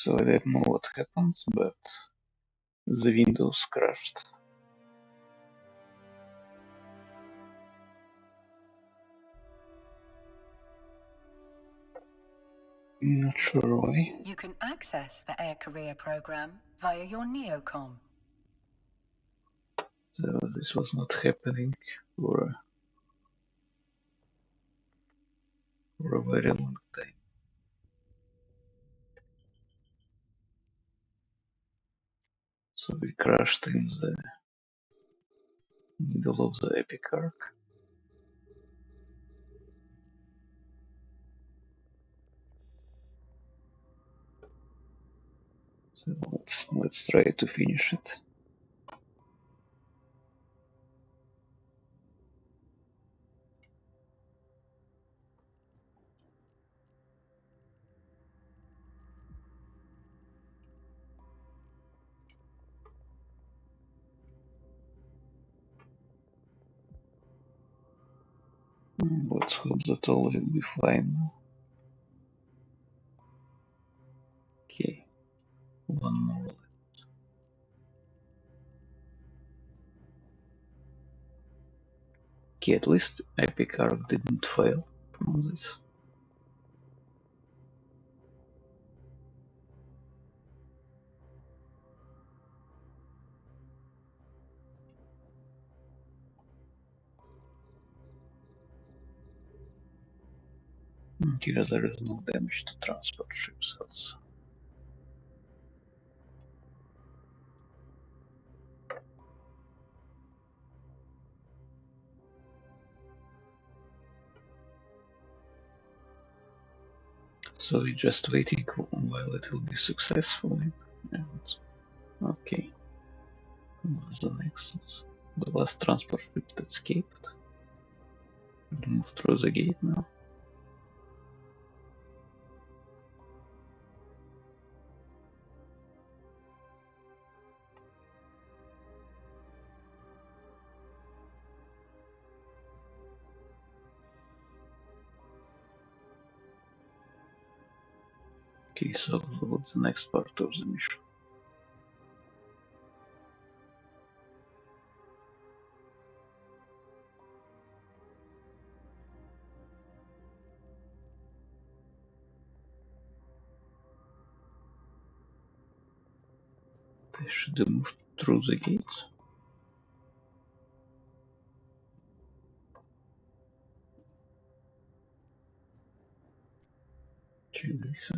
So I don't know what happens, but the Windows crashed. Not sure why. You can access the Air Career program via your Neocom. So this was not happening for a very long time. So we crashed in the middle of the epic arc. So let's try to finish it. Let's hope that all will be fine now. Okay, one more. Okay, at least epic arc didn't fail from this. Here there is no damage to transport ships also. So we're just waiting while it will be successful. And okay, what's the next? The last transport ship that escaped. We'll move through the gate now. Okay, so what's the next part of the mission? They should move through the gates. Actually, so.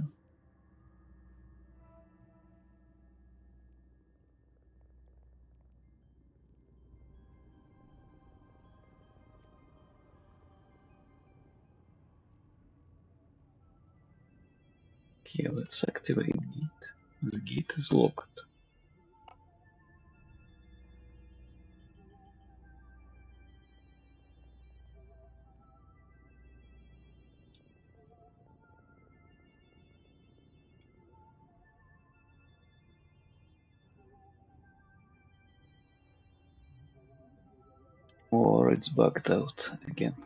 Okay, let's activate gate. The gate is locked. Or it's bugged out again.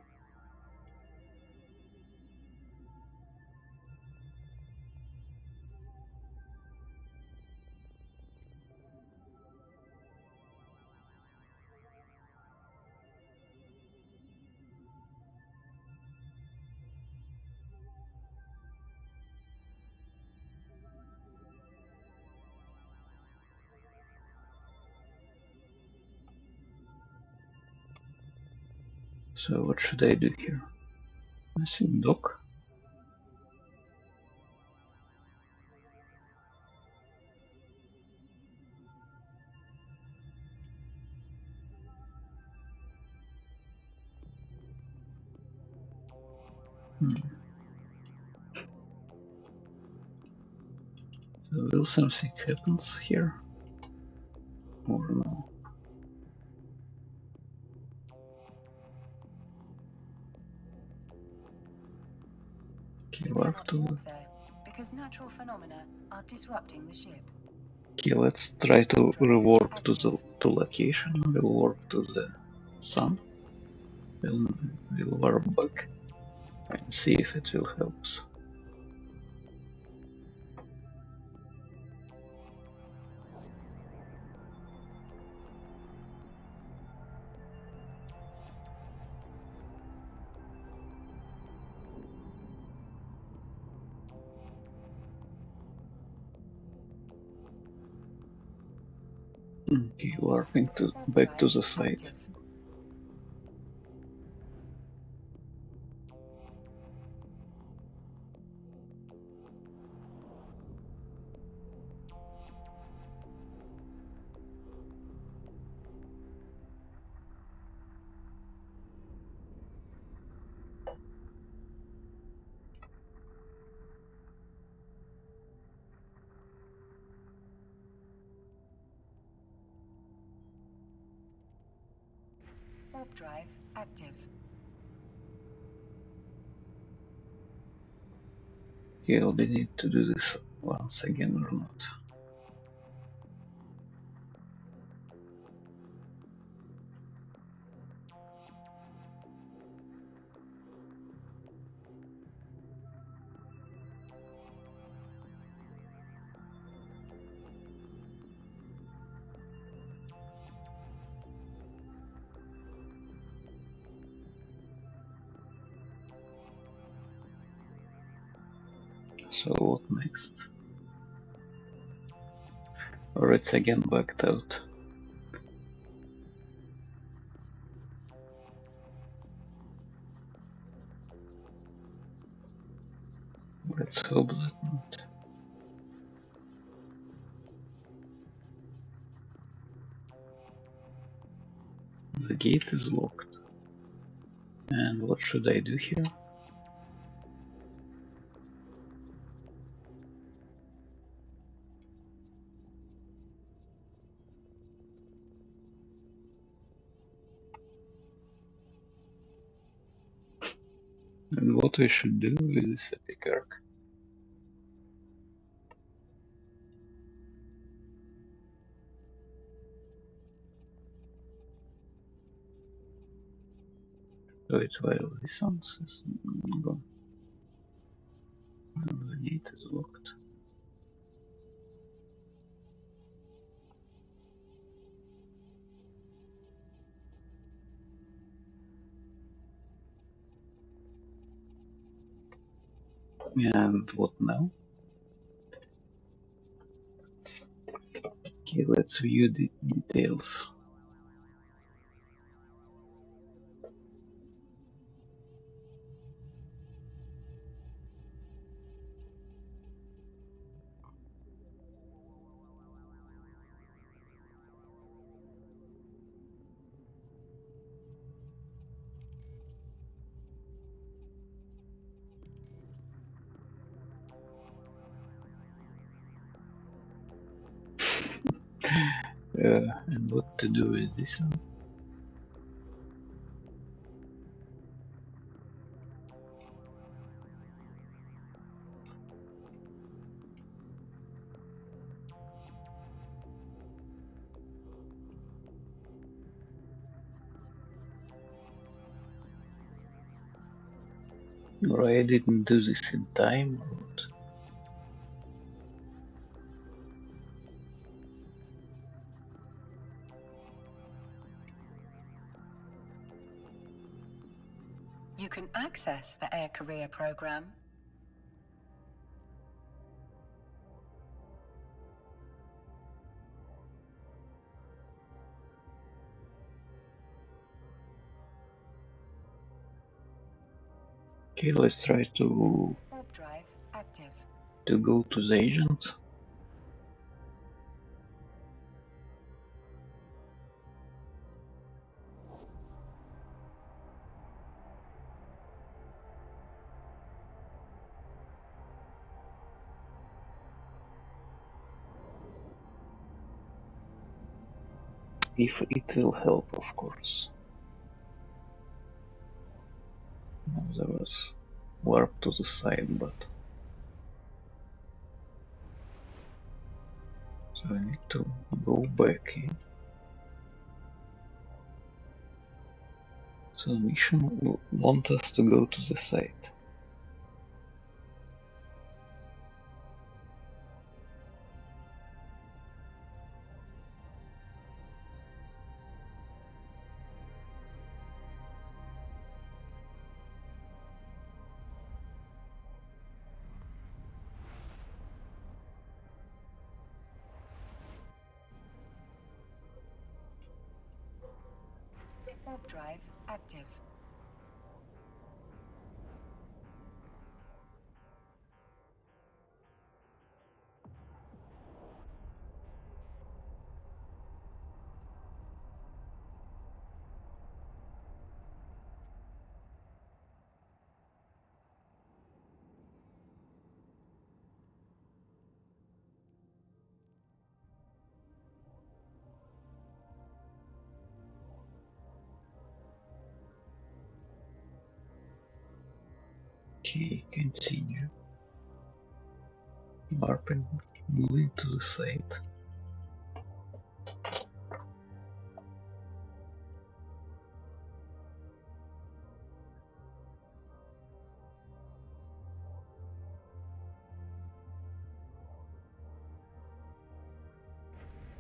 So what should I do here? I see dock. So will something happens here? Or no? Okay, warp to. Because natural phenomena are disrupting the ship. Okay, let's try to rewarp to location. We'll warp to the sun. We'll warp back and see if it will help us. Okay, warping Warp back to drive the site. active. Warp drive active. Okay, do we need to do this once again or not? So what next? Or it's again backed out. Let's hope that not. The gate is locked. And what should I do here? And what I should do with this epic arc? Wait, while this answers gone. And the gate is locked. And what now? Okay, let's view the details. And what to do with this one? Or I didn't do this in time or what? You can access the Air Career program. Okay, let's try to Warp drive active. go to the agent. If it will help, of course. Now there was warp to the side, but so I need to go back in. So the mission will want us to go to the site. Warp drive active. Okay, continue. Warping, moving to the site.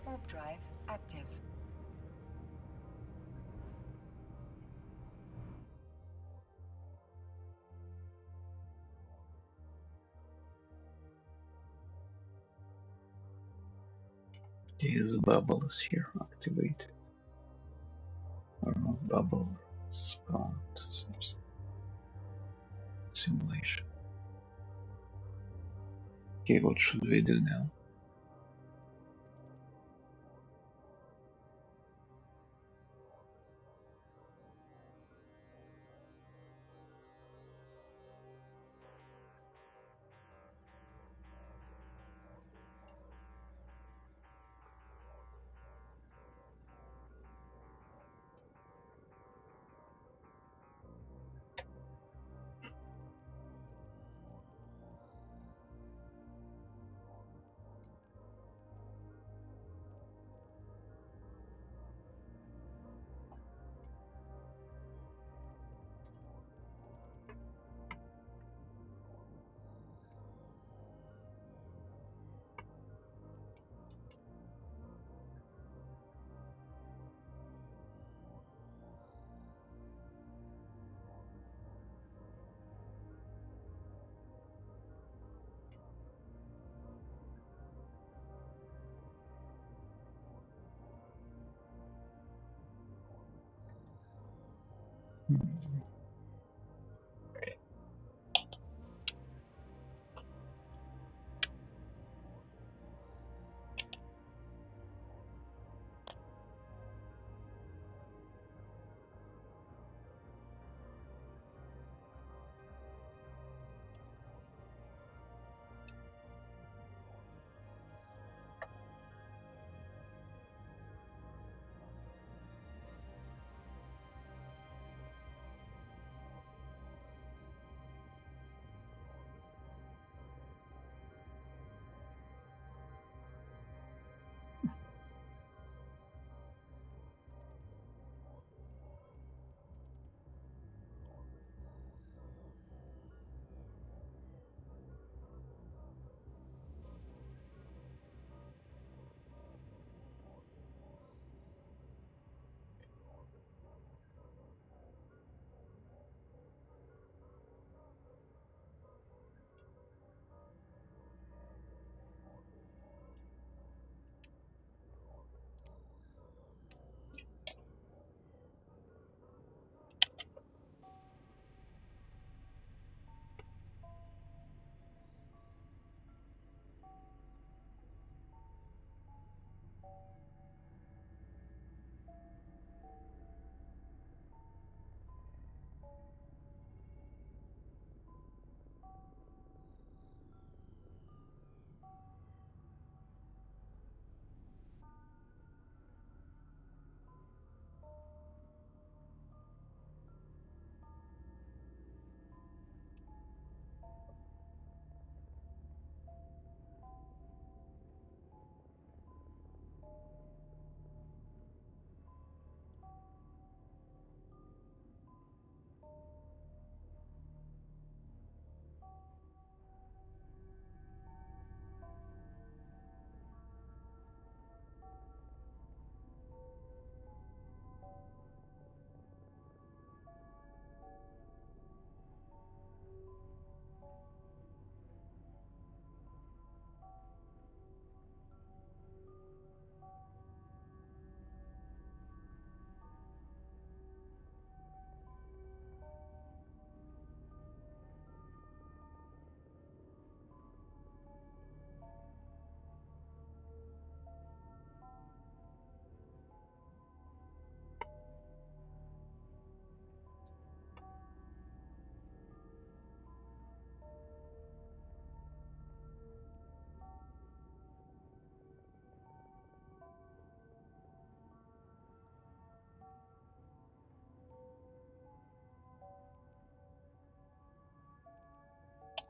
Warp drive active. Okay, the bubble is here, activated. Or not bubble, spawned. Simulation. Okay, what should we do now? Hmm.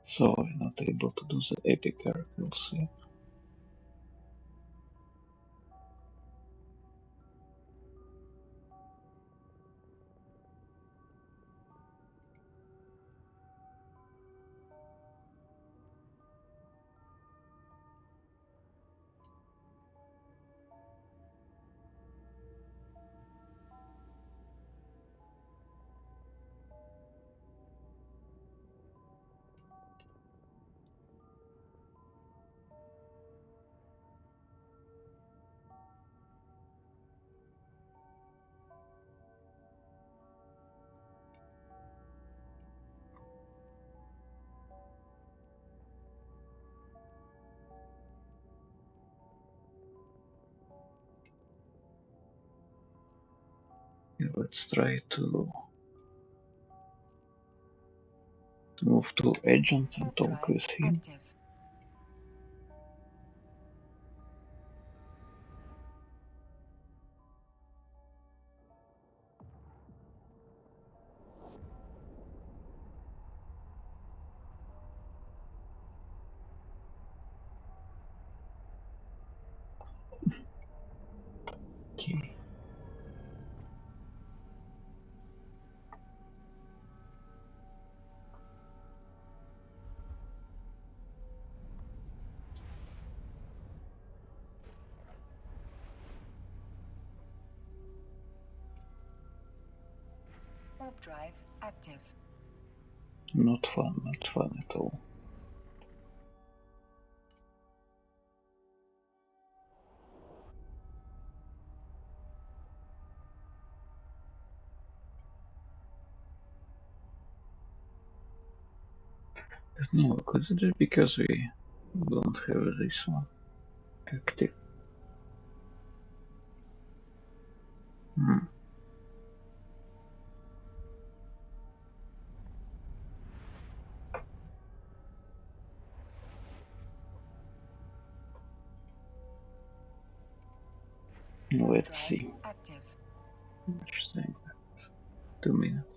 So I'm not able to do the epic miracles yet. Yeah, let's try to move to agents and Warp talk drive with him. active. Okay. Warp drive active. Not fun at all. No, could it be because we don't have this one active? Hmm. Warp Let's drive see. active. Interesting. 2 minutes.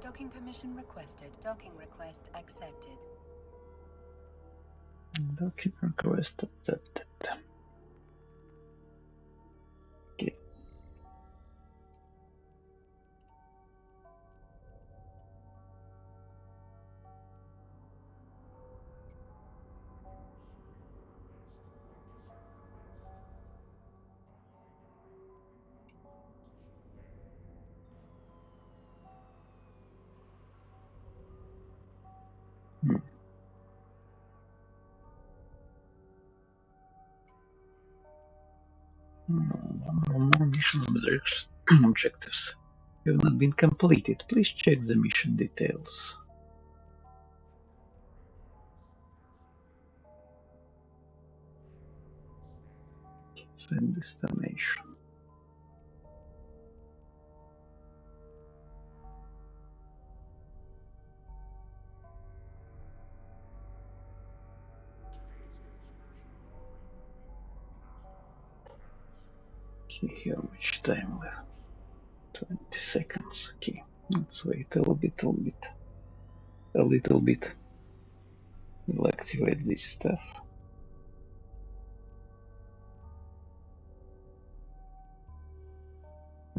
Docking permission requested. Docking request accepted. Document request accepted. Okay. Hmm. One more mission objectives have not been completed. Please check the mission details. Send destination. Okay, how much time left? 20 seconds. Okay, let's wait a little bit. We'll activate this stuff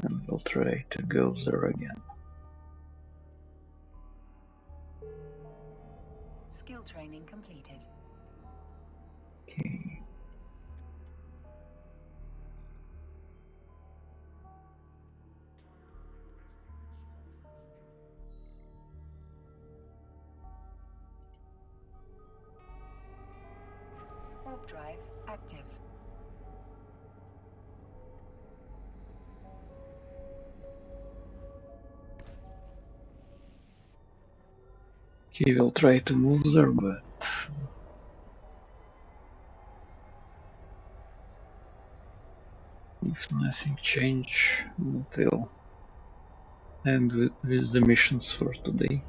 and we'll try to go there again. Skill training completed. Okay. Warp drive active. Okay, we'll try to move there, but if nothing change, it will end with the missions for today.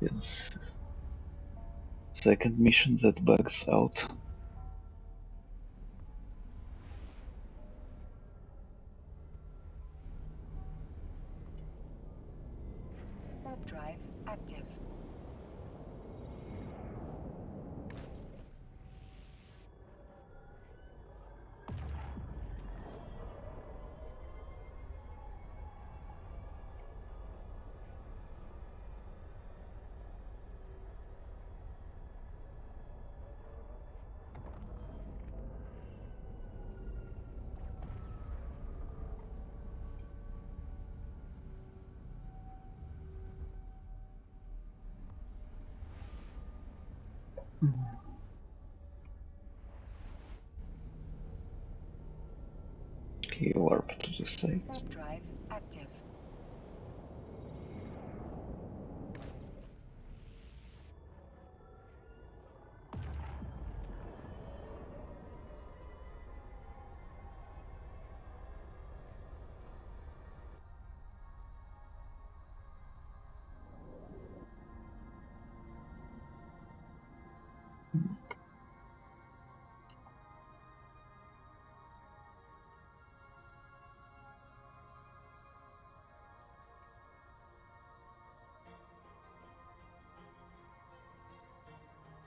Yes. Second mission that bugs out. Warp drive active. Okay, warp to the site. Warp drive active.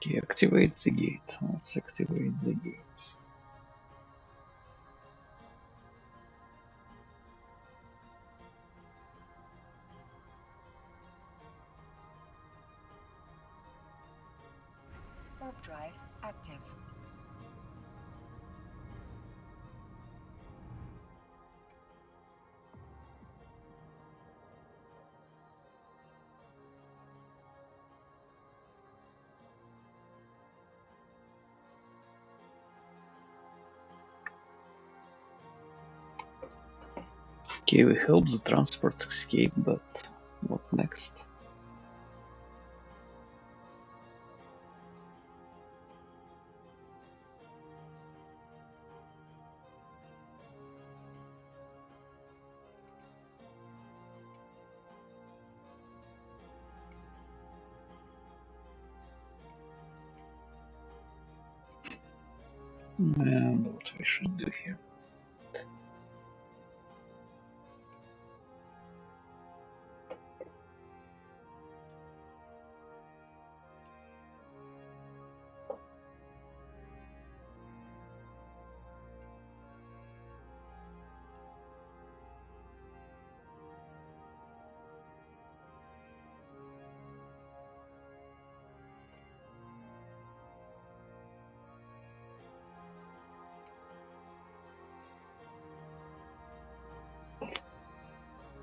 Okay, activate the gate. Let's activate the gates. Warp drive active. Okay, we help the transport escape, but what next? And what we should do here?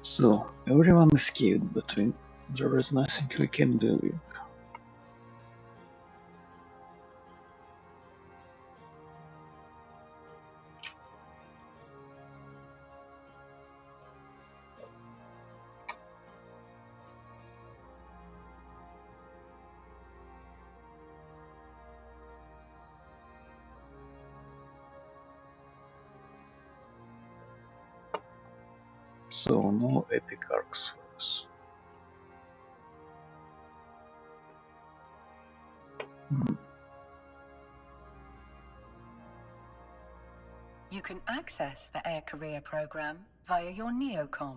So, everyone escaped, but there is nothing we can do. So, no epic arcs for us. You can access the Air Career program via your Neocom.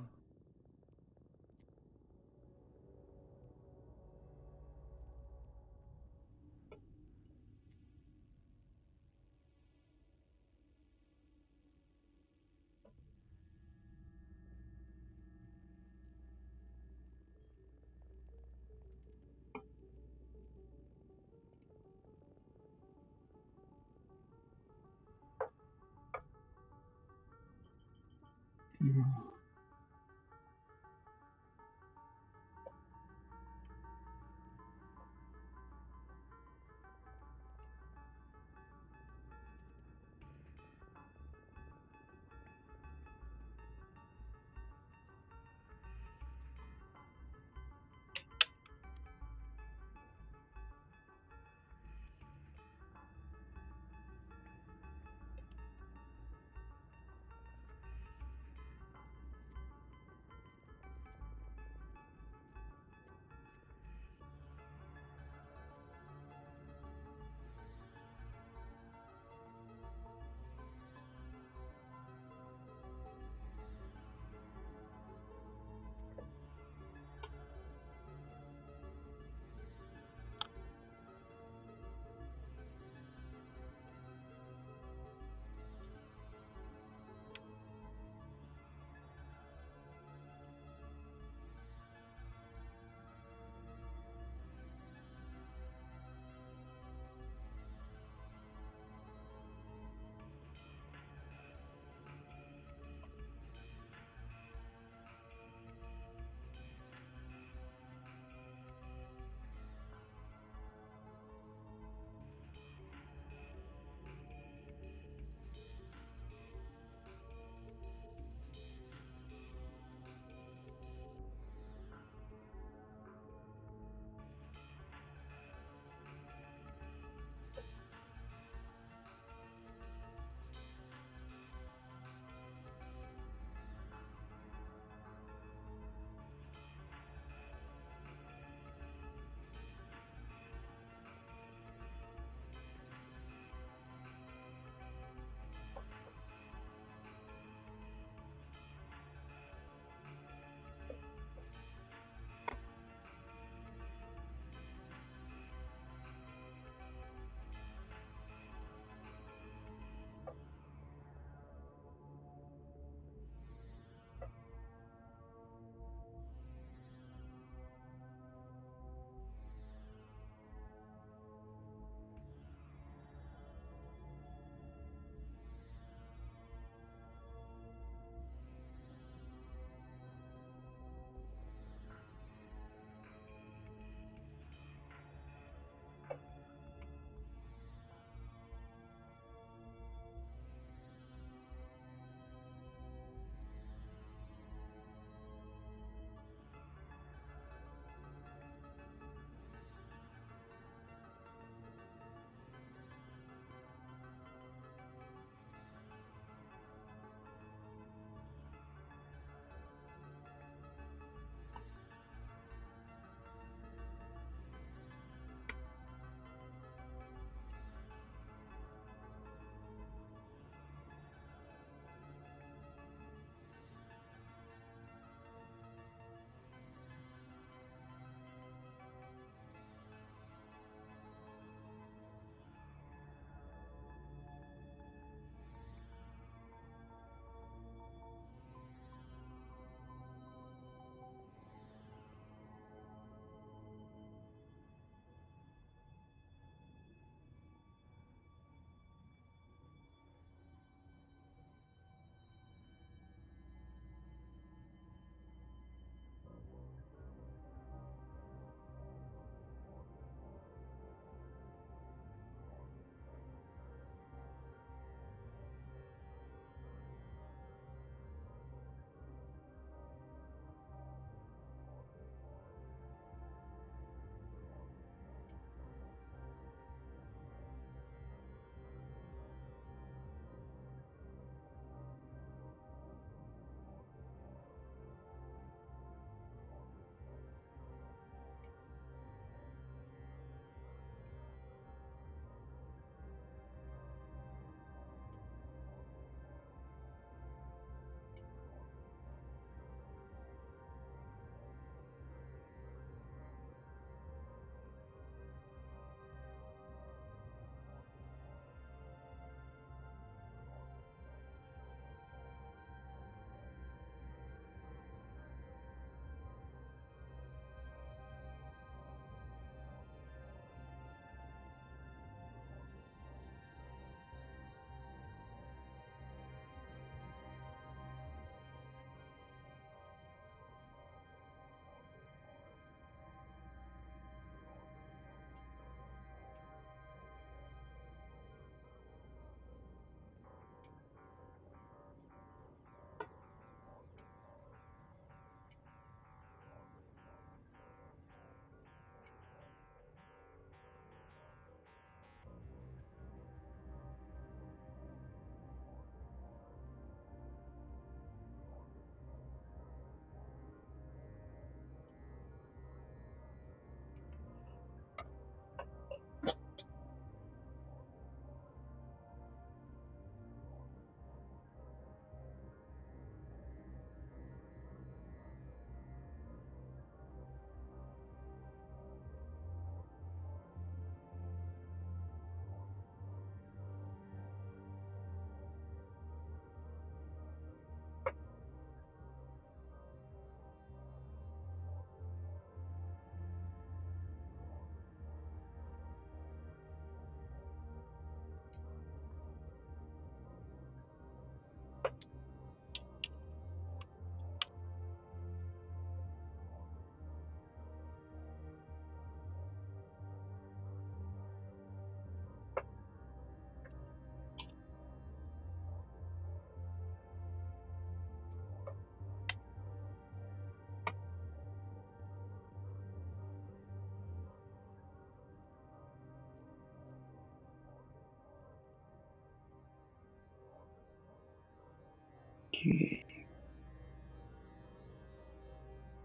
Okay.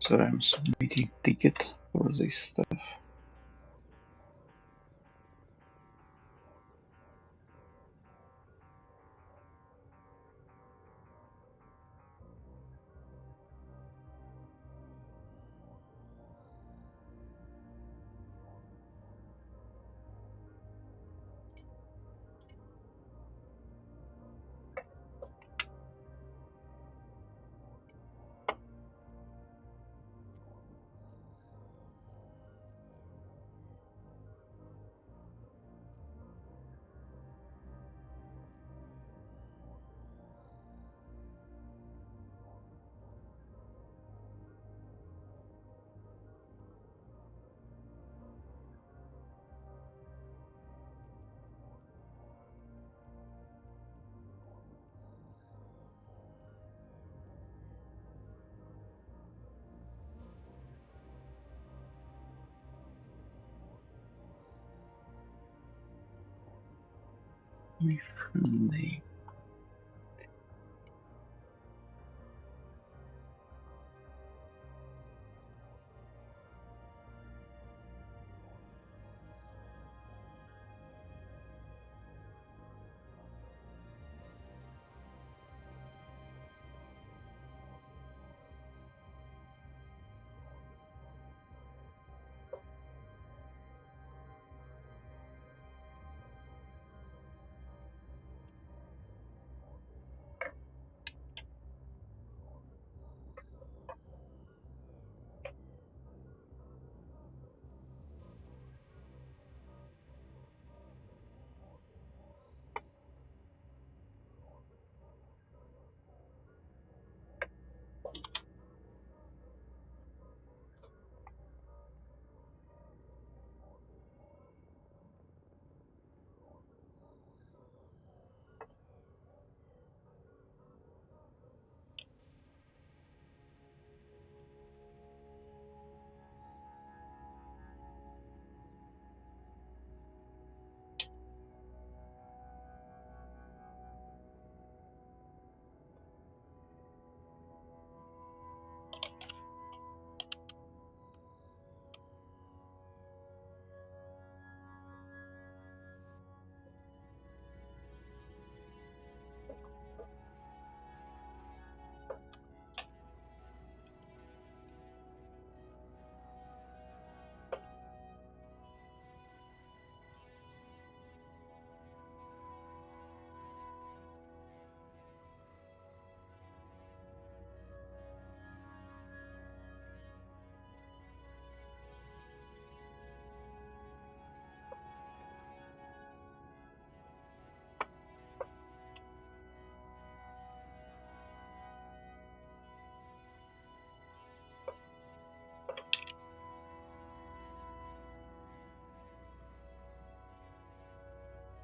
So I'm submitting ticket for this stuff. With name.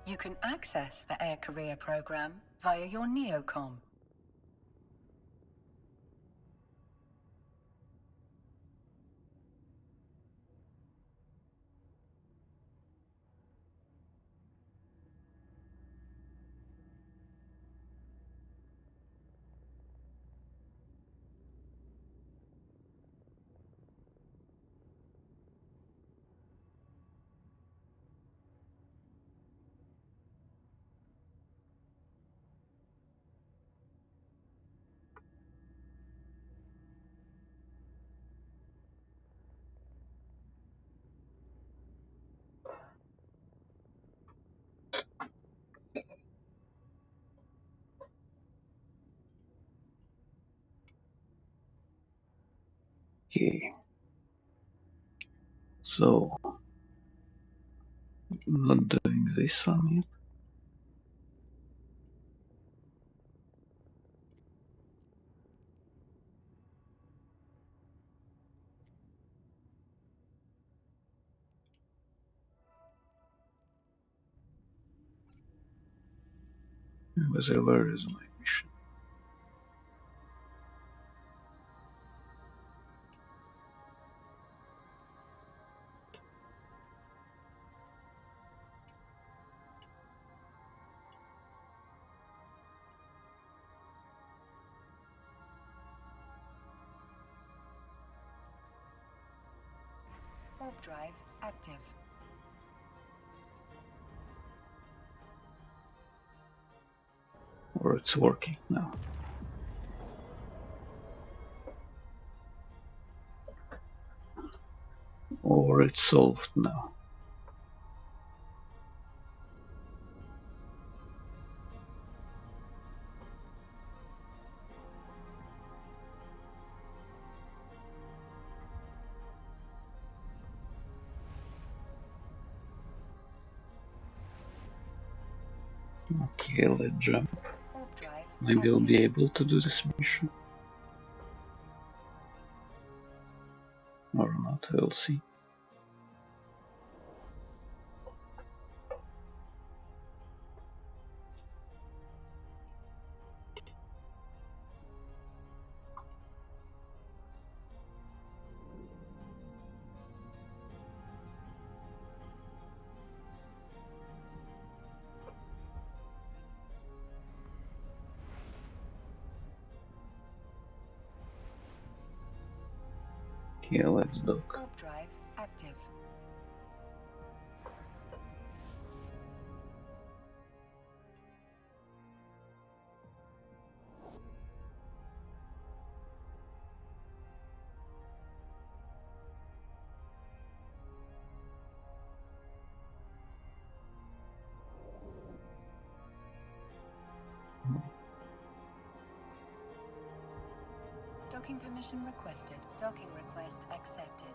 You can access the Air Career program via your NeoCom. Okay. So I'm not doing this one yet. Where is my mission? Warp drive active. Or it's working now. Or it's solved now. Okay, let's jump. Warp drive Maybe we'll active. be able to do this mission. Or not, we'll see. Okay, let's dock. Warp drive active. Docking permission requested. Docking request accepted.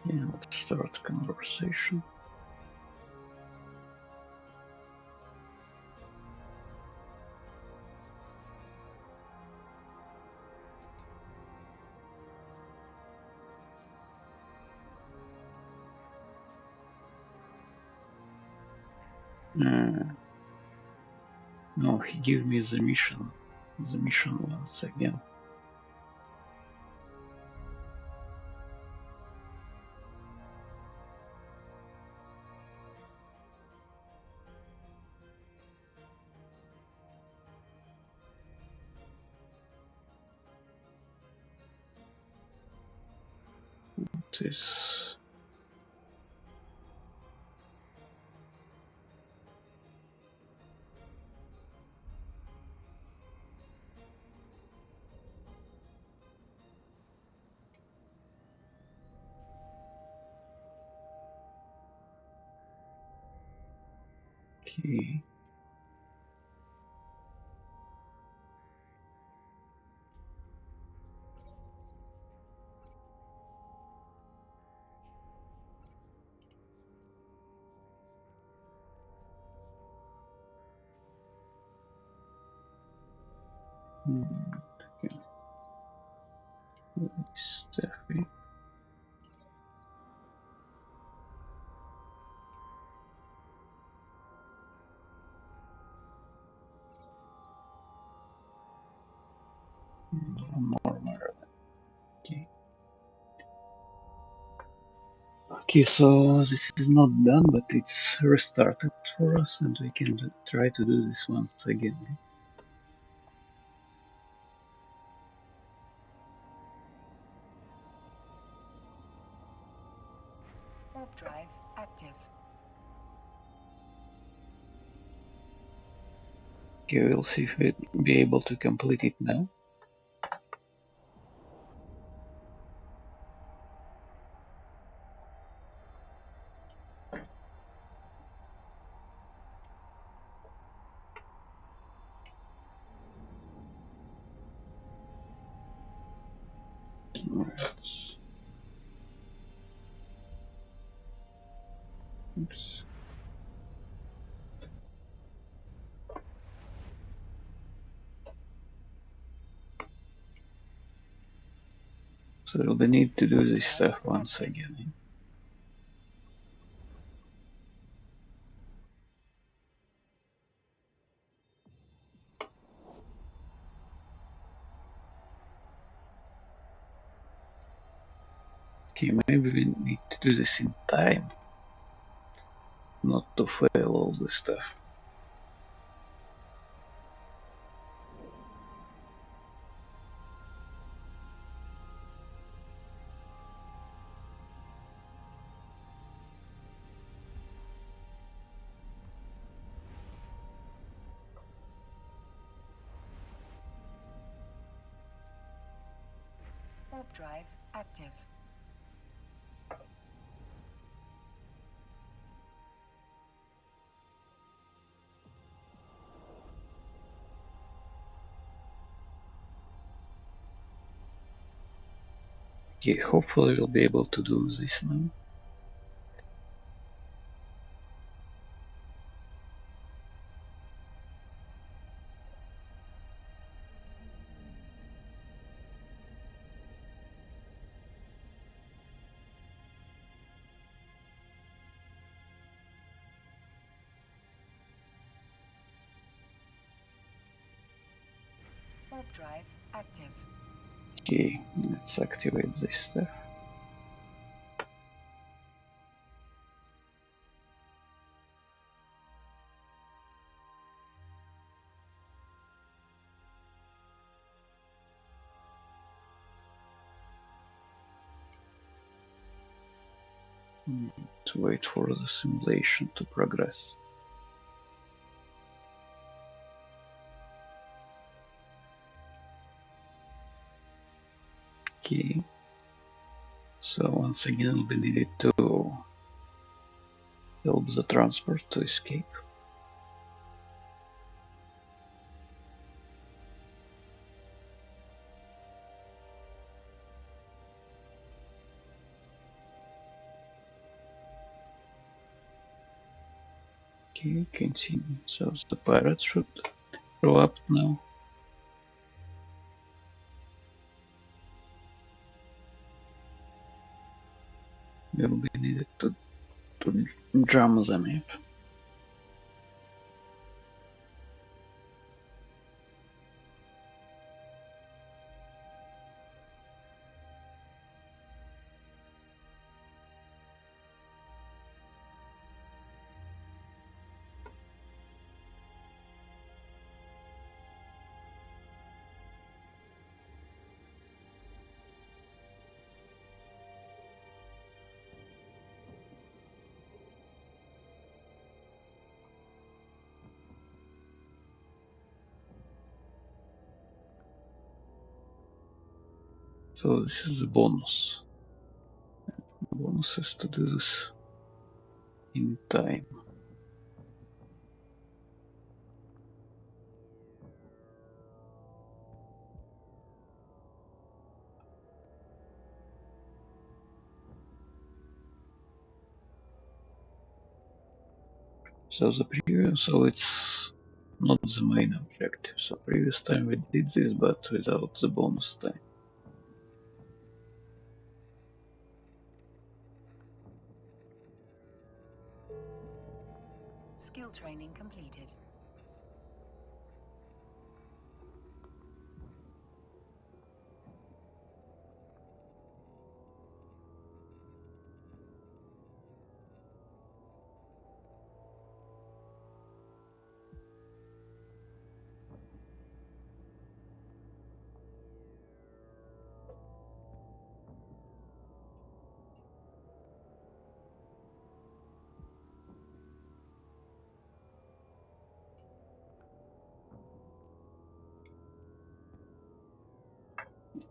Yeah, let's start conversation. No, he gave me the mission once again. What is... Okay. Okay. Steffi. One more Maryland. Okay. Okay, so this is not done, but it's restarted for us, and we can try to do this once again. Warp drive active. Okay, we'll see if we'll be able to complete it now. Alright. Oops. So we'll need to do this stuff once again. Okay, maybe we need to do this in time, not to fail all this stuff. Warp drive active. Okay, hopefully we'll be able to do this now. Warp drive active. Okay, let's activate this stuff. To wait for the simulation to progress. Okay, so once again we needed to help the transport to escape. Okay, continue. So the pirates should show up now. Will be needed to jam the map. So this is a bonus. The bonus is to do this in time. So it's not the main objective. So previous time we did this, but without the bonus time. Skill training completed.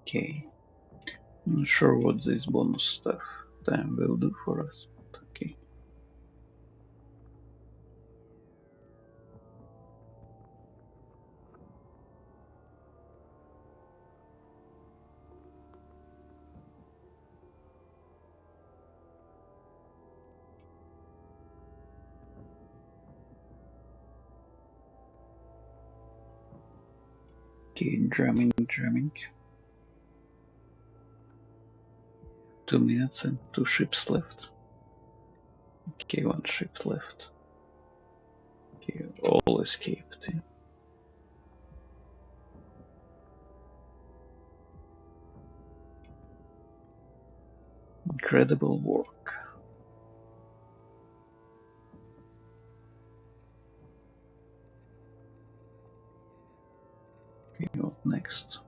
Okay. Not sure what this bonus stuff time will do for us, but okay. Okay, jamming. 2 minutes and 2 ships left. Okay, 1 ship left. Okay, all escaped. Yeah. Incredible work. Okay, what next?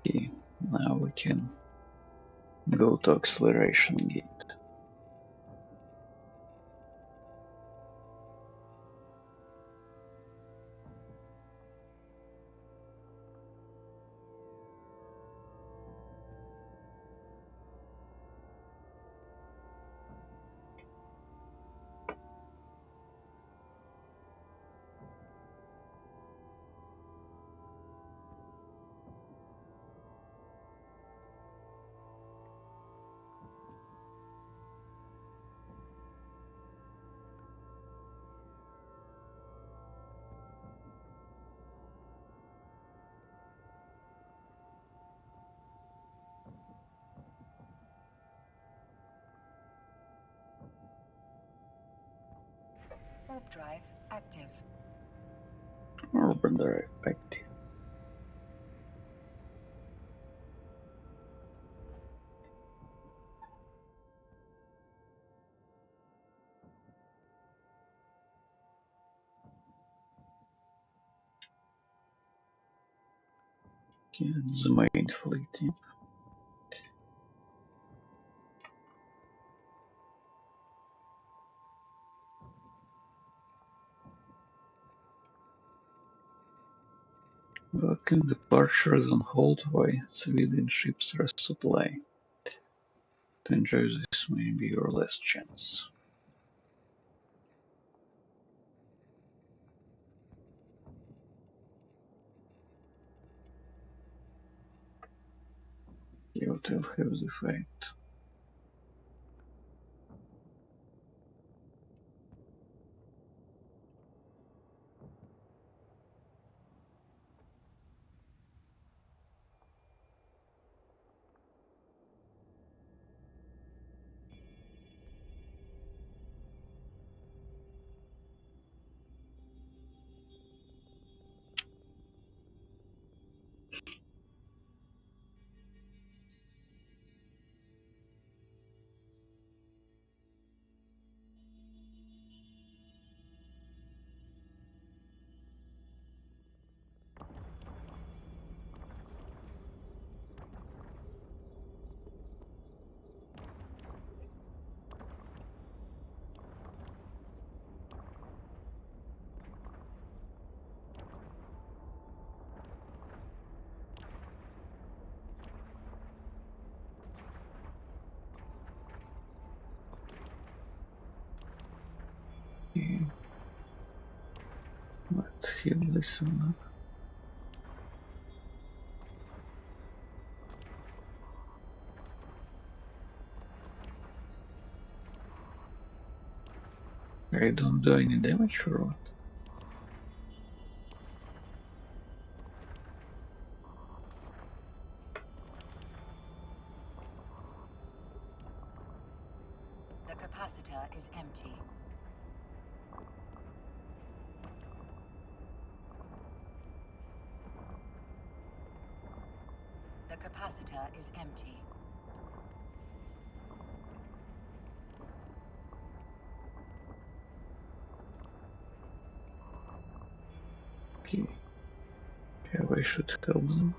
Okay, now we can go to acceleration gate. Warp drive active. Orbital drive active. Okay, the main fleet. Yeah. Working departure is on hold while civilian ships resupply. To enjoy this may be your last chance. You will have the fight. Okay. Let's heal this one up. I don't do any damage or what? The capacitor is empty. The capacitor is empty. Okay. How I should help them?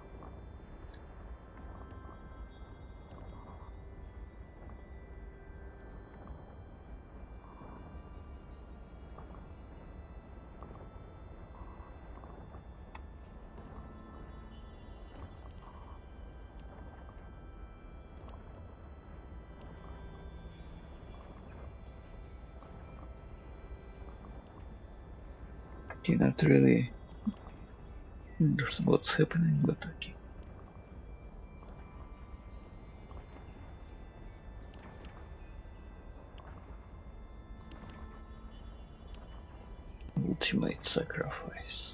Okay, not really understand what's happening, but okay. Ultimate sacrifice.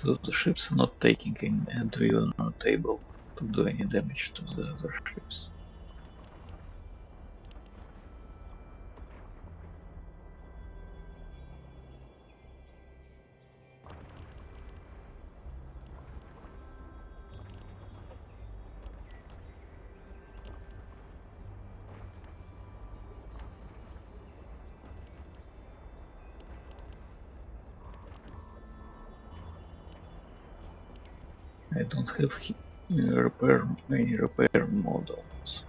So the ships are not taking any, and we are not able to do any damage to the other ships. I don't have any repair models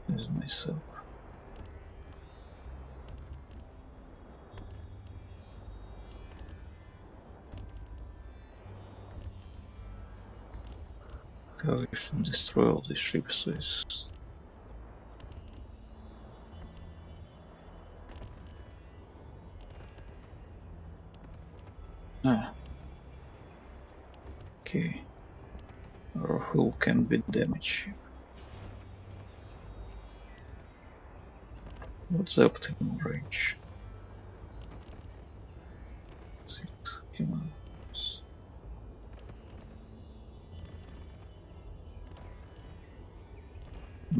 with myself. How we should destroy all these ships with... Ah, okay. Our hull can be damaged. What's the optimal range?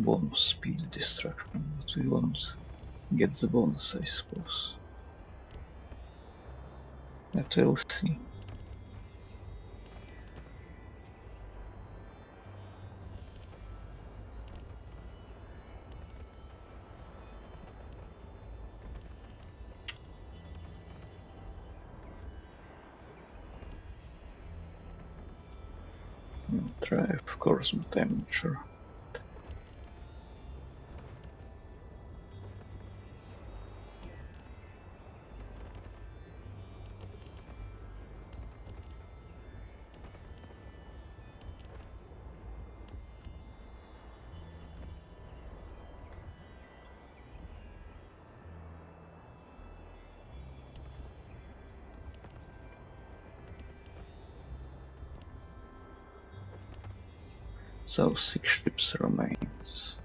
bonus speed destruction, but we won't get the bonus, I suppose. But we'll see. We'll try, of course, but I'm not sure. So 6 ships remains.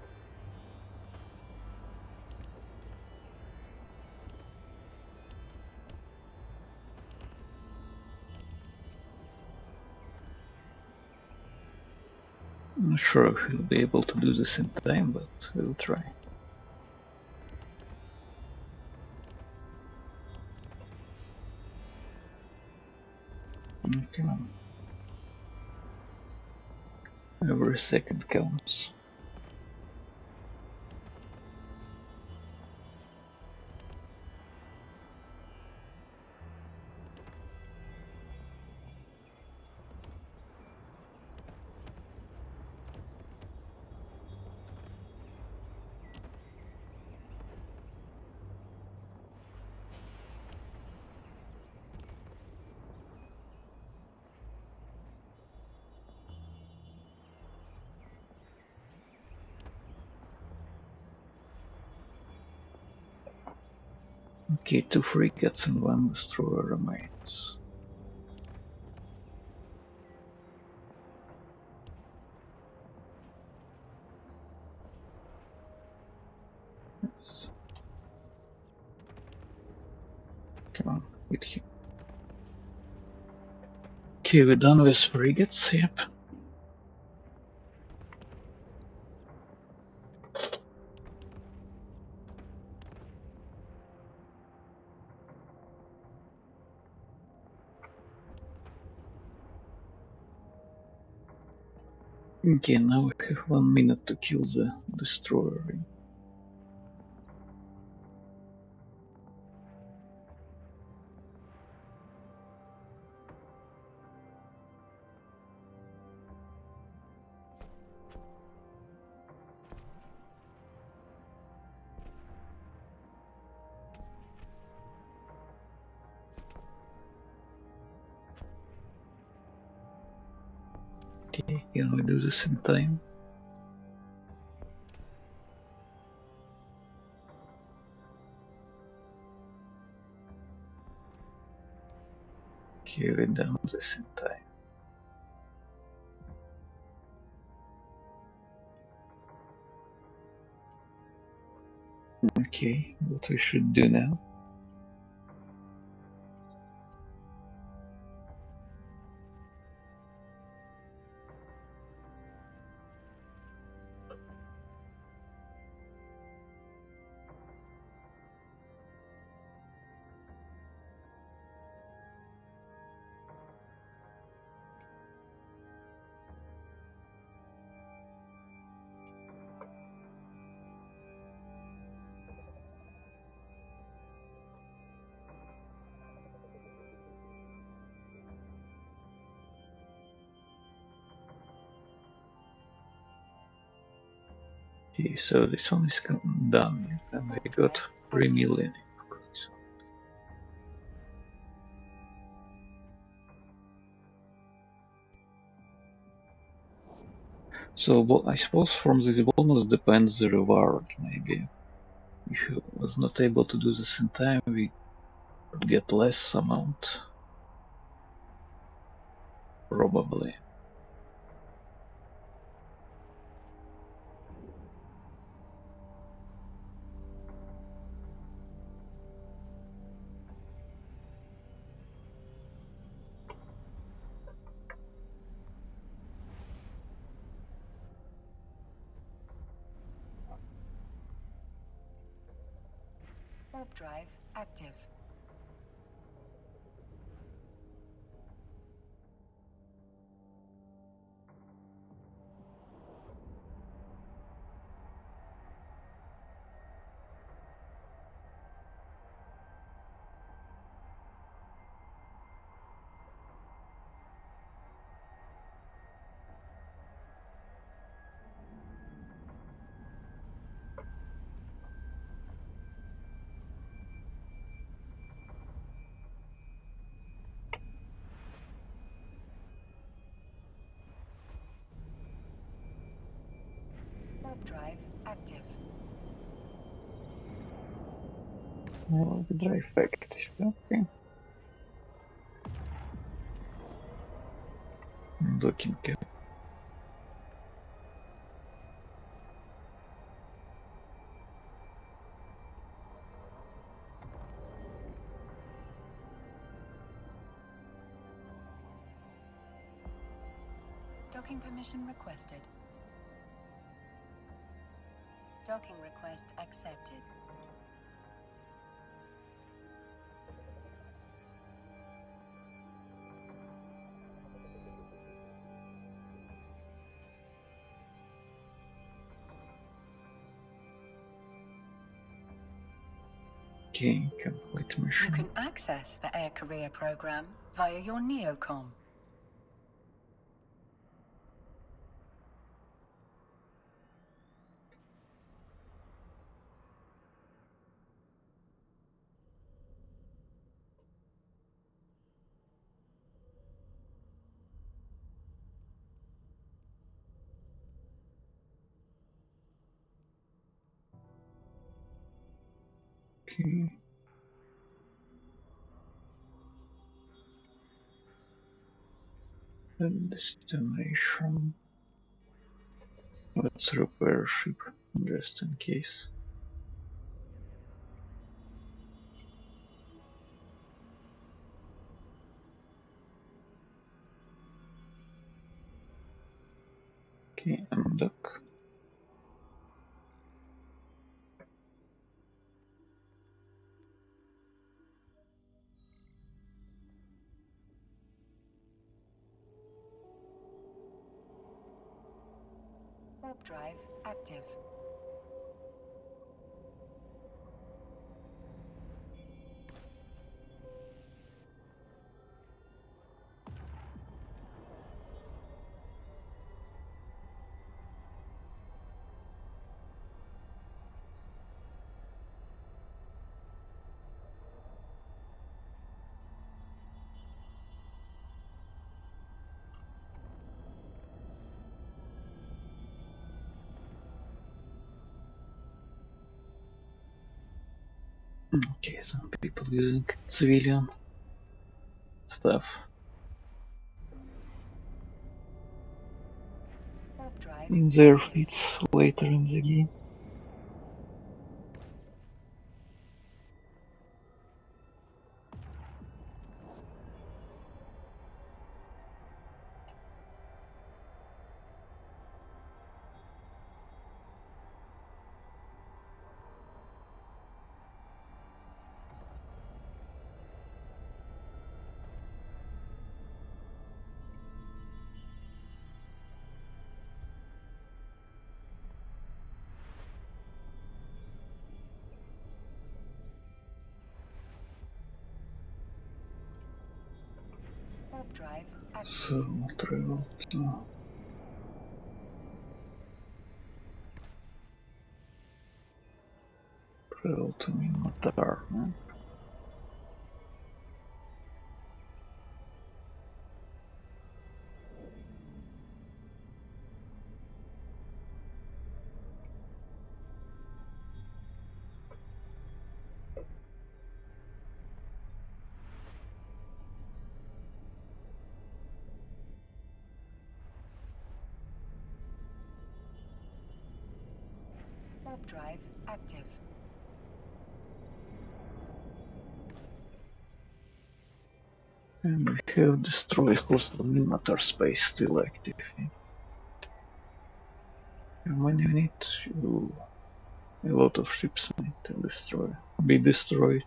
I'm not sure if we'll be able to do this in time, but we'll try. Come on. Every second counts. Okay, 2 frigates and 1 destroyer remains. Come on, hit him. Okay, we're done with frigates, yep. Okay, now we have 1 minute to kill the destroyer. Okay, can we do this in time? Okay, we're done with this in time. Okay, what we should do now? Okay, so this one is done, and we got 3 million. So I suppose from this bonus depends the reward, maybe. If you was not able to do this in time, we would get less amount. Probably. Warp drive active. Warp drive active. Warp drive active. Okay. Docking cap. Docking permission requested. Docking request accepted. Okay, complete You mission. can access the Air Career program via your NeoCom. Okay. And destination. Let's repair ship just in case. Okay, and dock. Warp drive active. Okay, some people using civilian stuff. Warp drive In their active. fleets later in the game. Warp drive active. So travel to Minmatar. Huh? Warp drive active. And we have destroy coastal Minmatar space still active. How many we need? A lot of ships need to be destroyed.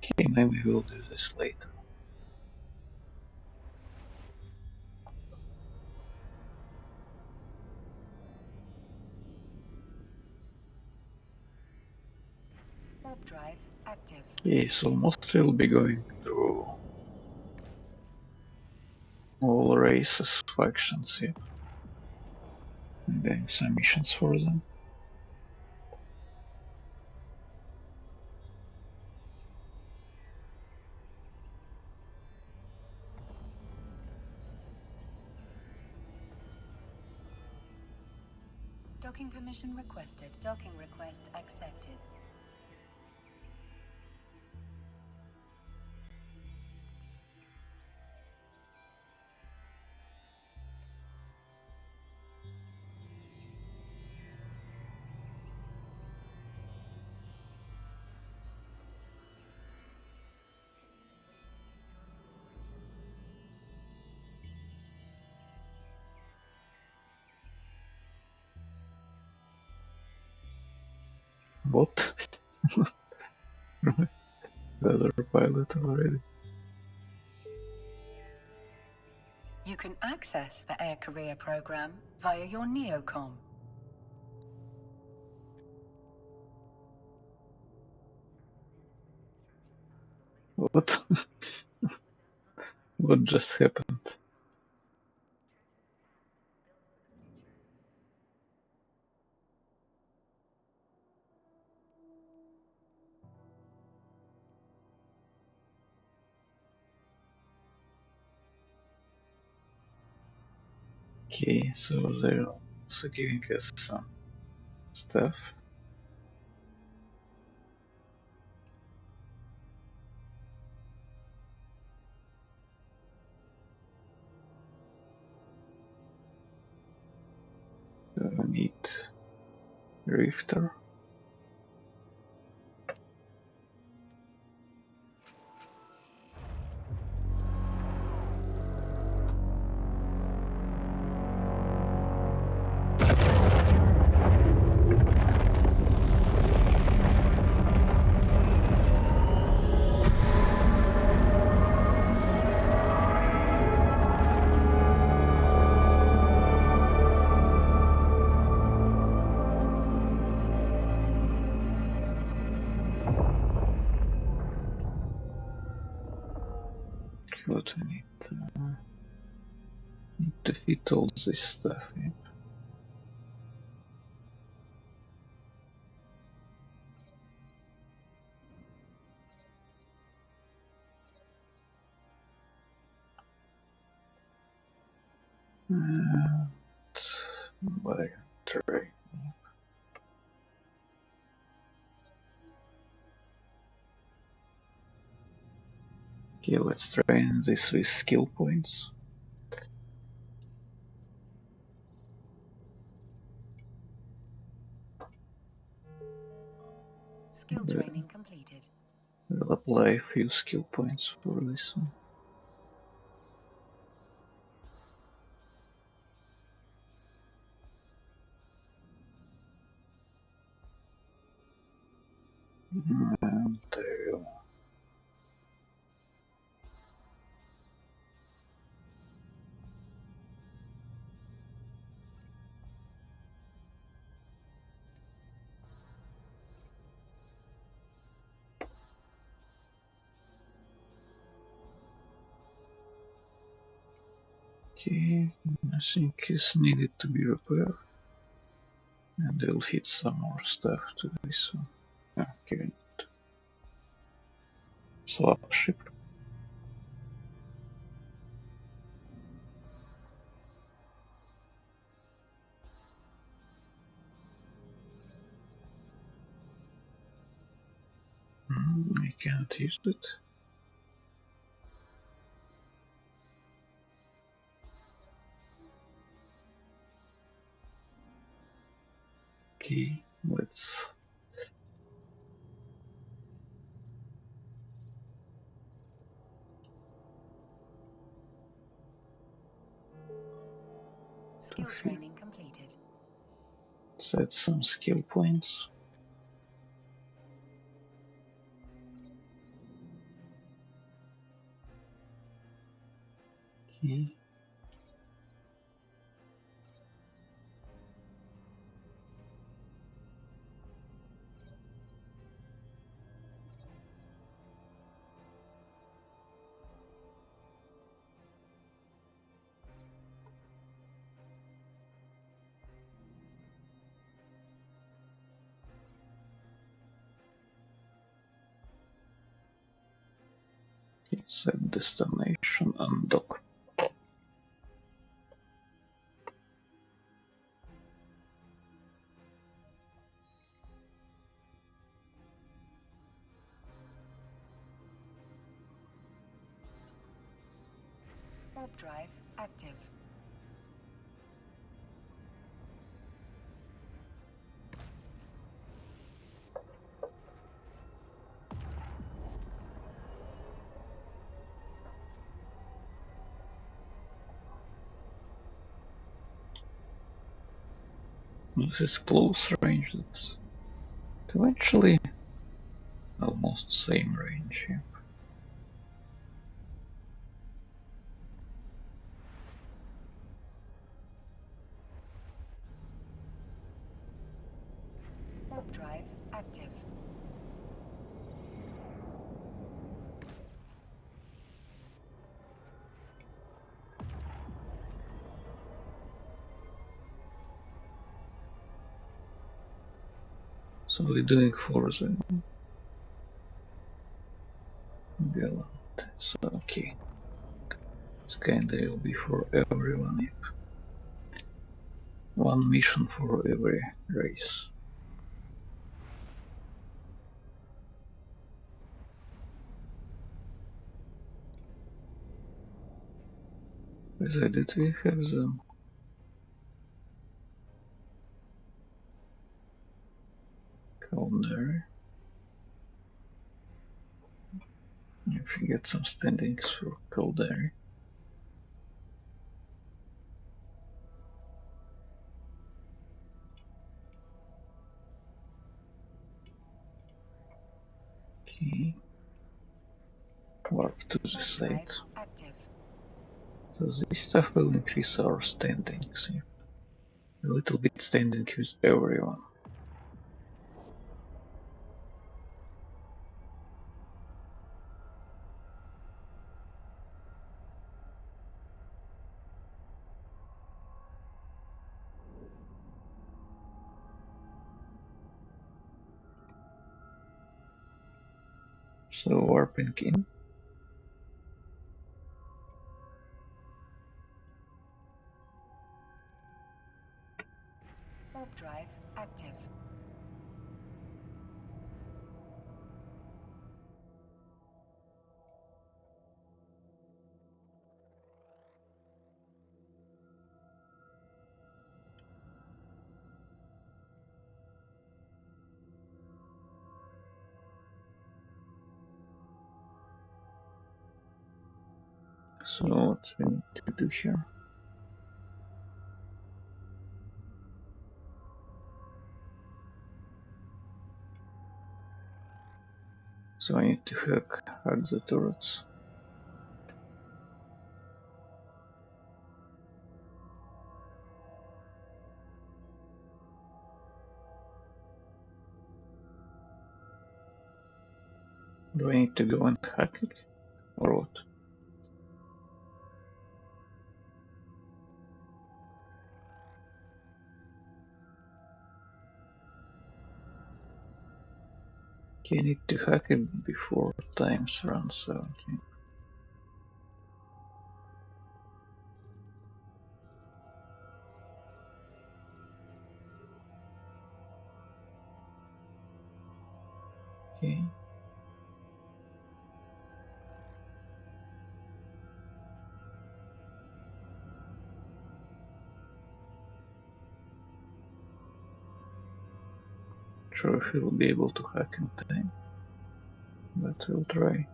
Okay, maybe we'll do this later. Warp drive active. Okay, so mostly we'll be going through all races, factions here. And doing some missions for them. Docking permission requested. Docking request accepted. What? Weather pilot already. You can access the Air Career program via your NeoCom. What? What just happened? Okay, so they're also giving us some stuff. I need Rifter. What I need to fit all this stuff in. And by terrain. Okay, let's train this with skill points. Skill training completed. We'll apply a few skill points for this one. And there we go. Okay, nothing is needed to be repaired. And we'll fit some more stuff to this one. Okay, swap ship. I can't use it. Okay, let's Skill training completed. Set some skill points. Okay. Set destination and dock. Warp drive active. This is close range. That's eventually almost same range. Yeah. Warp drive active. So we're doing for the Gallant. So okay. This kinda will be for everyone. Yep. One mission for every race. Whether did we have them? Calendar. If you get some standings for Caldari. Okay. Warp to the Warp site. drive active. So this stuff will increase our standings. Yeah. A little bit standing with everyone. So warping in. Warp drive active. So what we need to do here? So I need to hack the turrets. Do I need to go and hack it? Or what? Okay, I need to hack it before times runs out. Okay. Okay. Sure if we'll be able to hack in time, but we'll try.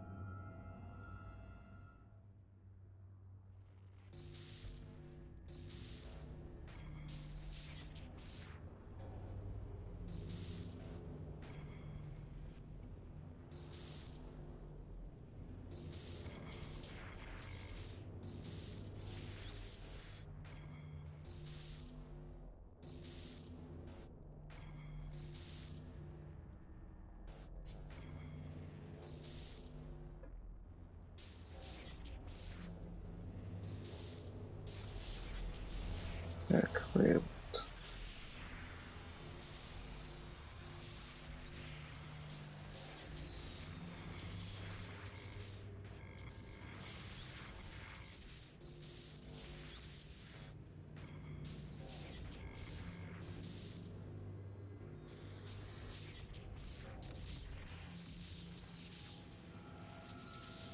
failed.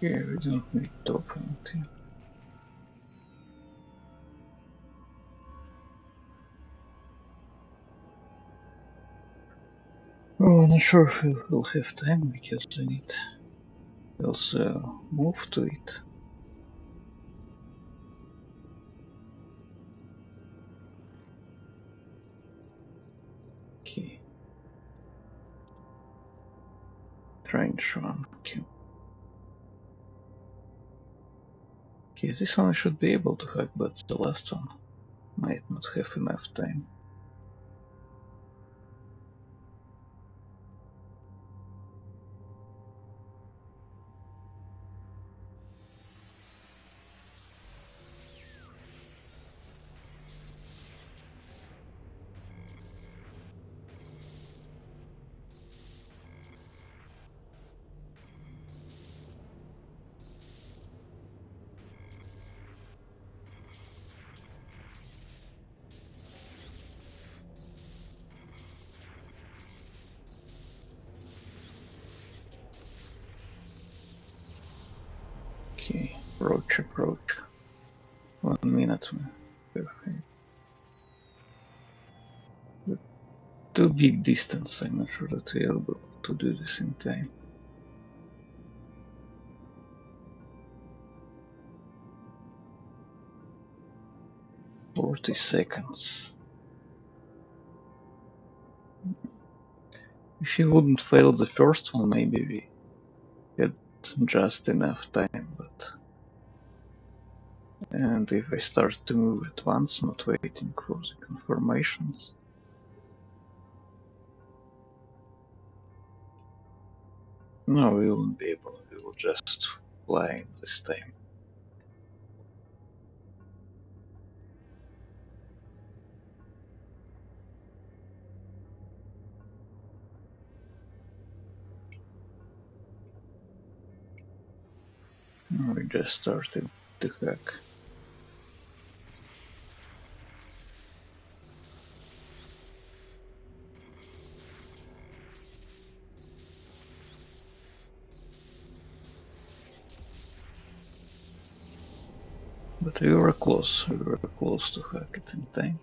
Yeah, we don't need top anything. Oh, I'm not sure if we'll have time because I need to also move to it. Okay. Strange one. Okay. Okay, this one I should be able to hack, but the last one might not have enough time. Okay, approach. 1 minute. Perfect. But too big distance. I'm not sure that we are able to do this in time. 40 seconds. If you wouldn't fail the first one, maybe we had just enough time, but... And if I start to move at once, not waiting for the confirmations... No, we won't be able, we will just fly in this time. We just started to hack. But we were close to hack it in time.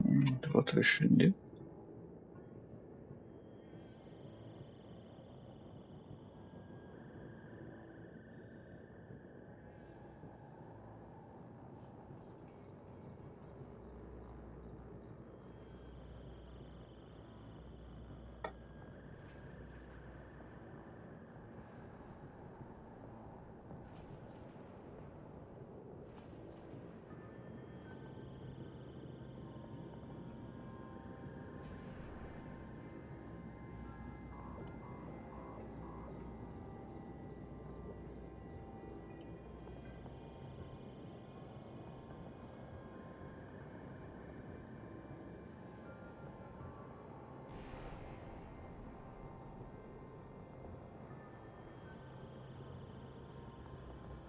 And what we should do?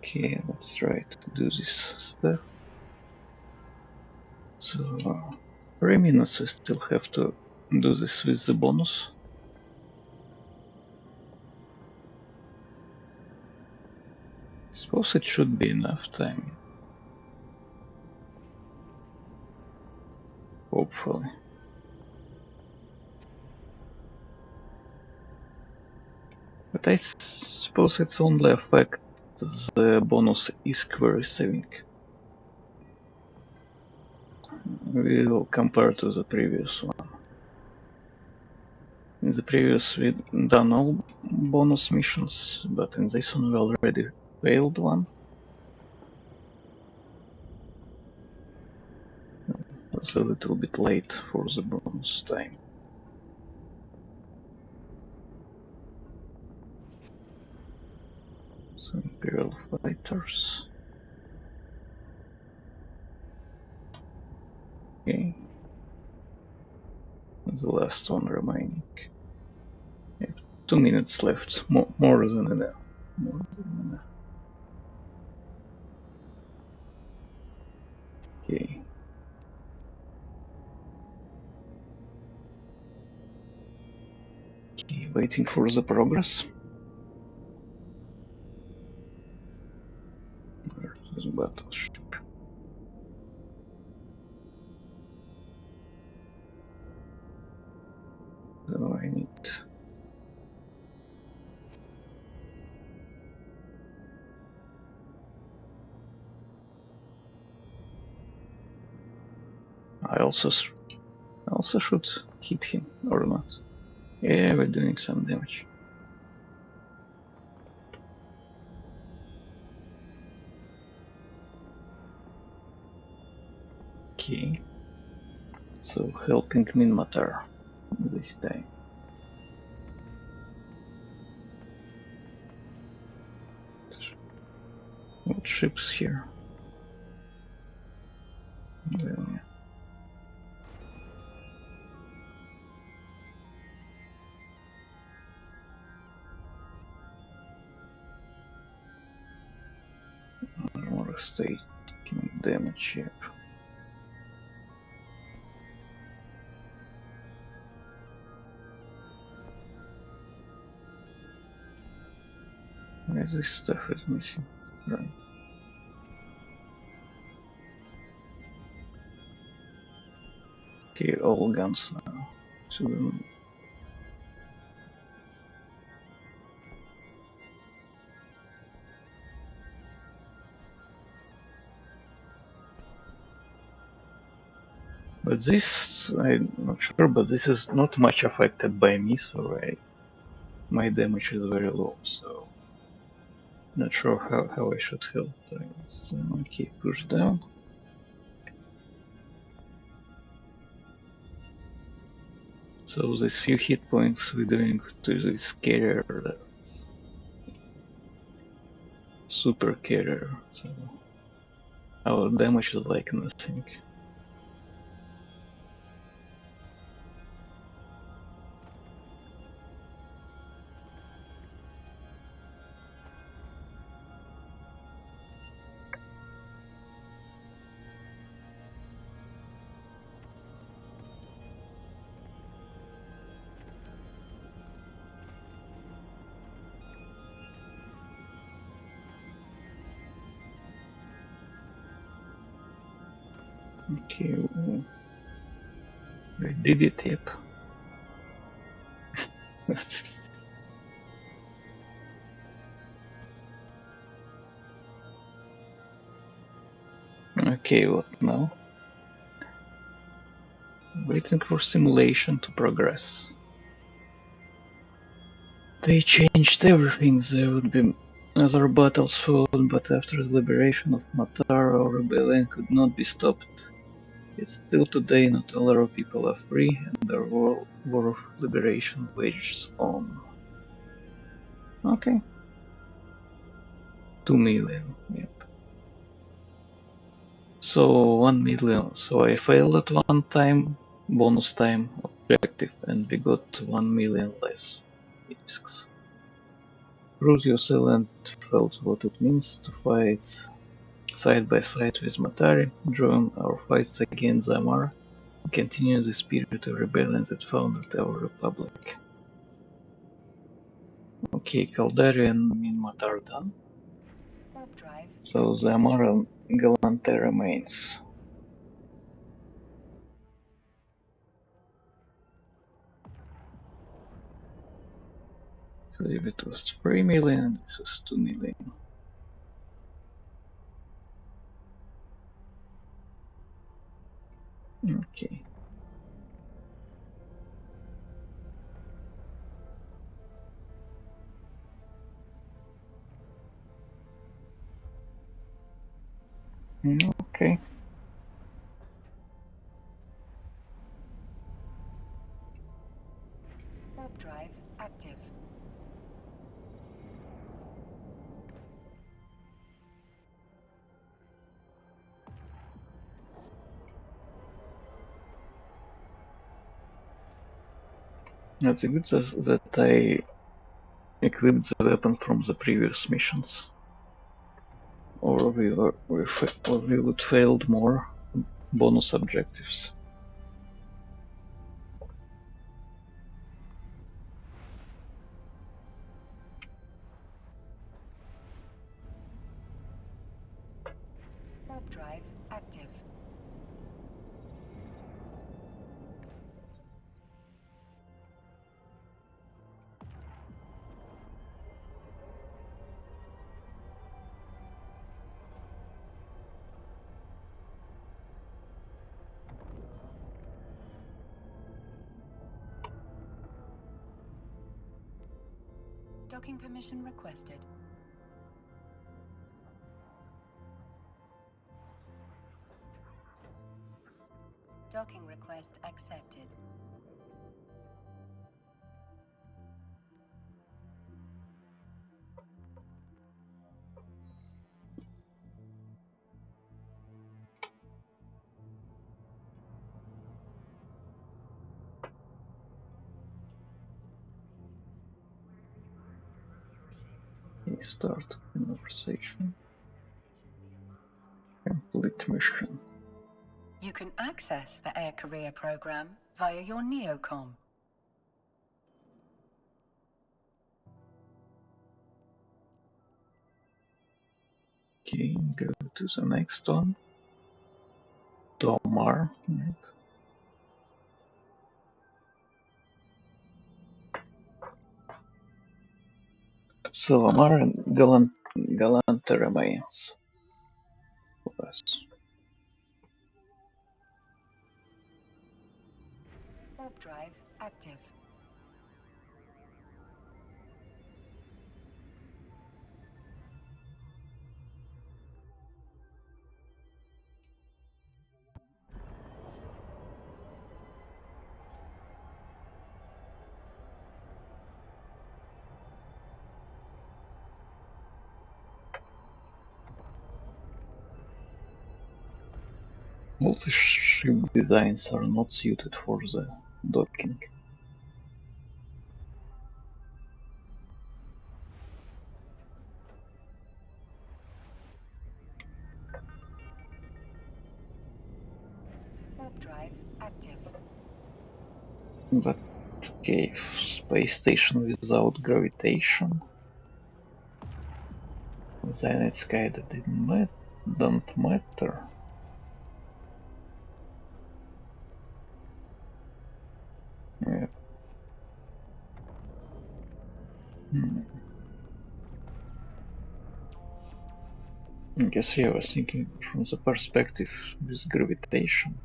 Okay, let's try to do this stuff. So, 3 minutes we still have to do this with the bonus. suppose it should be enough time. Hopefully. But I suppose it's only affect the bonus ISK we're receiving. We will compare to the previous one. In the previous we done all bonus missions, but in this one we already failed one. It was a little bit late for the bonus time. So Imperial Fighters. Okay. The last one remaining. 2 minutes left. More than enough. More than enough. Okay. Okay, waiting for the progress. Where's this battleship? So I need. I also should hit him or not. Yeah, we're doing some damage. Okay. So helping Minmatar this time. What ships here? Well, yeah. More state damage here. Where this stuff is missing. Right. Okay, all guns now. So but this, I'm not sure, but this is not much affected by me, so my damage is very low, so not sure how I should help. Okay, push down. So these few hit points we're doing to this carrier, super carrier, so our damage is like nothing. Okay, I did it, yep. Okay, what now? Waiting for simulation to progress. They changed everything. There would be other battles fought, but after the liberation of Matar, our rebellion could not be stopped. Yet still today, not all our people are free, and our war of liberation wages on. Okay. 2 million, yep. So 1 million. So I failed at one time, bonus time objective, and we got 1 million less discs. Prove yourself and felt what it means to fight side by side with Matari, join our fights against Zamara, and continue the spirit of rebellion that founded our republic. Okay, Caldari and Minmatar done. drive. So the Amara Galante remains. So if it was 3 million, this was 2 million. Okay. Okay. Warp drive active. That's good that I equipped the weapon from the previous missions. Or we would failed more bonus objectives. Warp drive active. Docking permission requested. Docking request accepted. Start conversation. Complete mission. You can access the Air Career program via your NeoCom. Okay, go to the next one. Tomar. Right. So Amar and Galante remains. Plus. Warp drive active. All the ship designs are not suited for the docking. Warp drive active. But okay, space station without gravitation. Then it's kinda don't matter. Yeah. I guess I was thinking from the perspective with gravitation.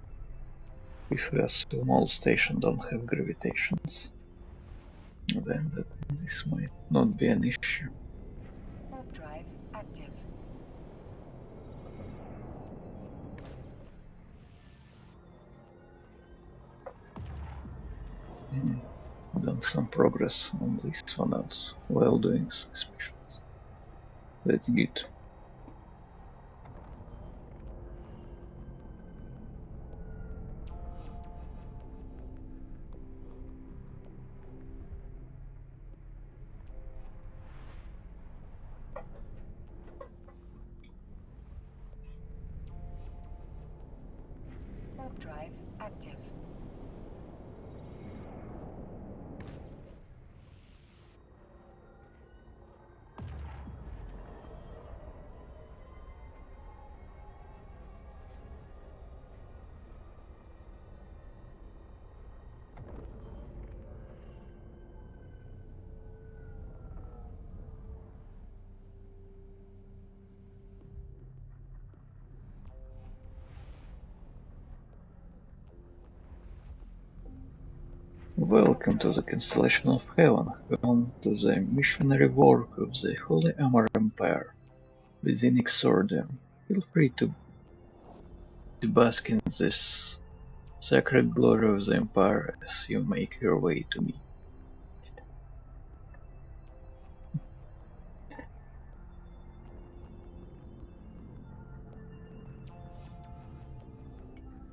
If we assume all stations don't have gravitations, then this might not be an issue. Warp drive active. Done some progress on this one else while doing these missions. That's good. Warp drive active. Welcome to the constellation of Heaven, home to the missionary work of the Holy Amar Empire within Exordium. Feel free to bask in this sacred glory of the Empire as you make your way to me.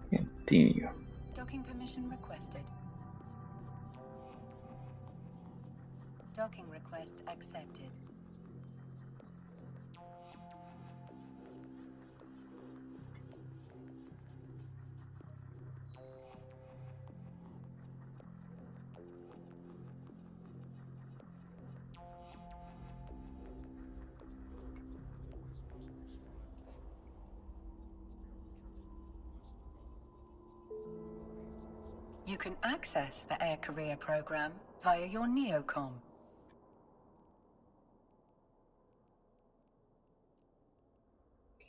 Continue. Docking permission requested. Docking request accepted. You can access the Air Career program via your Neocom.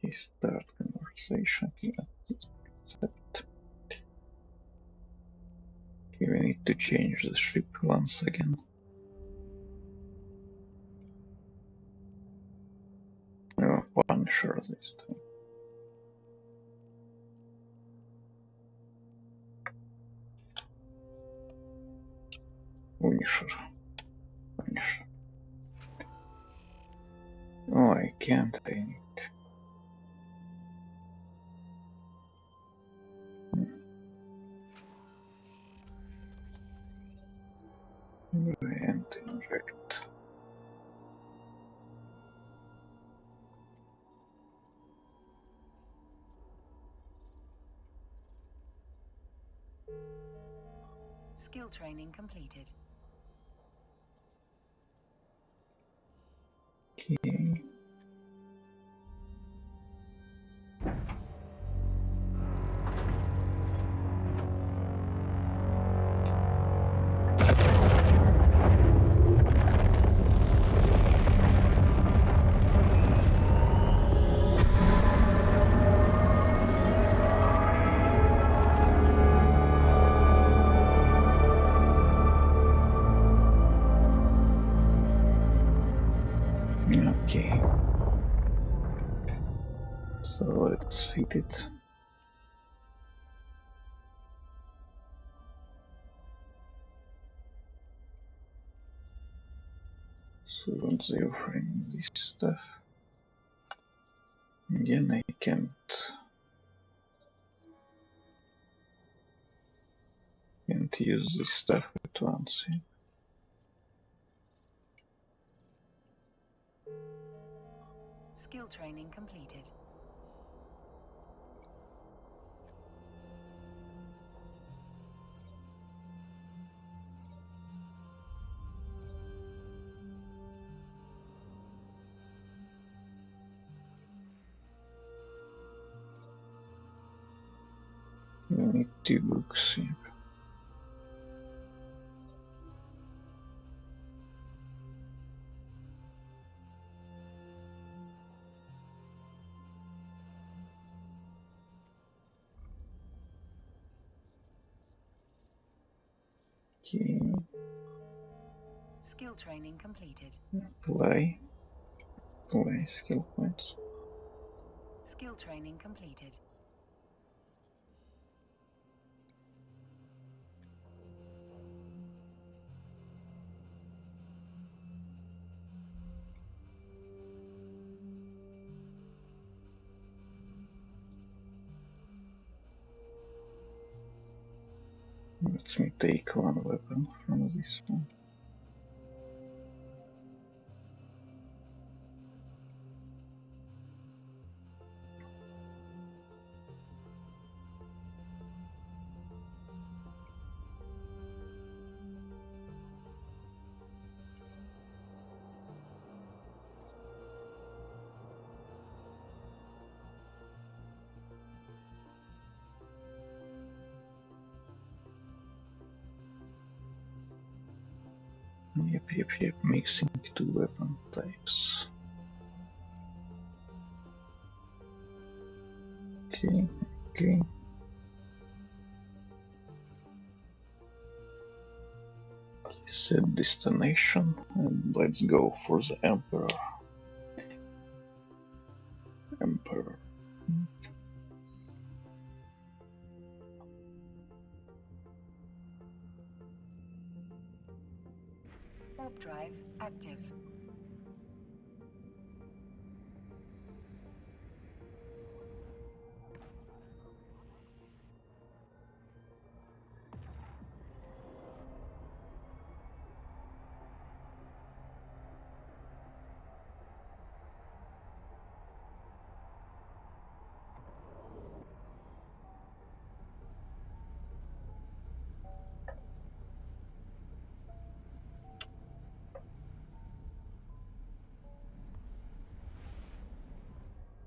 Okay, start conversation. Okay, accept. Okay, we need to change the ship once again. Oh, Punisher this time. Punisher. Punisher. Oh, I can't. I need. And inject. Skill training completed. Okay. Okay. So let's feed it. 7-0 frame this stuff. Again, I can't use this stuff at once. Skill training completed. We need 2 books. Okay. Skill training completed. Apply skill points. Skill training completed. Let me take one weapon from this one. Yep, mixing 2 weapon types. Okay. Set destination and let's go for the Emperor. Emperor. Warp drive active.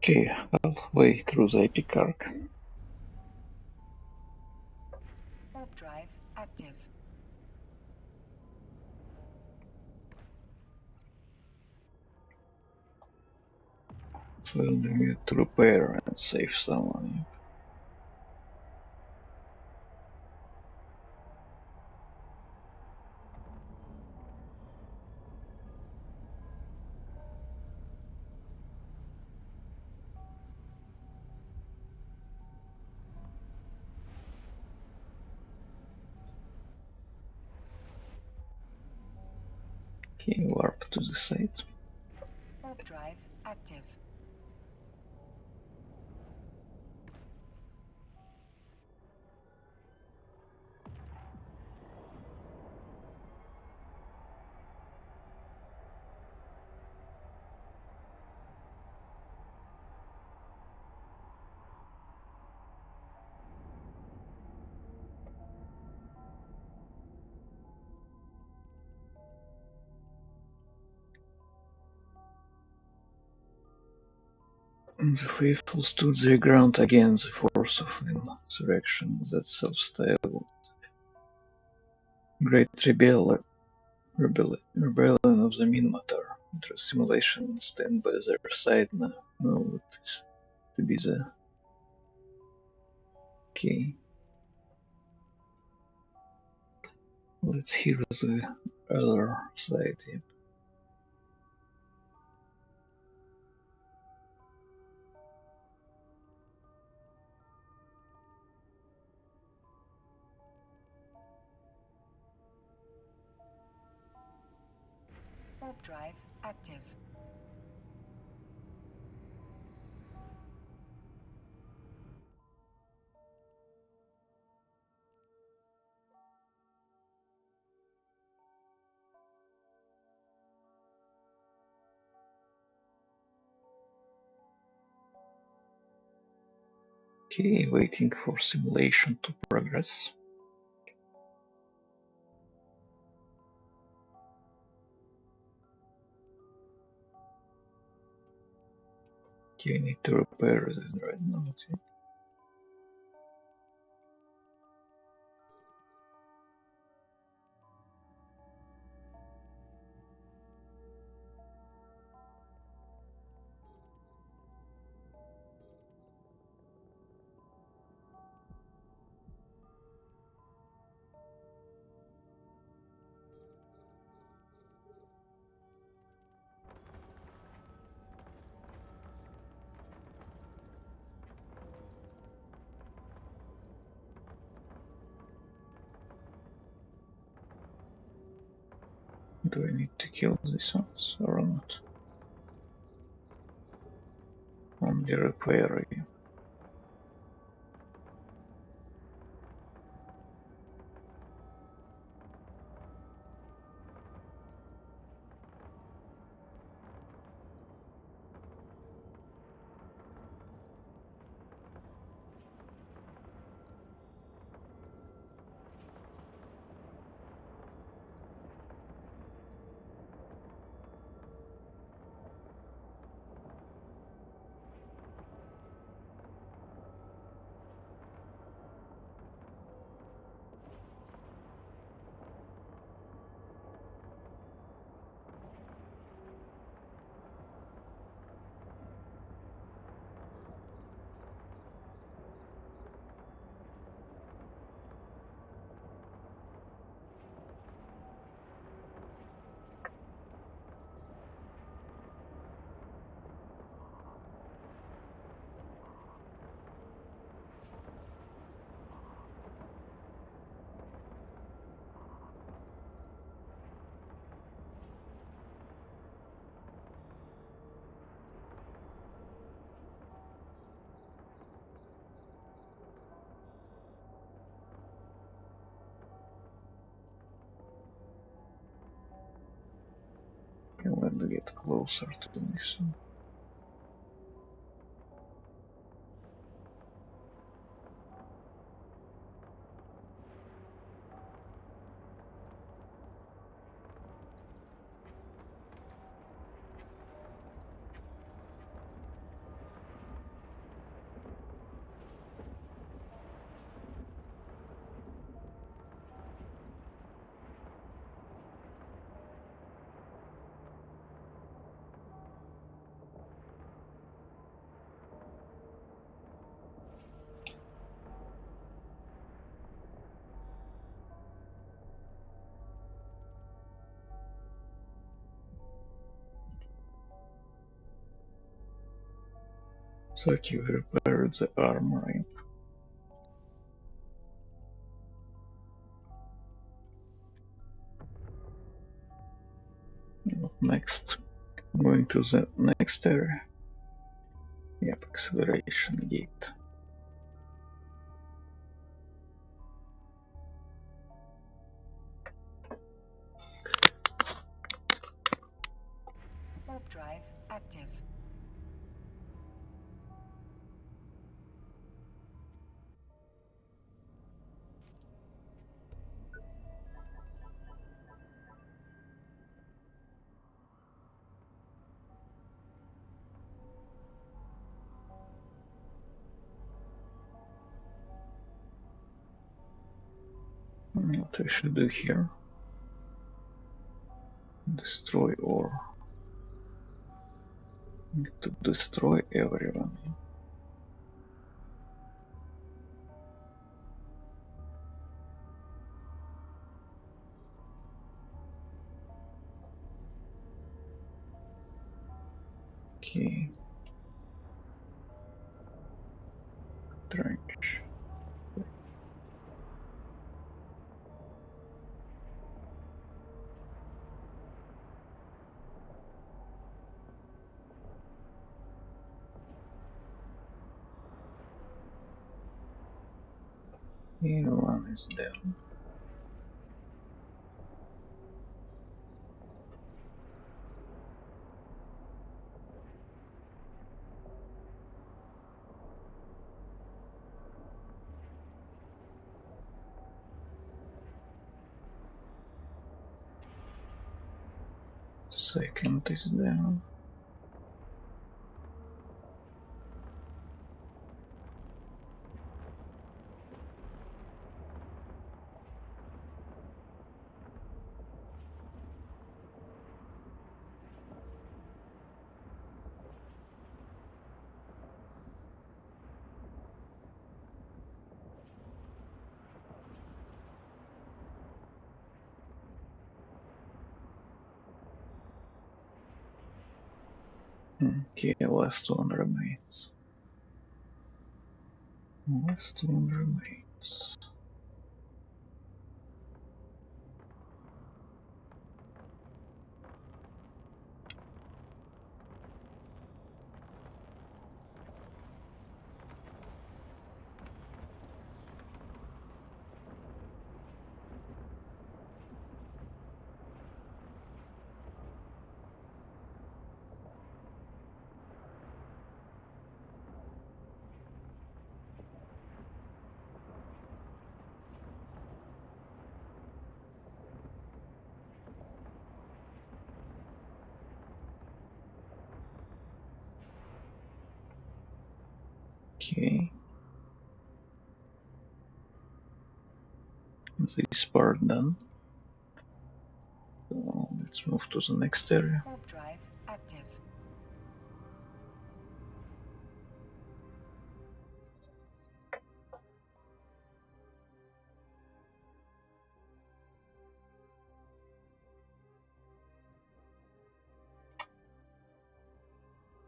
Okay, halfway through the epic arc. Warp drive active. So we'll need to repair and save someone. Okay, warp to the site. Warp drive active. The faithful stood their ground against the force of insurrection, that self-styled Great Rebellion of the Mean Matter. Simulation stand by their side now. No, it is to be the key. Let's hear the other side. Yeah. Warp drive active. Okay, waiting for simulation to progress. Okay, I need to repair this right now. Okay. Do I need to kill these ones or not? Only repair. Yeah. and get closer to me soon. So you repaired the armory. Next, going to the next area. Yep, acceleration gate. Warp drive active. What we should do here? Destroy ore. Need to destroy everyone. Okay. Trench. Yeah, one is down. Second is down. Okay, last one remains. Last one remains. Okay. This part done. So let's move to the next area. Warp drive active.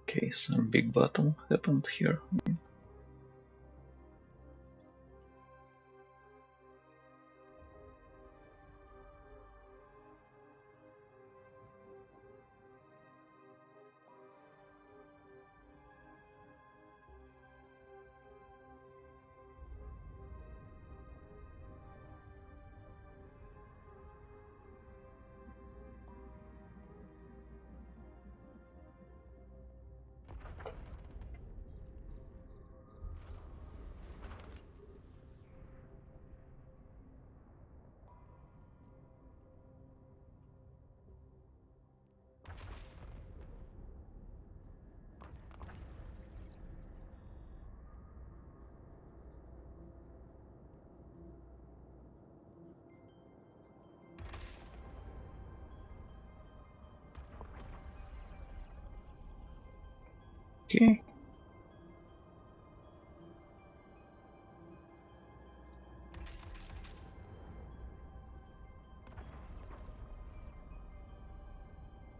Okay, some big battle happened here. Okay.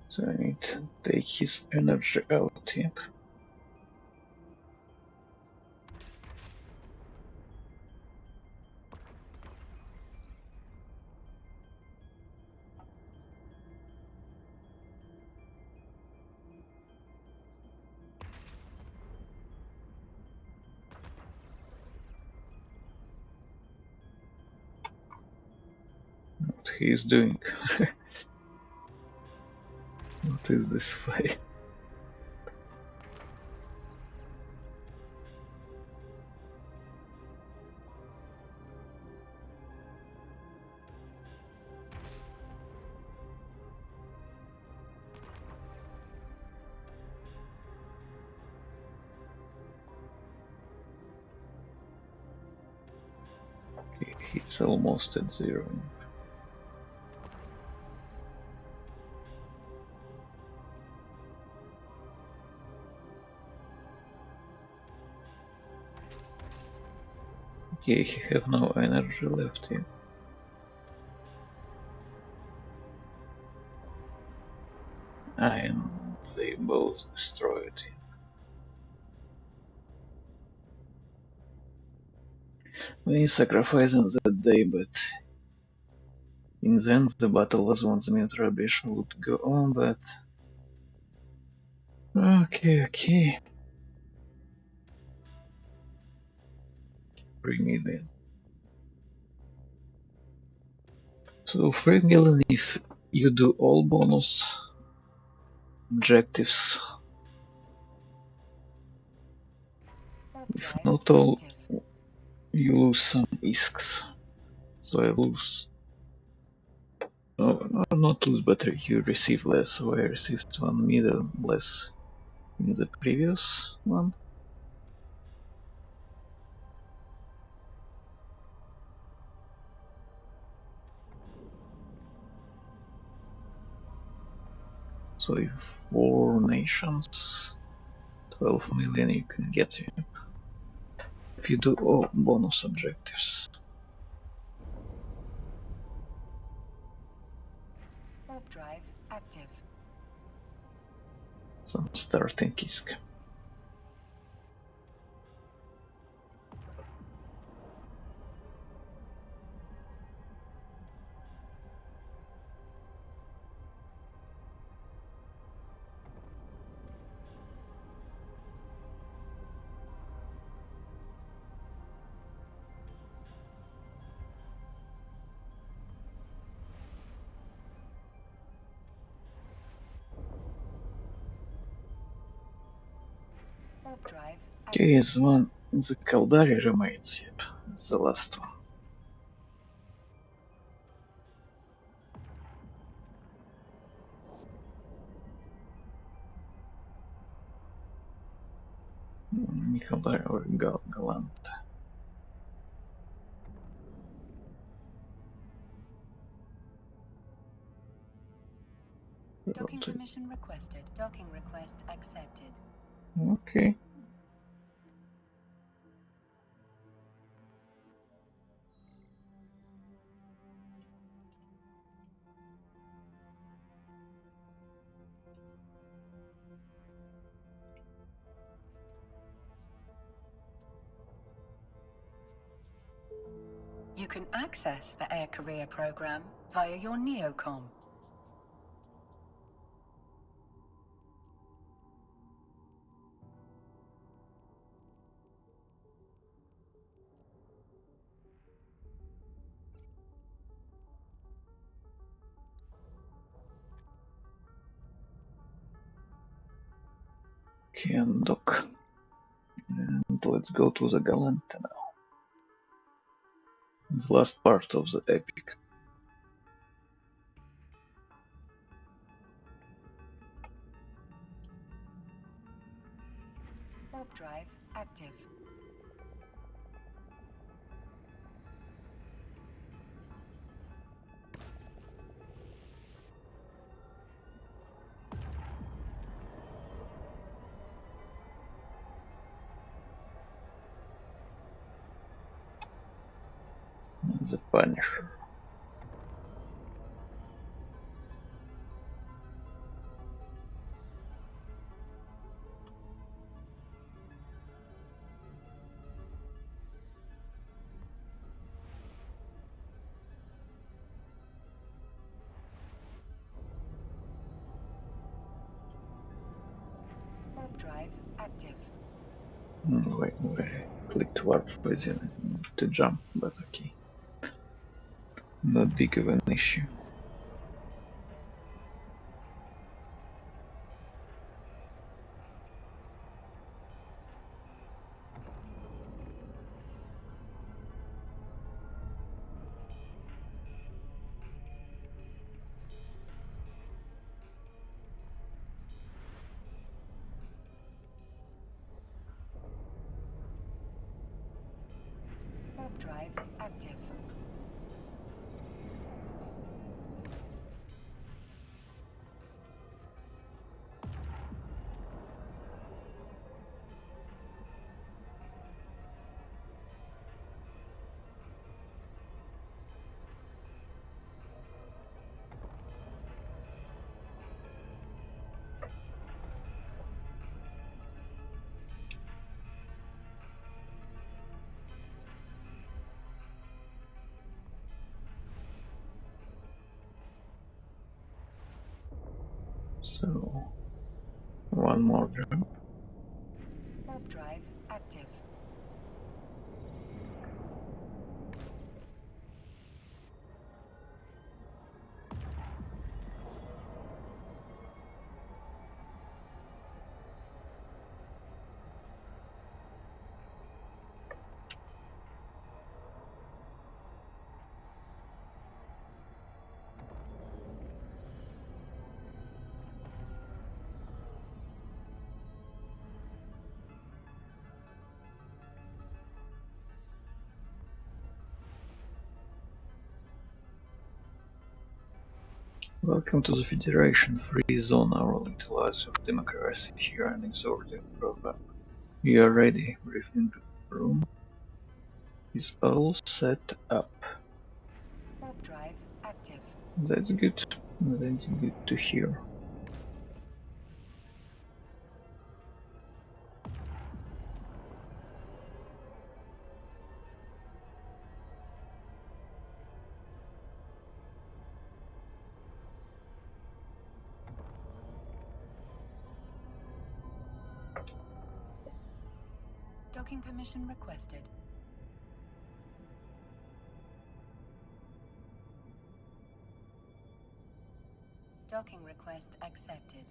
So I need to take his energy out, yep. What he is doing? What is this fight? Okay, he's almost at 0. Okay, he have no energy left here. And they both destroyed him. We sacrificed him that day, but in the end the battle was won. The military ambition would go on, but... Okay. Bring me then. So, Franklin, if you do all bonus objectives, if not all, you lose some isks. So I lose. No, not lose, but you receive less. So I received 1 million less in the previous one. So if 4 nations, 12 million you can get here. If you do all bonus objectives. Warp drive active. Some starting ISK. Warp drive Okay, active. the Caldari remains, yep, the last one. Caldari or Galant. Docking permission requested. Docking request accepted. Okay. You can access the Air Career program via your NeoCom. Okay, and dock. And let's go to the Galante now. The last part of the epic. Warp drive active. The Punisher. Warp drive active. Wait, clicked warp wizard to jump, but okay. Not big of an issue. Warp drive active. So, one more jump. Warp drive active. Welcome to the Federation Free Zone, our little oasis of democracy here and exorbitant program. You are ready. Briefing room is all set up. Warp drive active. That's good. That's good to hear. Docking permission requested. Docking request accepted.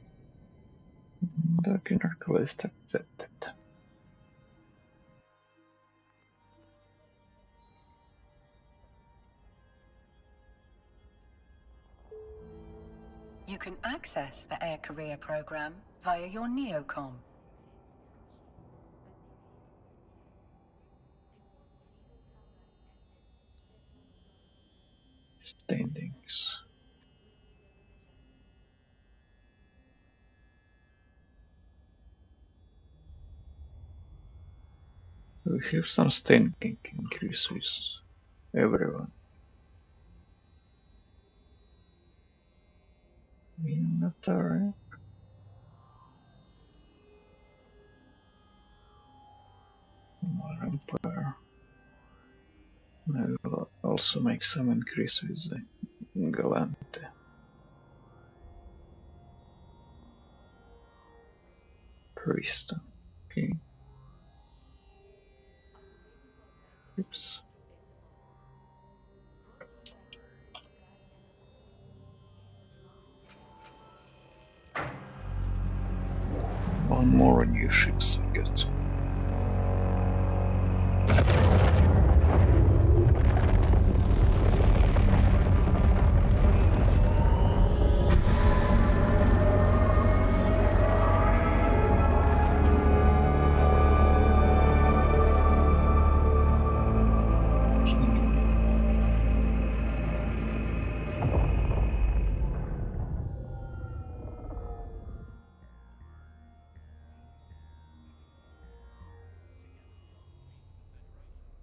Docking request accepted. You can access the Air Career program via your NeoCom. Standings. We have some standing increase with everyone. Minotaur. More Empire. I will also make some increase with the Galante. Priest. Okay. Oops. One more new ships we got.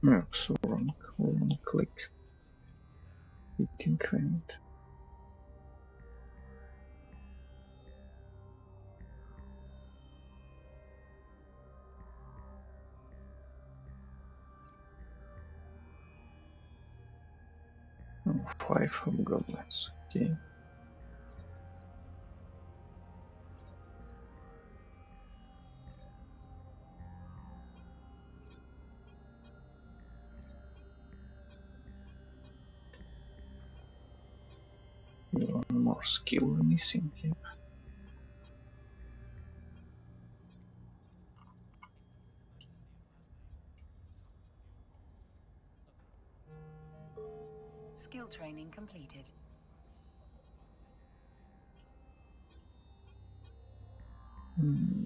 No, so wrong click. It increment. Oh, 5 hobgoblins. Okay. One more skill missing here. Skill training completed. Hmm.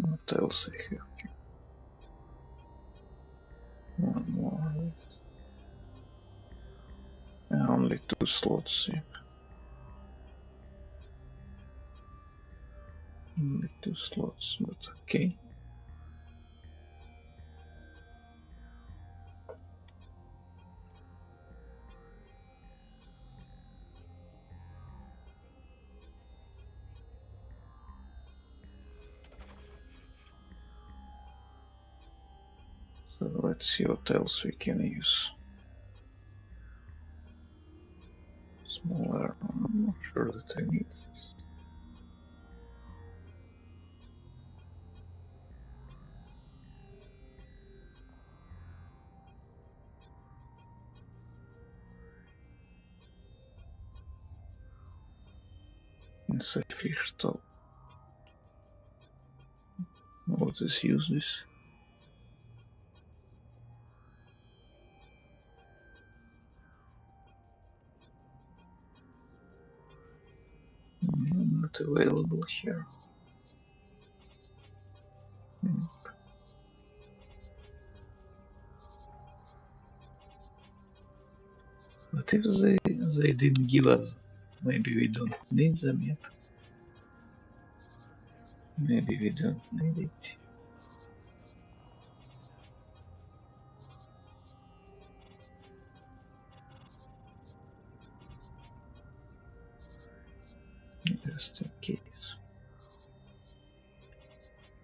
What else I have? One more. Only 2 slots. Yeah. Only 2 slots, but okay. So let's see what else we can use. Smaller. I'm not sure that I need this. Inside fish stall. What is use this? Not available here. But if they didn't give us, maybe we don't need them yet. Maybe we don't need it. Just in case.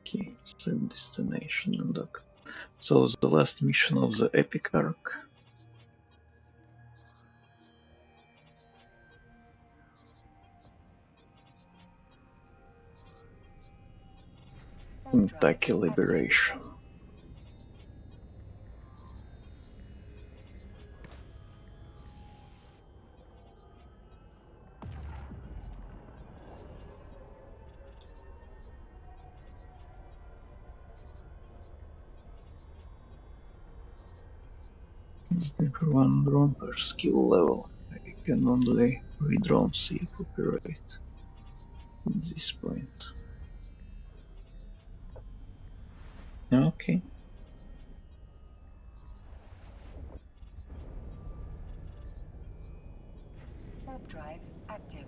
Okay, set destination and dock. So the last mission of the epic arc. Taki liberation. For 1 drone per skill level, I can only read drones if operate at this point. Okay. Warp drive active.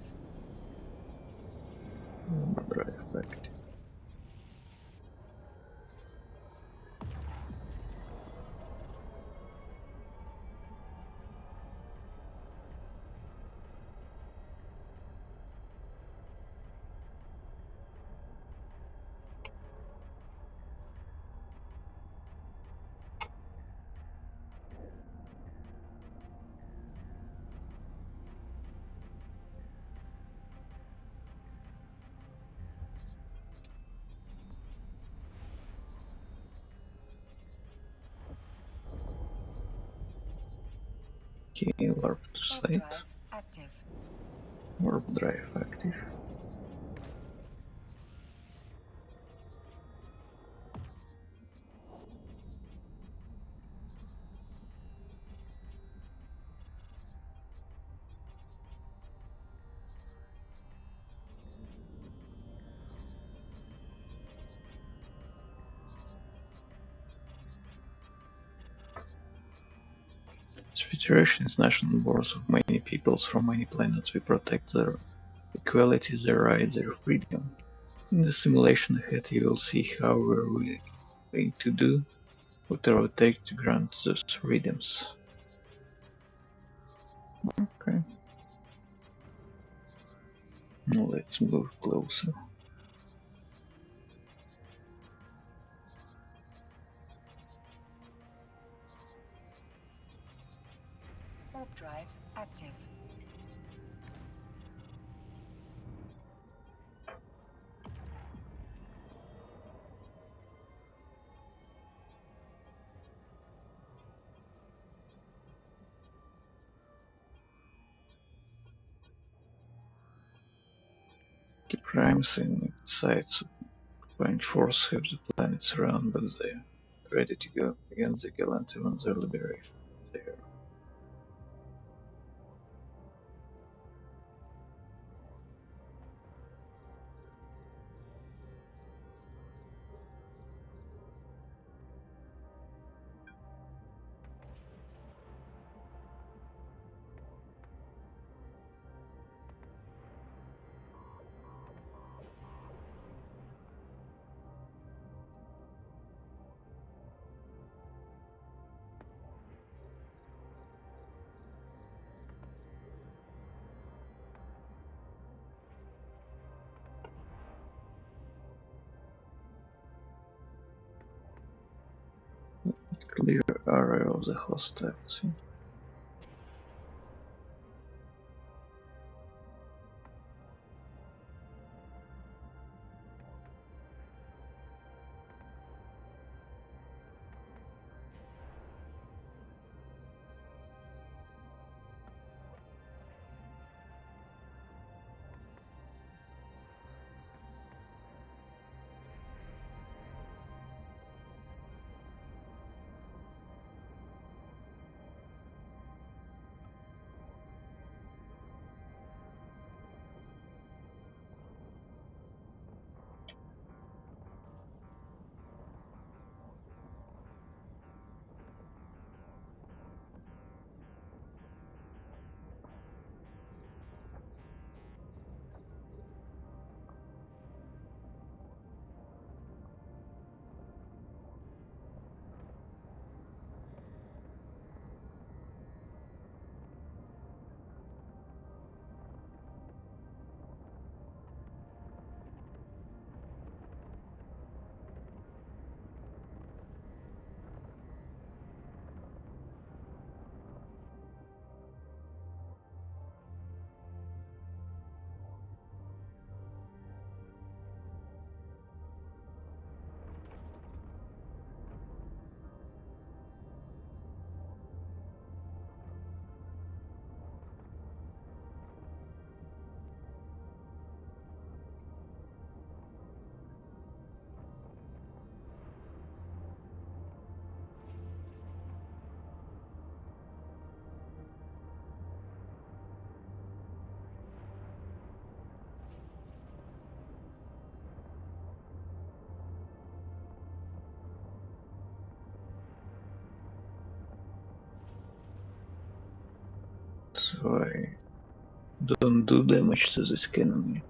Drive active. Okay, warp to Warp site. drive active. Warp drive active. Federation is national wars of many peoples from many planets. We protect their equality, their rights, their freedom. In the simulation ahead you will see how we're willing to do whatever it takes to grant those freedoms. Okay. Now let's move closer. Warp drive active. The primes in sights Point Force have the planet surrounded, but they're ready to go against the Galanti on their liberation. There. Clear area of the hostiles. So I don't do damage to this cannon.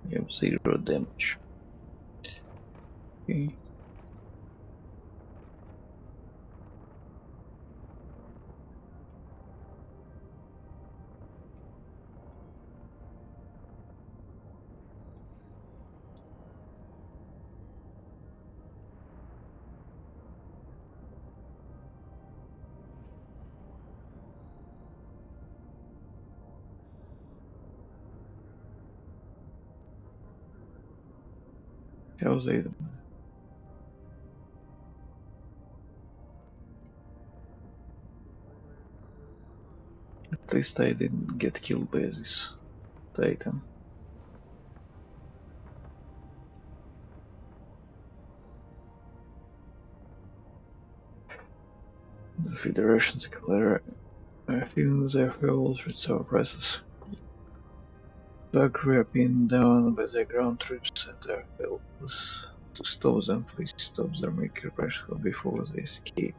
You have 0 damage. Okay. How's it? At least I didn't get killed by this Titan. The Federation's declare feeling their fuels with our prices. Dog were pinned down by the ground troops and are helpless. To stop them, please stop their maker pressure before they escape.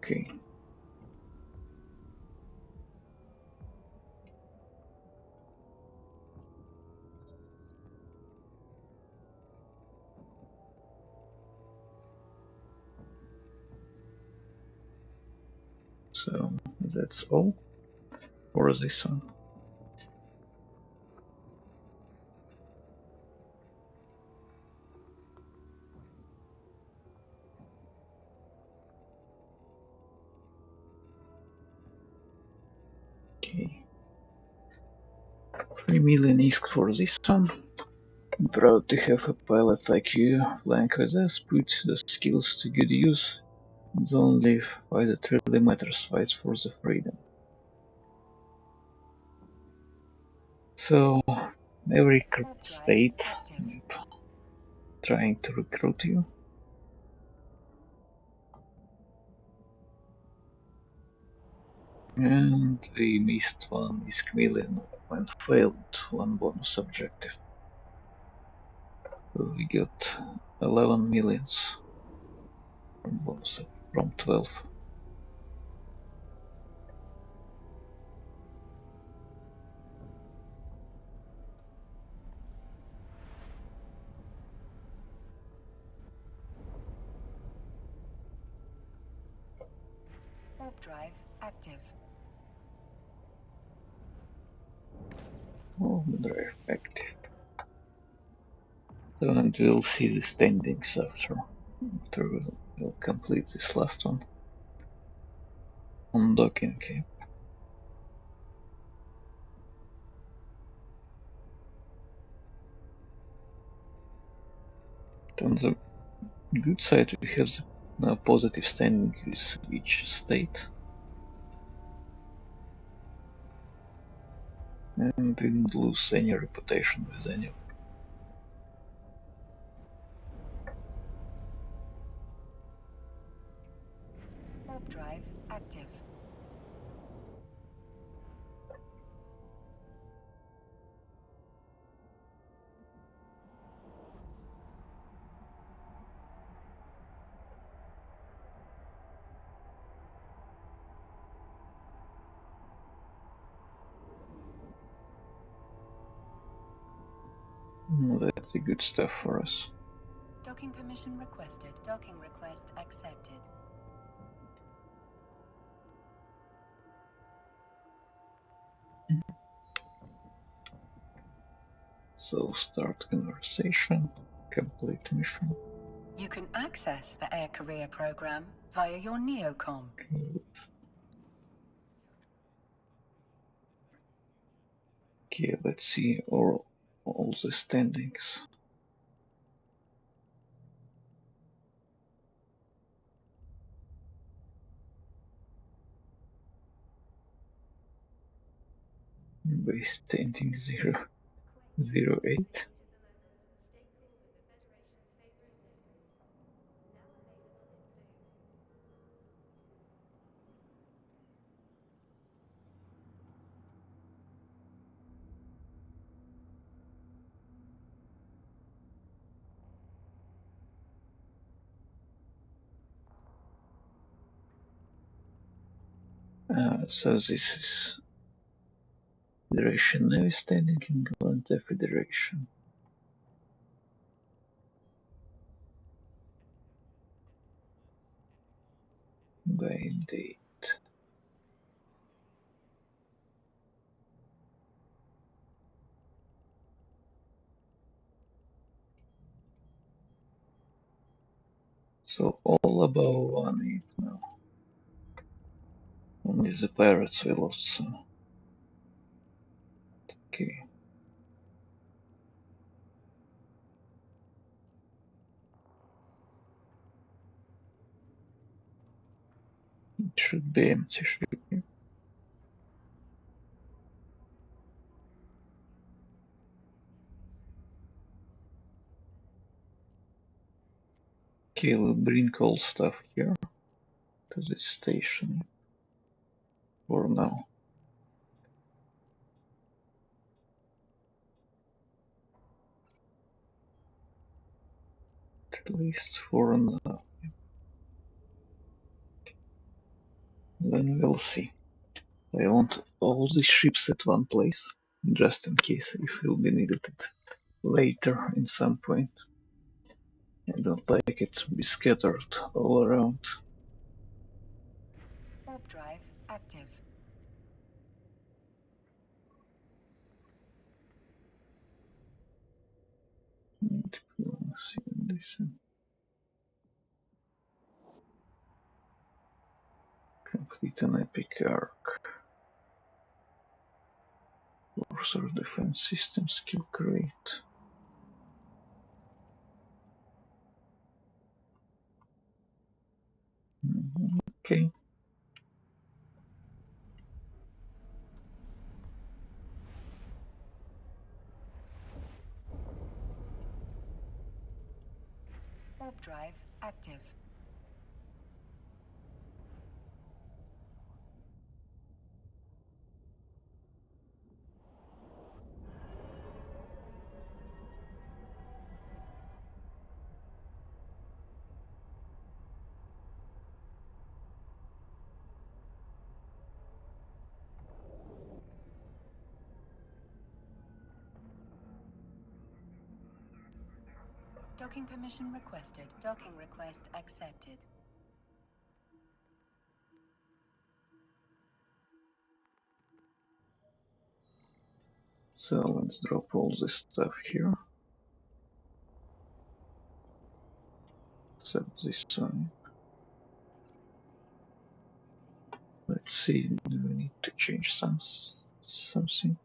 Okay. So that's all for this one. Okay. 3 million ISK for this one. I'm proud to have a pilot like you flying with us, put the skills to good use. The only fight that really matters, fights for the freedom. So every state trying to recruit you. And we missed one ISK million and failed one bonus objective. So we got 11 millions from bonus from 12. Warp drive active. Oh, drive active. So, and we'll see the standings after we'll complete this last one. On docking, okay. On the good side, we have the positive standing with each state. And didn't lose any reputation with any of them. Warp drive active. That's the good stuff for us. Docking permission requested. Docking request accepted. So start conversation, complete mission. You can access the Air Career program via your Neocom. Okay, let's see all the standings. Base standing 008. So this is Federation Navy standing in Galante Federation. By date. So all above 1 now. Only the pirates we lost some. Okay. It should be empty ship. Okay, we'll bring all stuff here to this station for now. At least for now. Then we'll see. I want all these ships at one place, just in case if will be needed it later in some point. I don't like it to be scattered all around. Warp drive active. Diplomacy and this one. Complete an epic arc. Force or defense system skill create. Okay. Warp drive active. Docking permission requested. Docking request accepted. So let's drop all this stuff here. Except this one. Let's see, do we need to change something?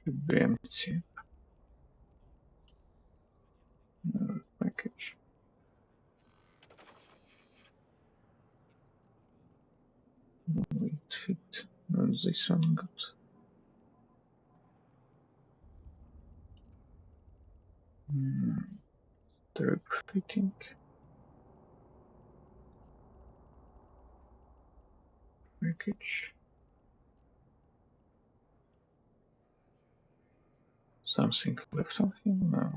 Should be empty. Package. Wait, fit. This one got. Turret fitting. Package. Something left on him? No.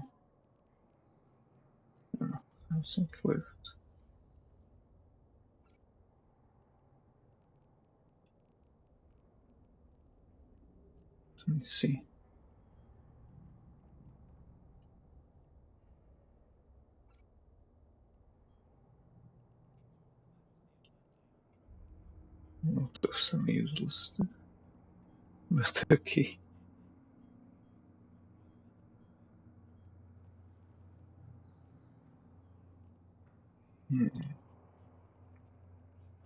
No. Something left. Let me see. Lot of some useless stuff. But okay.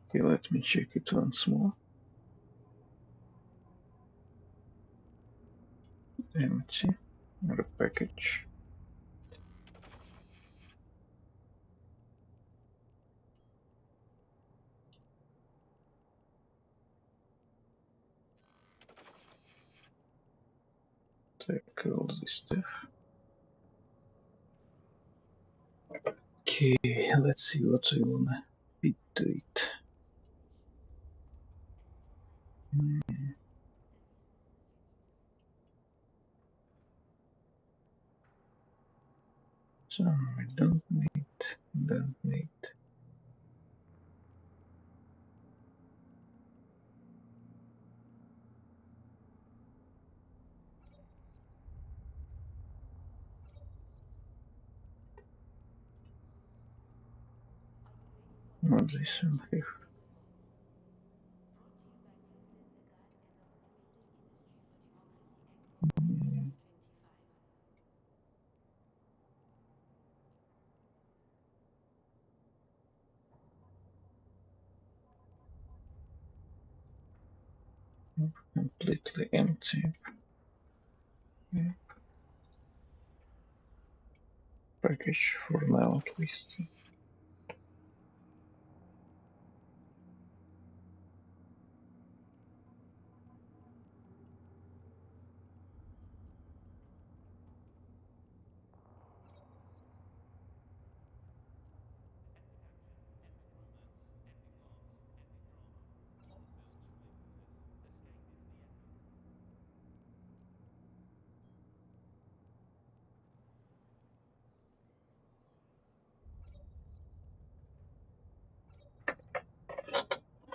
Okay, let me check it once more. Empty. Not a package. Take all this stuff. Okay, let's see what we wanna fit to it. So we don't need. What this one here? Completely empty. Yeah. Package for now at least.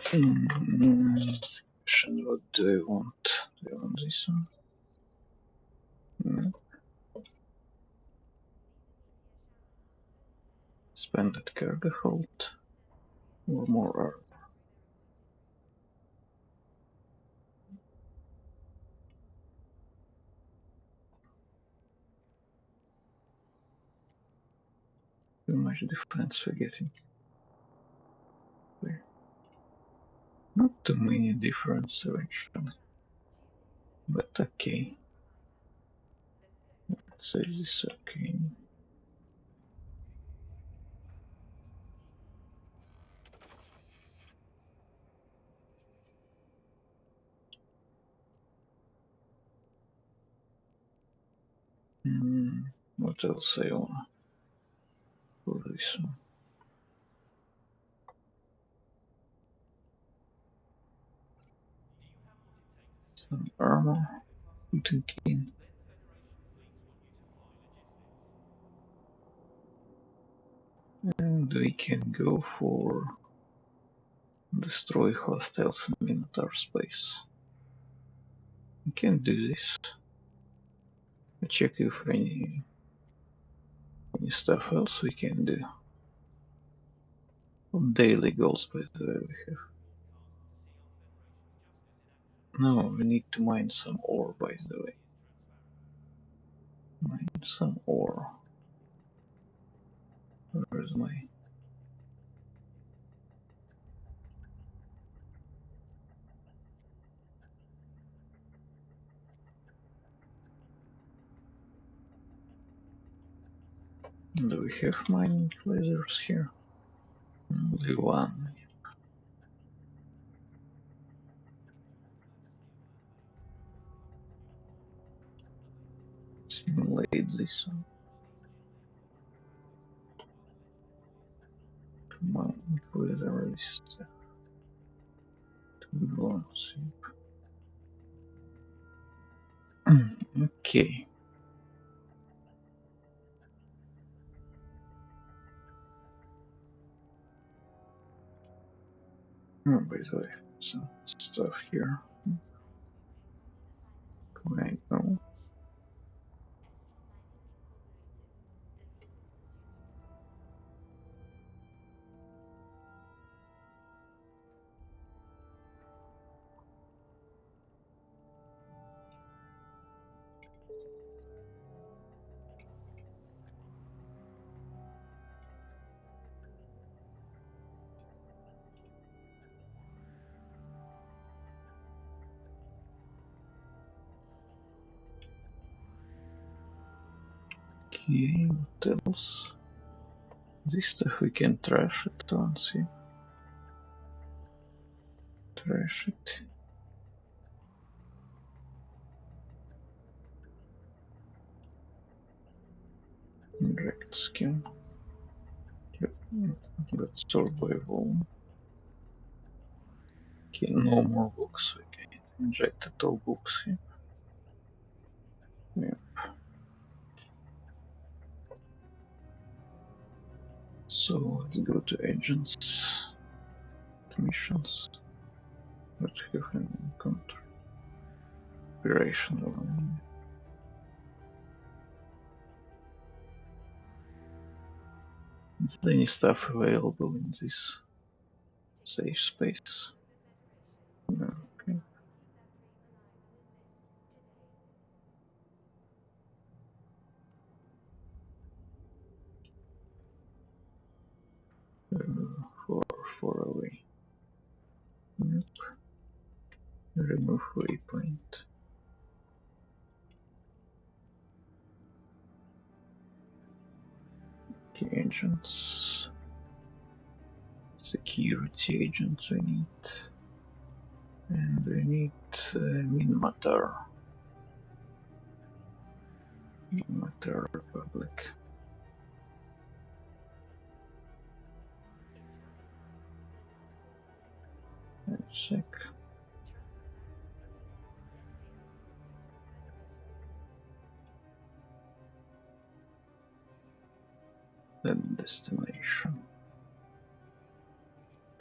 Question, what do I want? Do I want this one? No. Expanded cargo hold or more armor. Too much difference we're getting. Not too many difference actually. But okay. Let's say this okay. What else I want for this one? Some armor. Putting in. And we can go for destroy hostiles in Minotaur space. We can do this. Check if any stuff else we can do. Daily goals, by the way, we have. No, we need to mine some ore, by the way. Mine some ore. Where's my... Do we have mining lasers here? Only one. Simulate this one. Mining laser list. Okay. Oh, by the way, some stuff here. Right now. Okay, what else? This stuff we can trash it once, yeah. Trash it. Inject skin. Yep. That's survival. Okay, no more books. We can inject it all books here. Yeah. So let's go to agents, missions. What have an encounter? Operational. Is there any stuff available in this safe space? No, okay. Far away. Nope. Remove waypoint. Okay, agents. Security agents we need. And we need Minmatar. Minmatar Republic. Let's check. Then destination.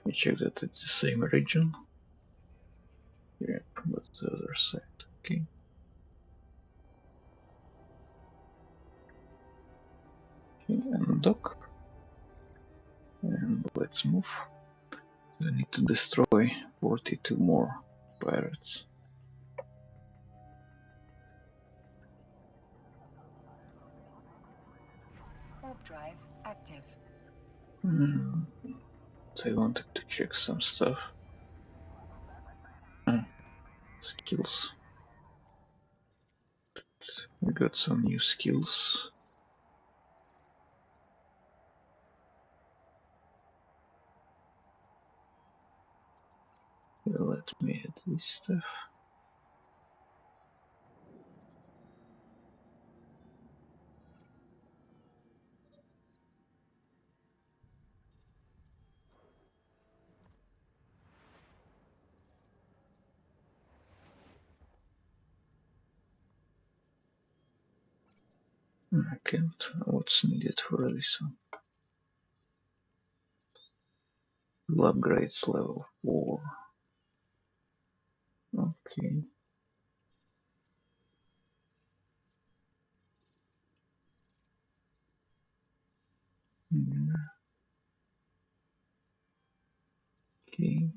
We check that it's the same region. Yeah, but the other side. Okay. Okay, and dock. And let's move. We need to destroy 42 more pirates. Warp drive active. So I wanted to check some stuff. Skills. We got some new skills. Let me add this stuff. I can't. What's needed for this one? Upgrades level 4. Okay. Okay.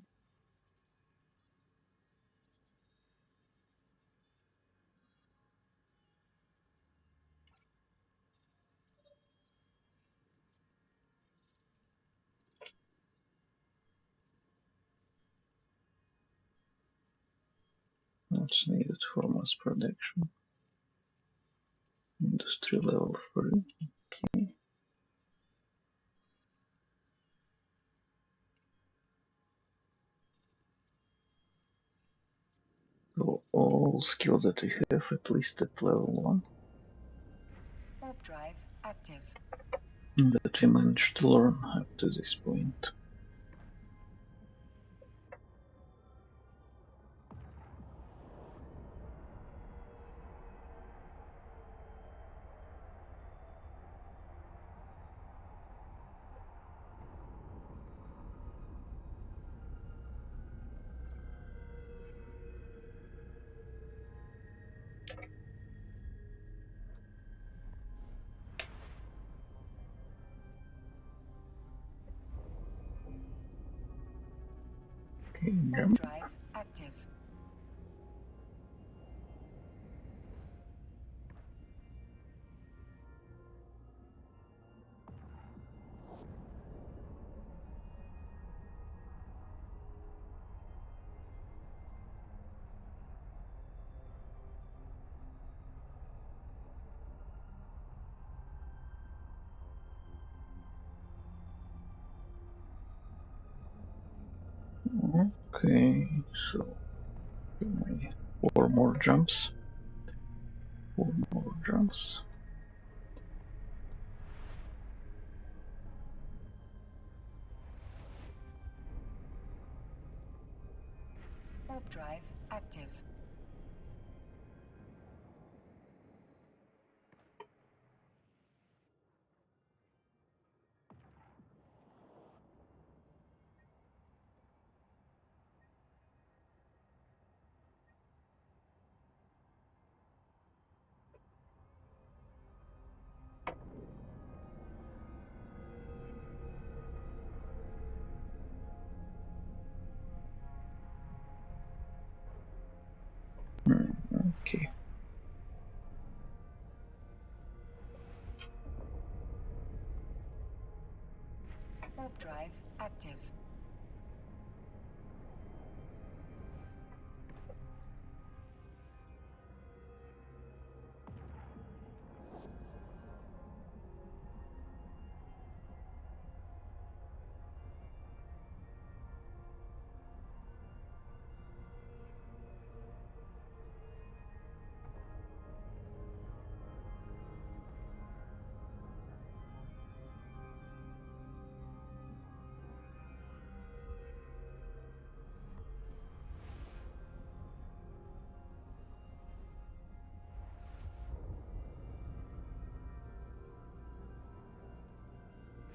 What's needed for mass production? Industry level 3. Okay. So all skills that we have at least at level 1. Warp drive active. That we managed to learn up to this point. Okay, Warp drive active. Okay, so 4 more jumps. 4 more jumps. Warp drive active. drive active.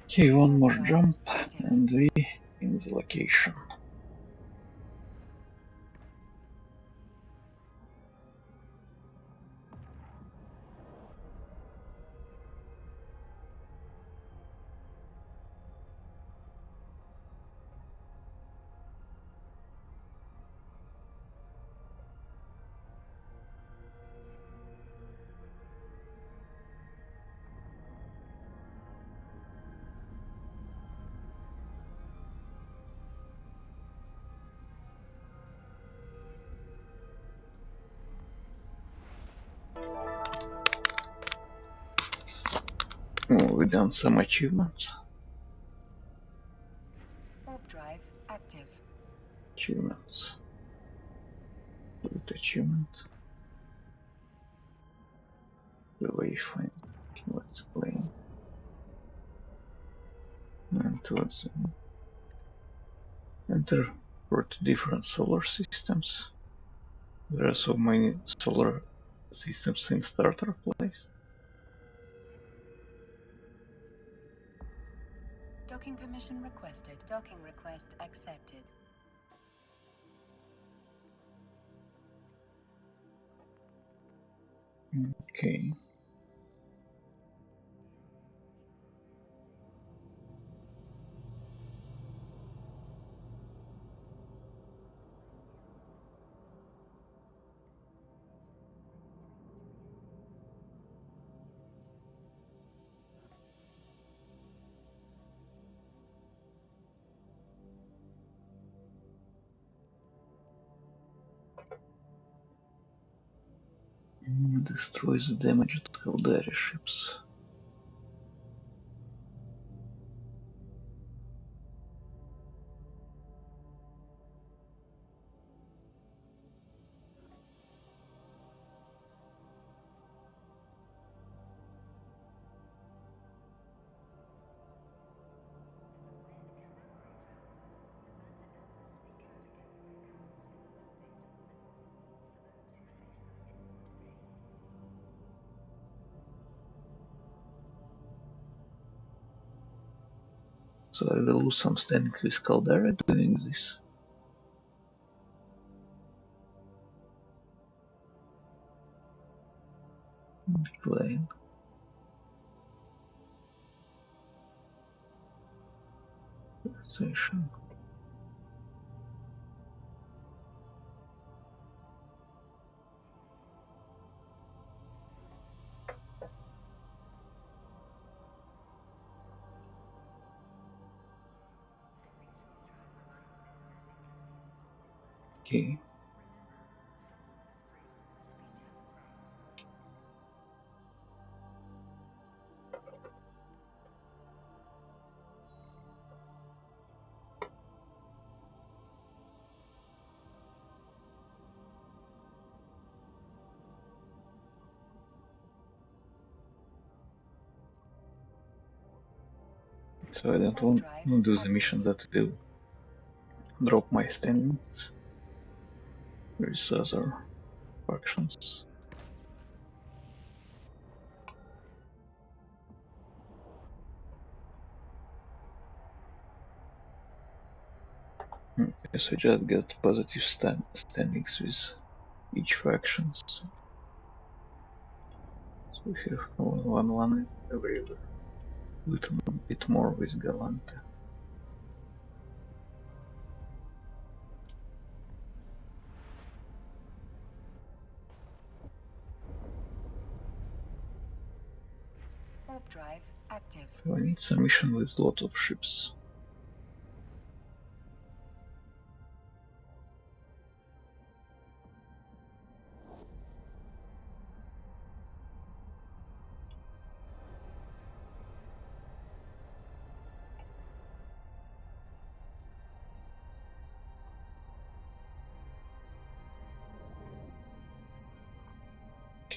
Okay, one more jump and we in the location. Oh, we done some achievements. Warp drive active. Achievements. Good achievement. The wayfind. Let's play. And towards enter 40 different solar systems. There are so many solar systems in starter place. Docking permission requested. Docking request accepted. Okay. Destroy the damaged Caldari ships. So I will lose some standing with Caldari doing this. Decline. Session. Okay. So I don't want to do the mission that will drop my standings with other factions. Okay, so I just got positive standings with each faction. So we have 1-1 everywhere. Little bit more with Galante. Warp drive active. So I need some mission with lot of ships.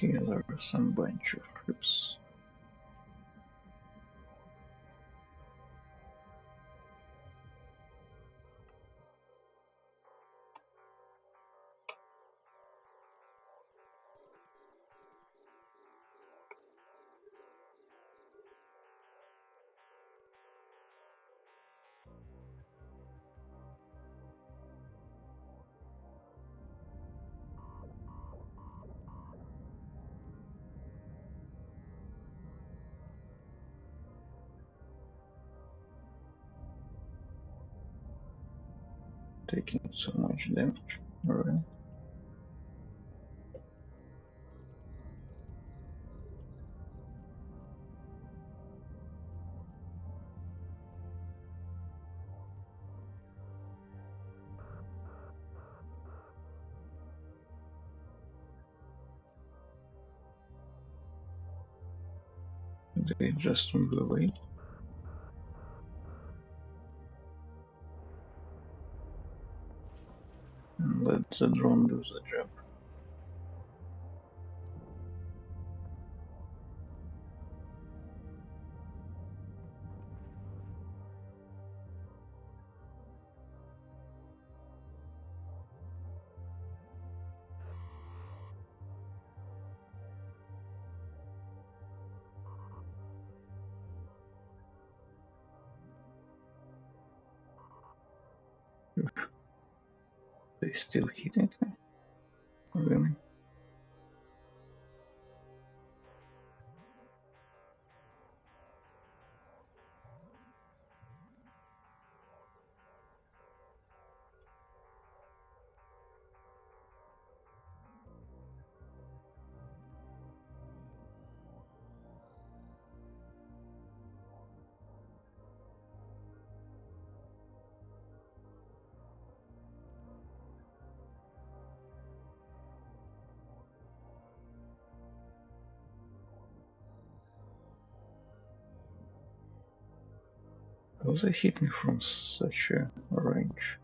Okay, there are some bunch of ships. Taking so much damage. Alright. They just move away. And let the drone do the job. They still hitting me? Really? How they hit me from such a range?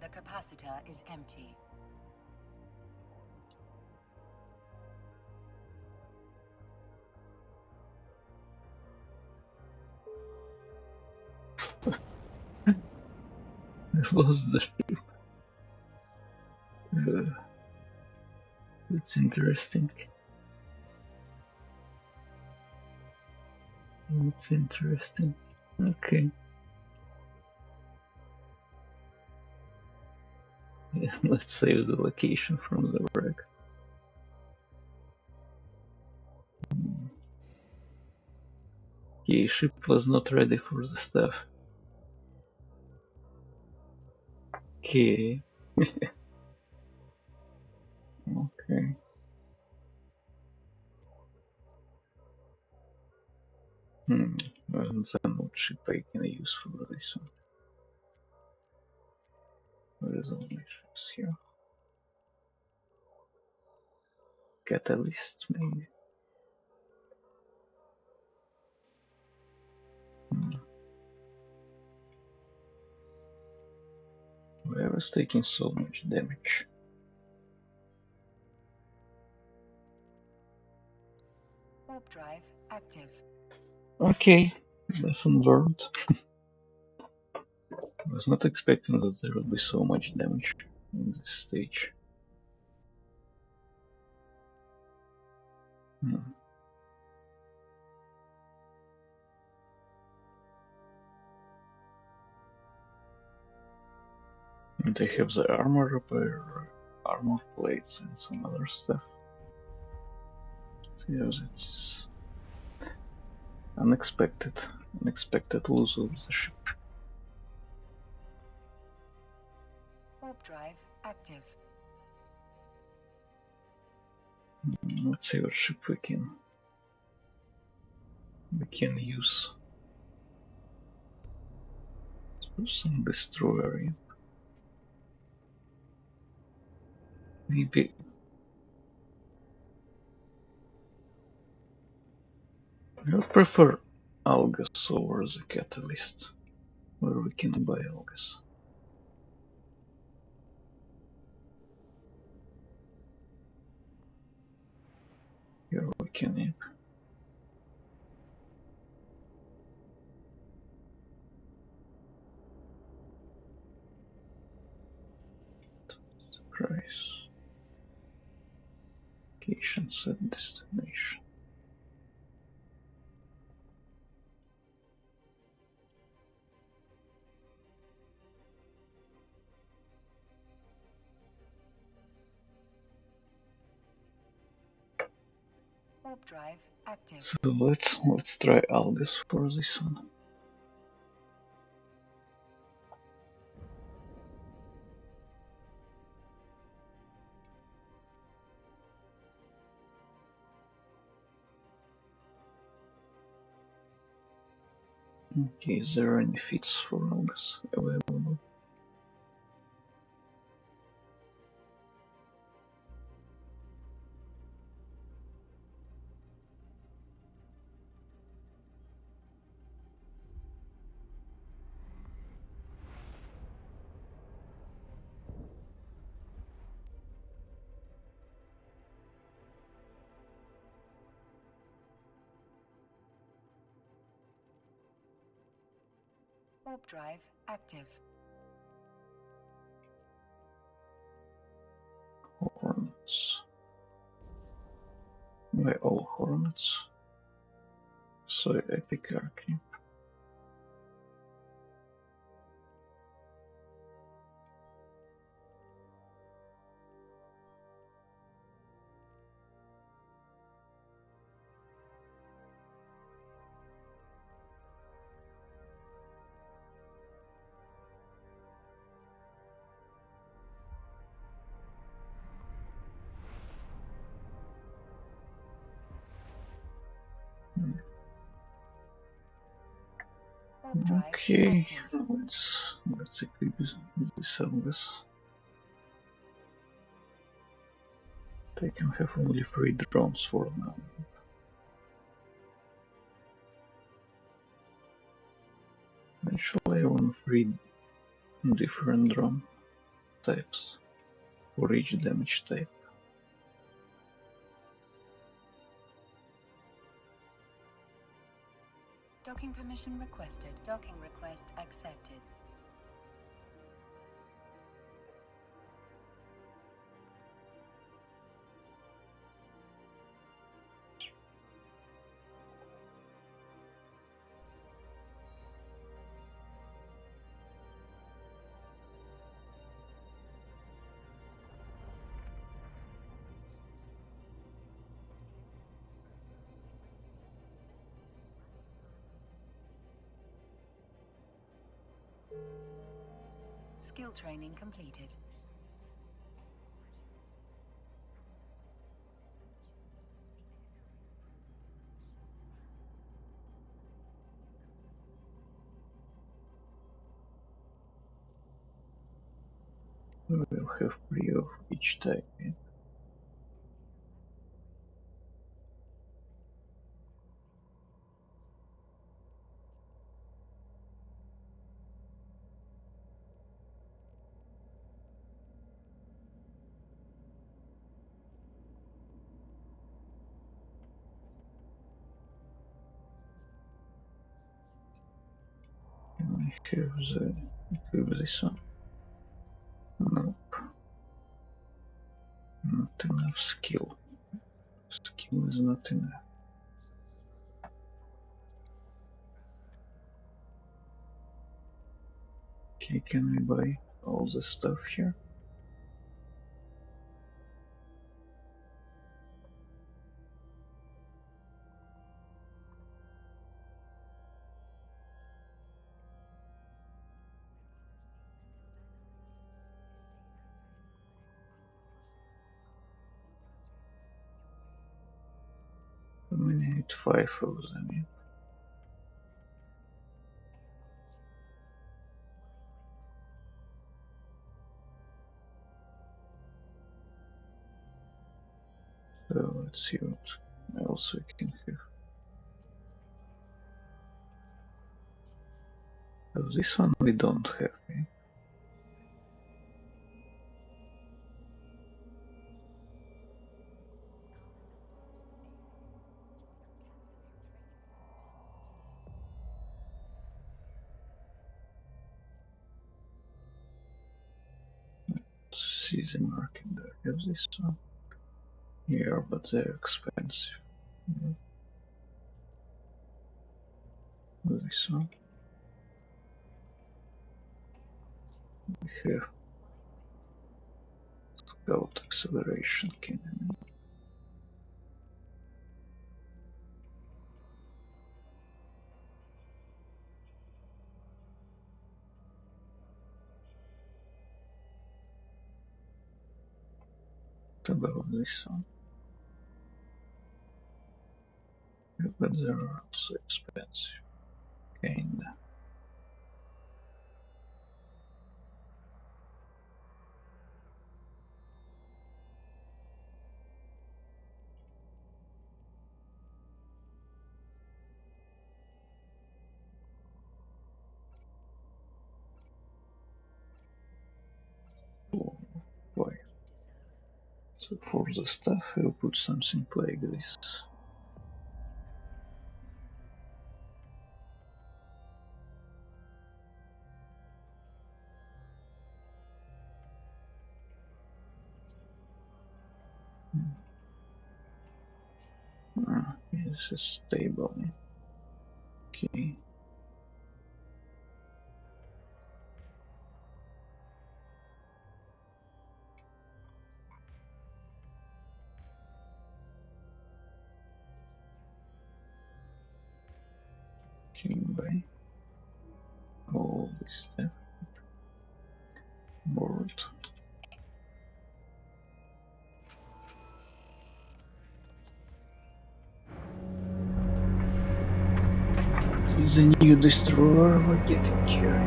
The capacitor is empty. I lost the ship. That's interesting. That's interesting. Okay. Yeah, let's save the location from the wreck. Okay, ship was not ready for the stuff. Okay. Okay. And then what ship I can use for this one? Where is all my ships here? Catalyst, maybe. Why I was taking so much damage? Warp drive active. Okay, lesson learned. I was not expecting that there would be so much damage in this stage. And they have the armor repair, armor plates, and some other stuff. So yes, it's unexpected loss of the ship. Warp drive active. Let's see what ship we can use. Some destroyer. Maybe I prefer Algas over the Catalyst, where we can buy Algas. Here we can imp. Price. Location set destination. Warp drive active. So let's try Algas for this one. Okay, is there any fits for Algas available? Warp drive active. Hornets. By all Hornets. So epic arcane. Warp drive Okay, active. let's equip this Algas. They can have only 3 drones for now. Eventually I want 3 different drone types for each damage type. Docking permission requested. Docking request accepted. Skill training completed. We will have 3 of each type. Yeah. Can I have equip this one? Nope. Not enough skill. Skill is not enough. Okay, can we buy all the stuff here? We need 5 of them. Yeah. Let's see what else we can have. Oh, this one we don't have. Eh? See the market. I have this one here, but they're expensive. Yeah. This one we have scout acceleration cannon. What about this one? Yeah, but they're also expensive. Kinda. Oh, why? So for the stuff, I'll put something like this. This is stable. Okay. Okay, by all this stuff. Board. The new destroyer we're getting here.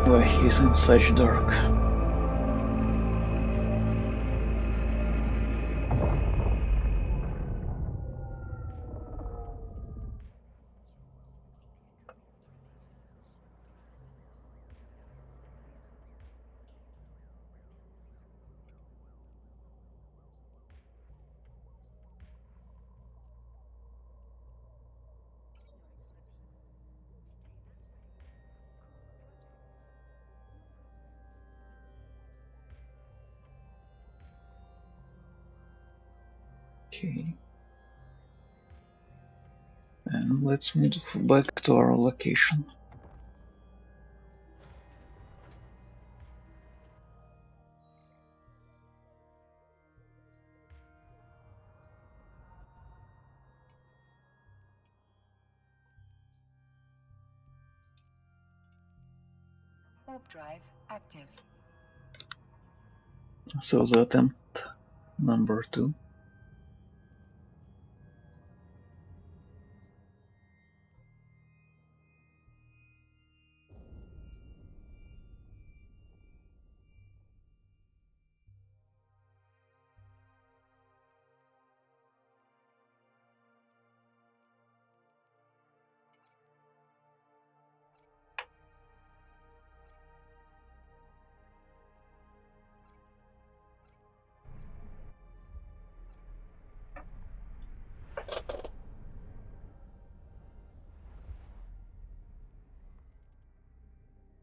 Why he's in such dark. Okay. And let's move back to our location. Warp drive active. So the attempt number 2.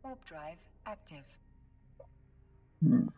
Warp drive active. Hmm.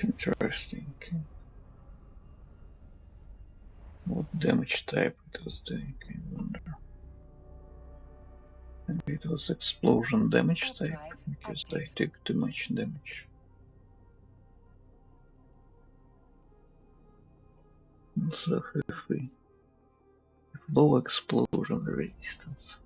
Interesting. What damage type it was doing, I wonder. Maybe it was explosion damage type, because I took too much damage. So if we have low explosion resistance.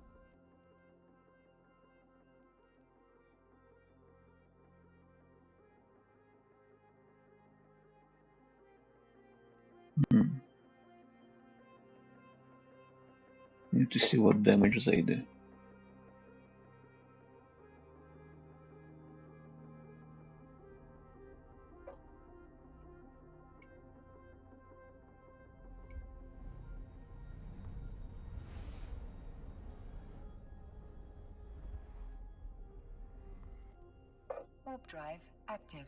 Need to see what damage they do. Warp drive active.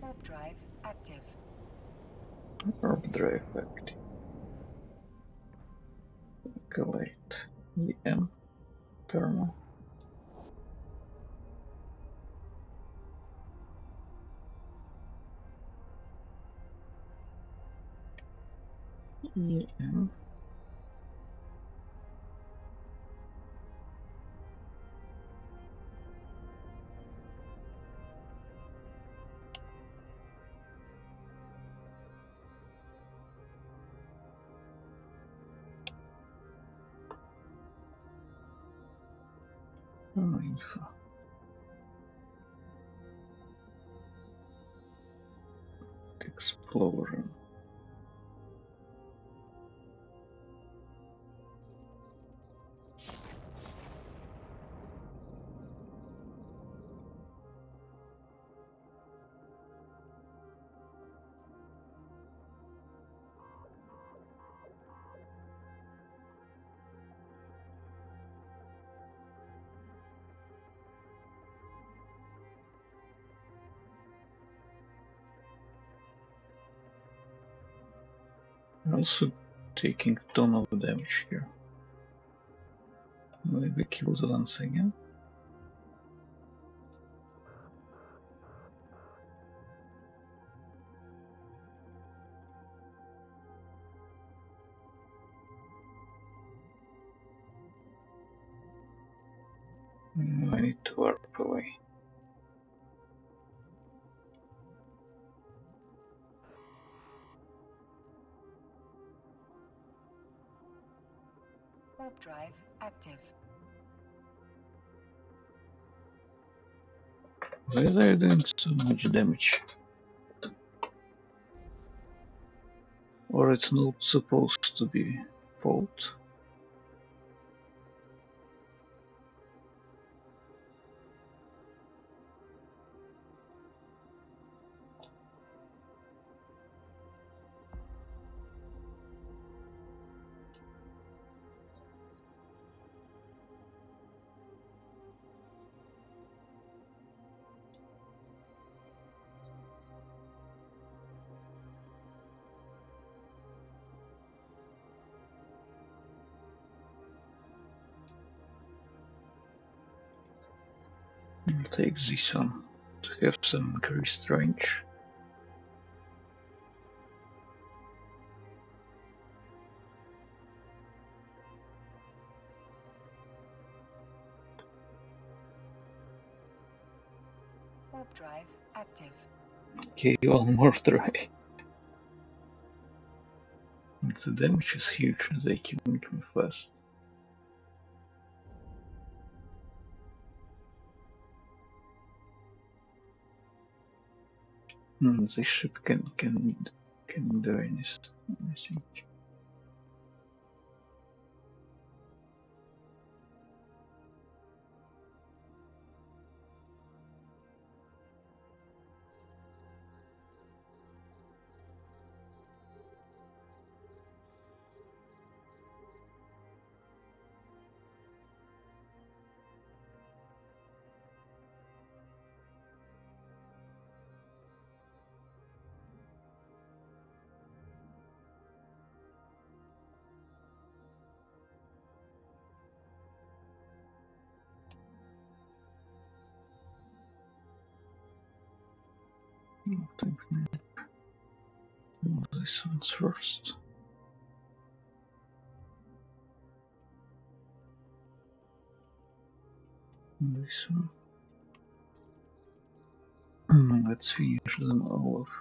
Warp drive active. Warp drive active. Collect EM thermal. EM. Info. Explosion. Also taking a ton of damage here. Maybe killed once again. I need to warp away. Warp drive active. Why are they doing so much damage? Or it's not supposed to be fault. I'll take this one to have some increased range. Warp drive active. Okay, one more try. The damage is huge, they killing me fast. This ship can do anything, I think. This one's first. This one. Let's finish them all off.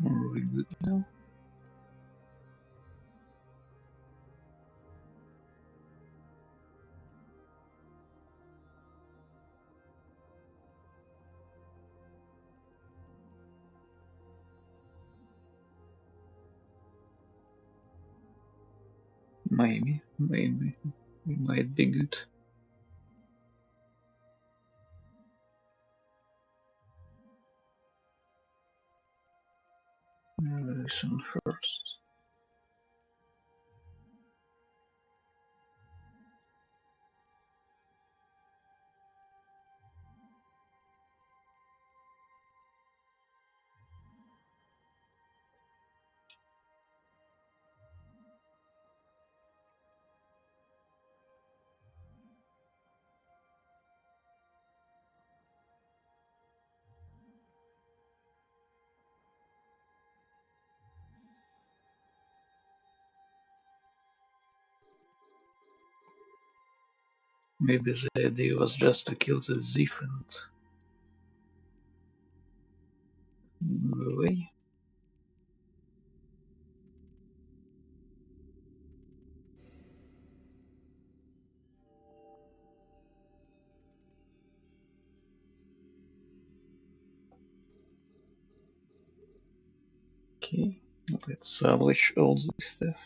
Are we good now? Maybe we might be good. This one first. Maybe the idea was just to kill the thief and move away. Okay, let's salvage all this stuff.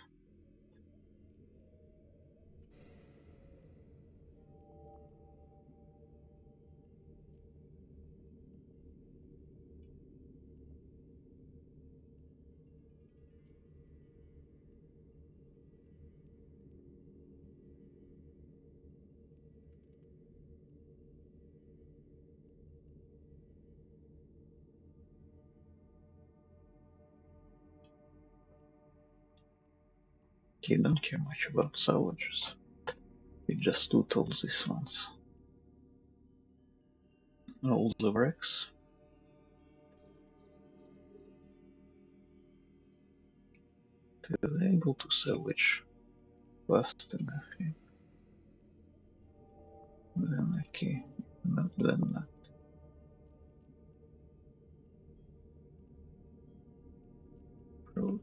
Okay, don't care much about salvages. We just loot all these ones. All the wrecks. They're able to salvage fast enough. Yeah. Then okay, not then not. Approach.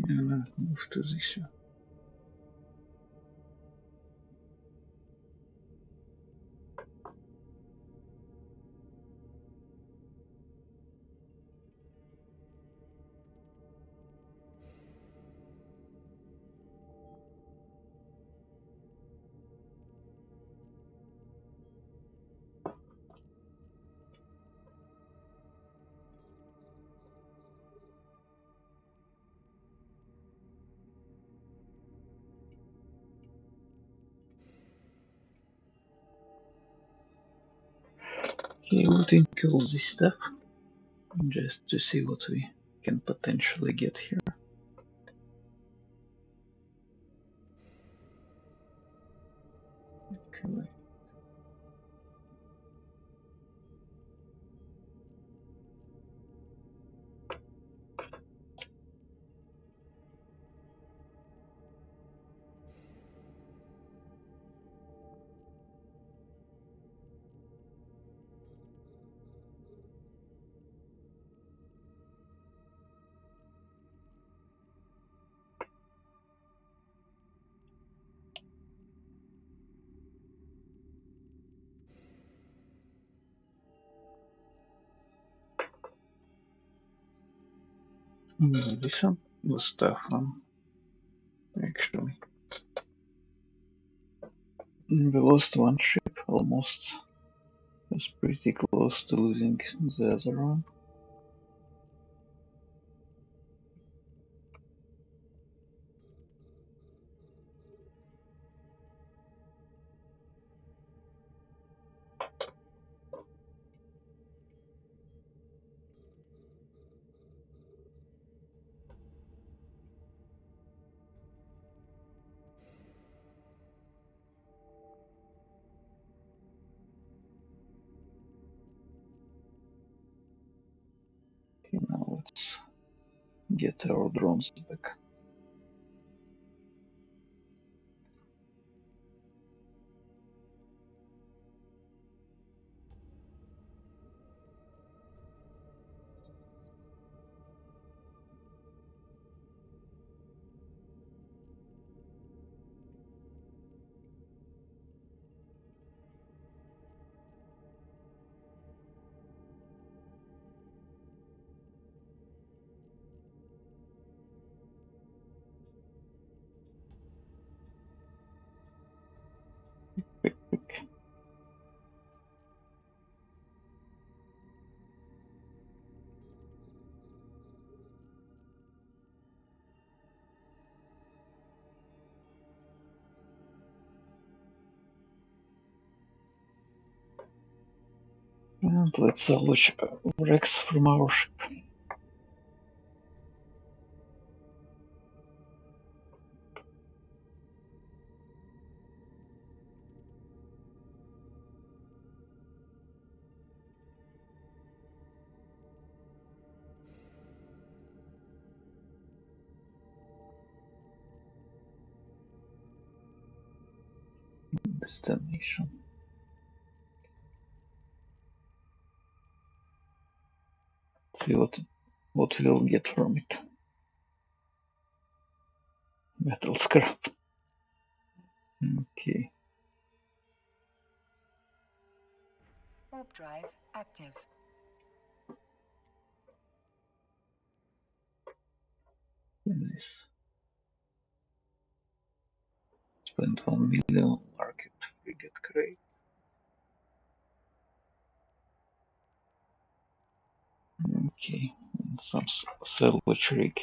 And move to this one. Okay, looting all this stuff just to see what we can potentially get here. Okay. This one was tough one, actually. We lost one ship almost. It was pretty close to losing the other one. Okay, now let's get our drones back. Quick, quick. And let's salvage Rex from our ship. Destination. See what we'll get from it. Metal scrap. Okay. Warp drive active. Nice. Spent 1 million on market frigate crate. Okay. And some salvage rig.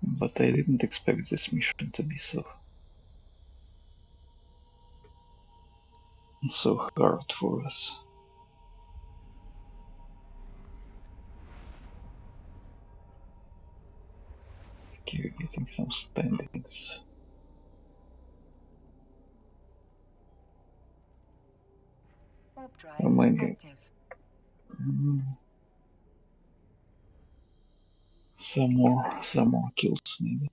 But I didn't expect this mission to be so hard for us. Okay, we're getting some standings. Warp drive Oh my god. active. Some more kills needed.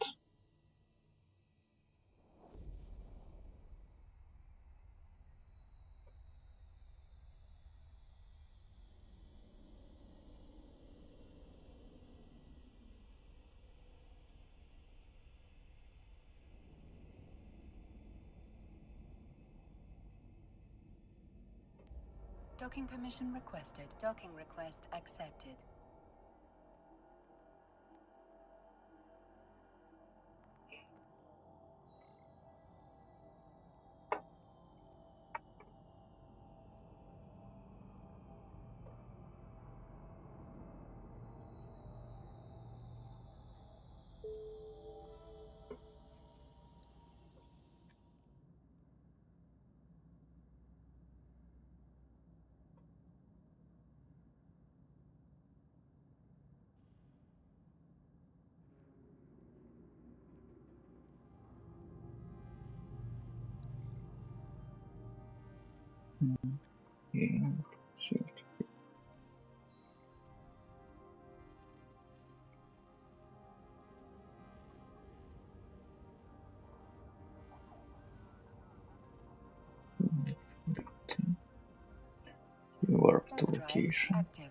Docking permission requested. Docking request accepted. Yeah, sure. Warp to Warp drive location. active.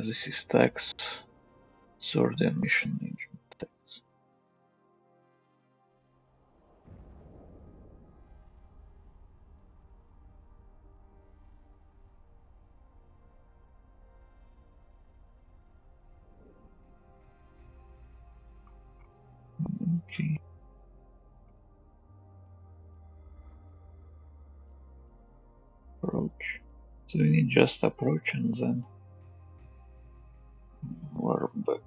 This is tax. Sword and mission agent tax. Okay. Approach. So we need just approach and then we're back.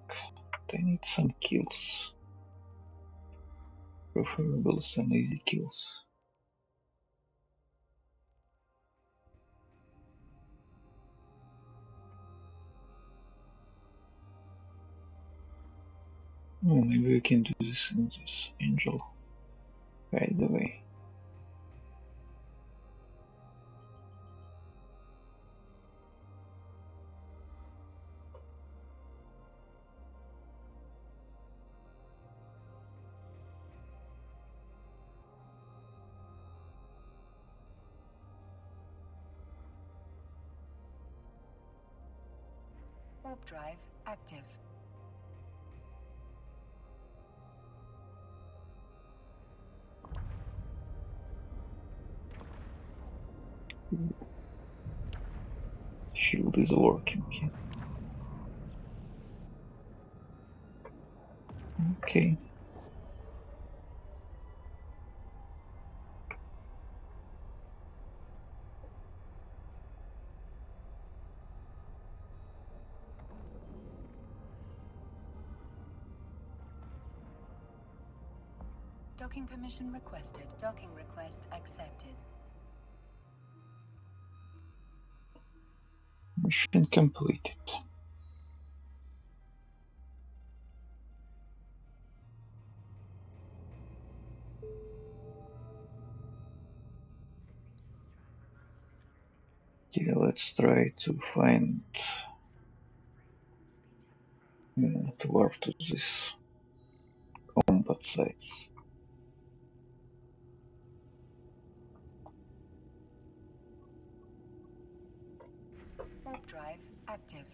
I need some kills. Preferable some easy kills. Oh, maybe we can do this in this angel. By the way. Warp drive active. Shield is working here. Okay. Docking permission requested. Docking request accepted. Mission completed. Okay, let's try to find to warp to this combat sites. Warp drive active.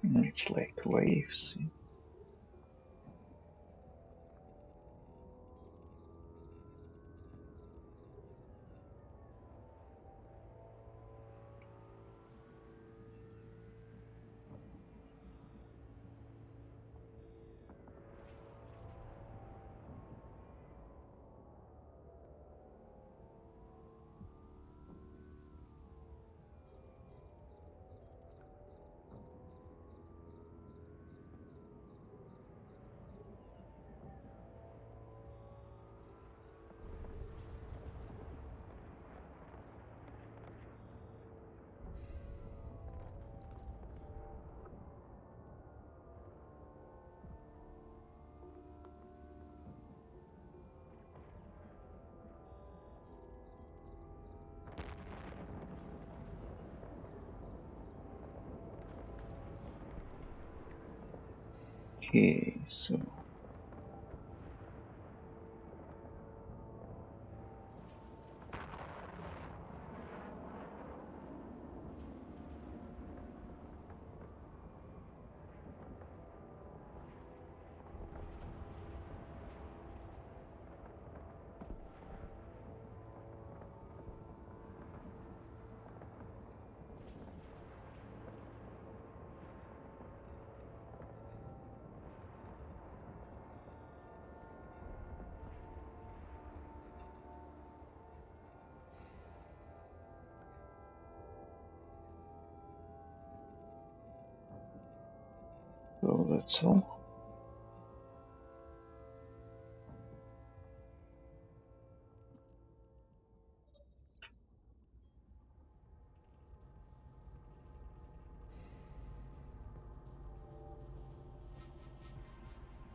It's like waves. Okay, so So that's all.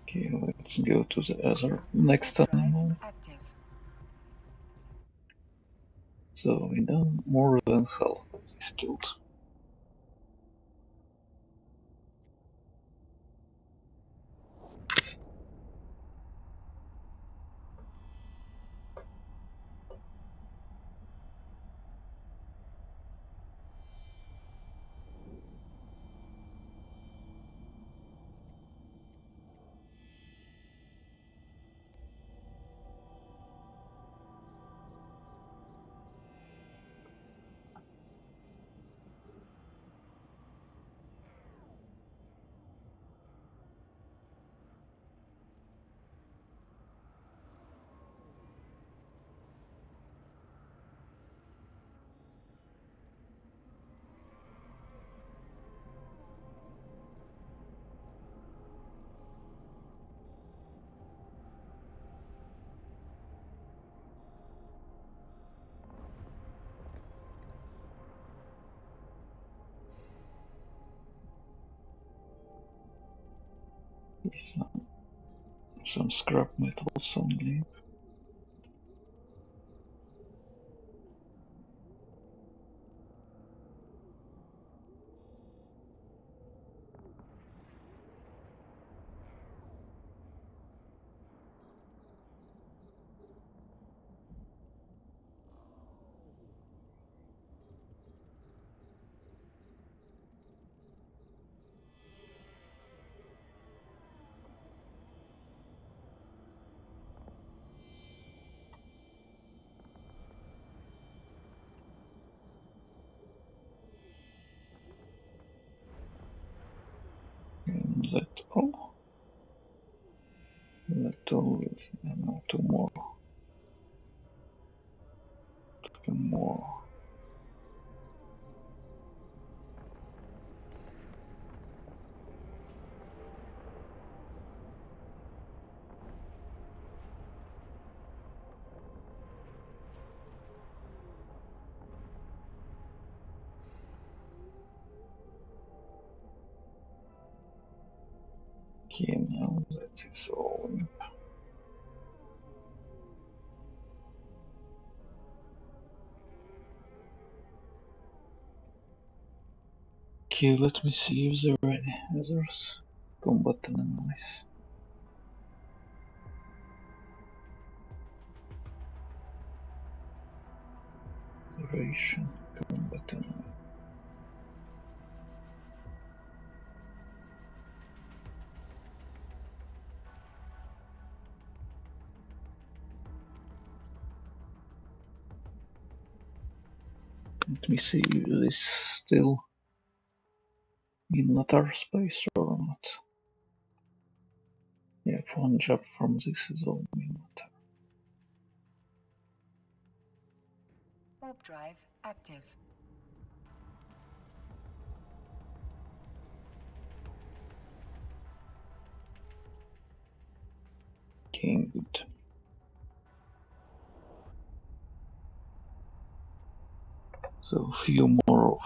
Okay, let's go to the other next Warp drive animal. active. So we done more than half of this killed. Some scrap metals only. And that all. That all. No, two more. Two more. Okay, now that is all. Okay, let me see if there are any others. Combat anomalies. Duration. Combat anomaly. Let me see if this is still in matter space or not. Yeah, one job from this is all in matter. Warp drive active. Okay, good. So a few more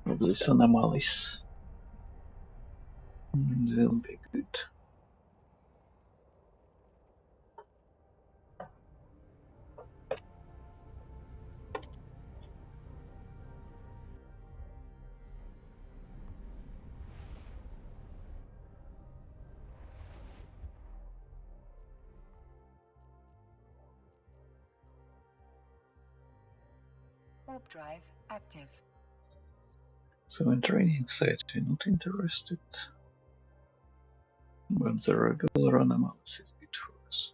of these anomalies. And they'll be good. Warp drive active. So in training sites we're not interested, but the regular anomalies is good for us.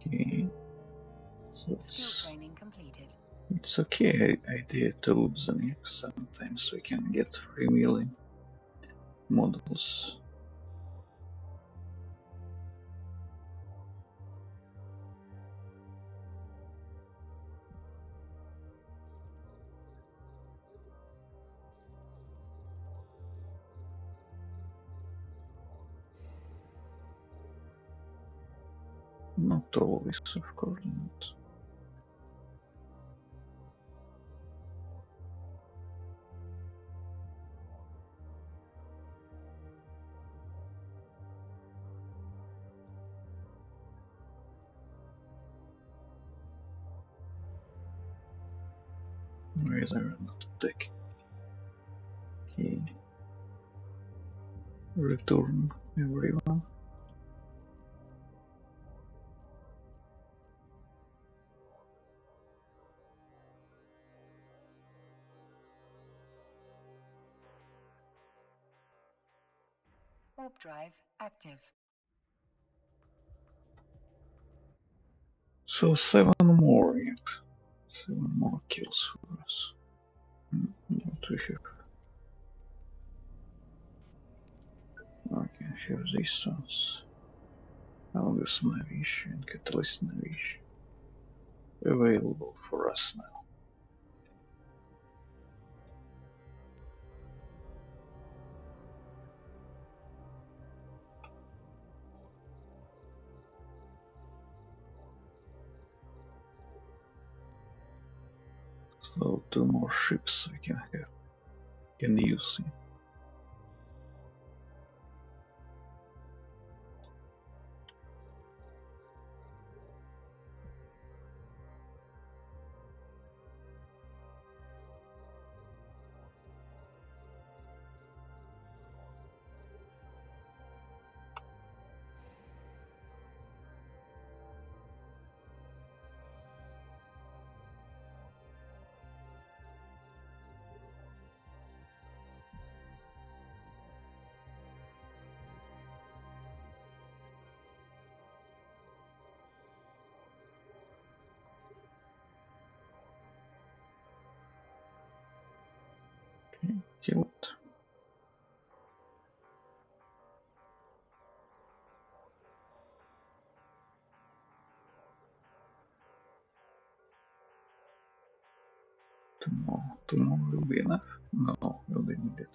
Okay. So Skill training completed. it's okay idea to loop them. Sometimes we can get freewheeling models. Not always, of course not. Rather not attack. Okay. Return everyone. Warp drive active. So 7 more, yep. 7 more kills for us. What we have? Okay, have these ones. Algus Navish and Catalyst Navish available for us now. So 2 more ships we can use. Okay, killed. Two more will be enough? No, will be needed.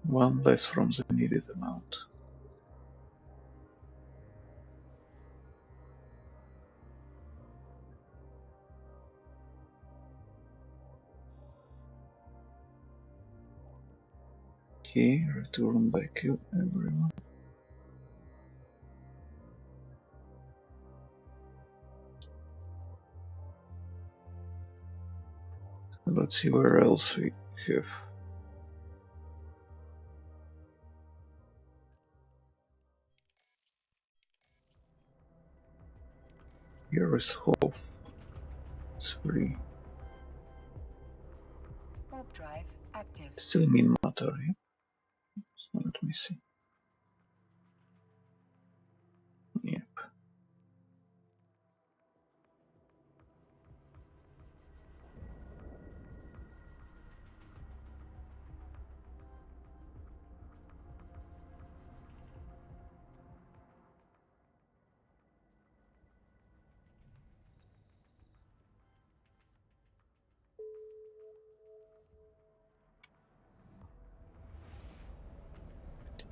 1 less from the needed amount. Okay, return back everyone. Let's see where else we have. Here is Hof. It's free. Warp drive active. Still mean matter, yeah? So let me see. Yep.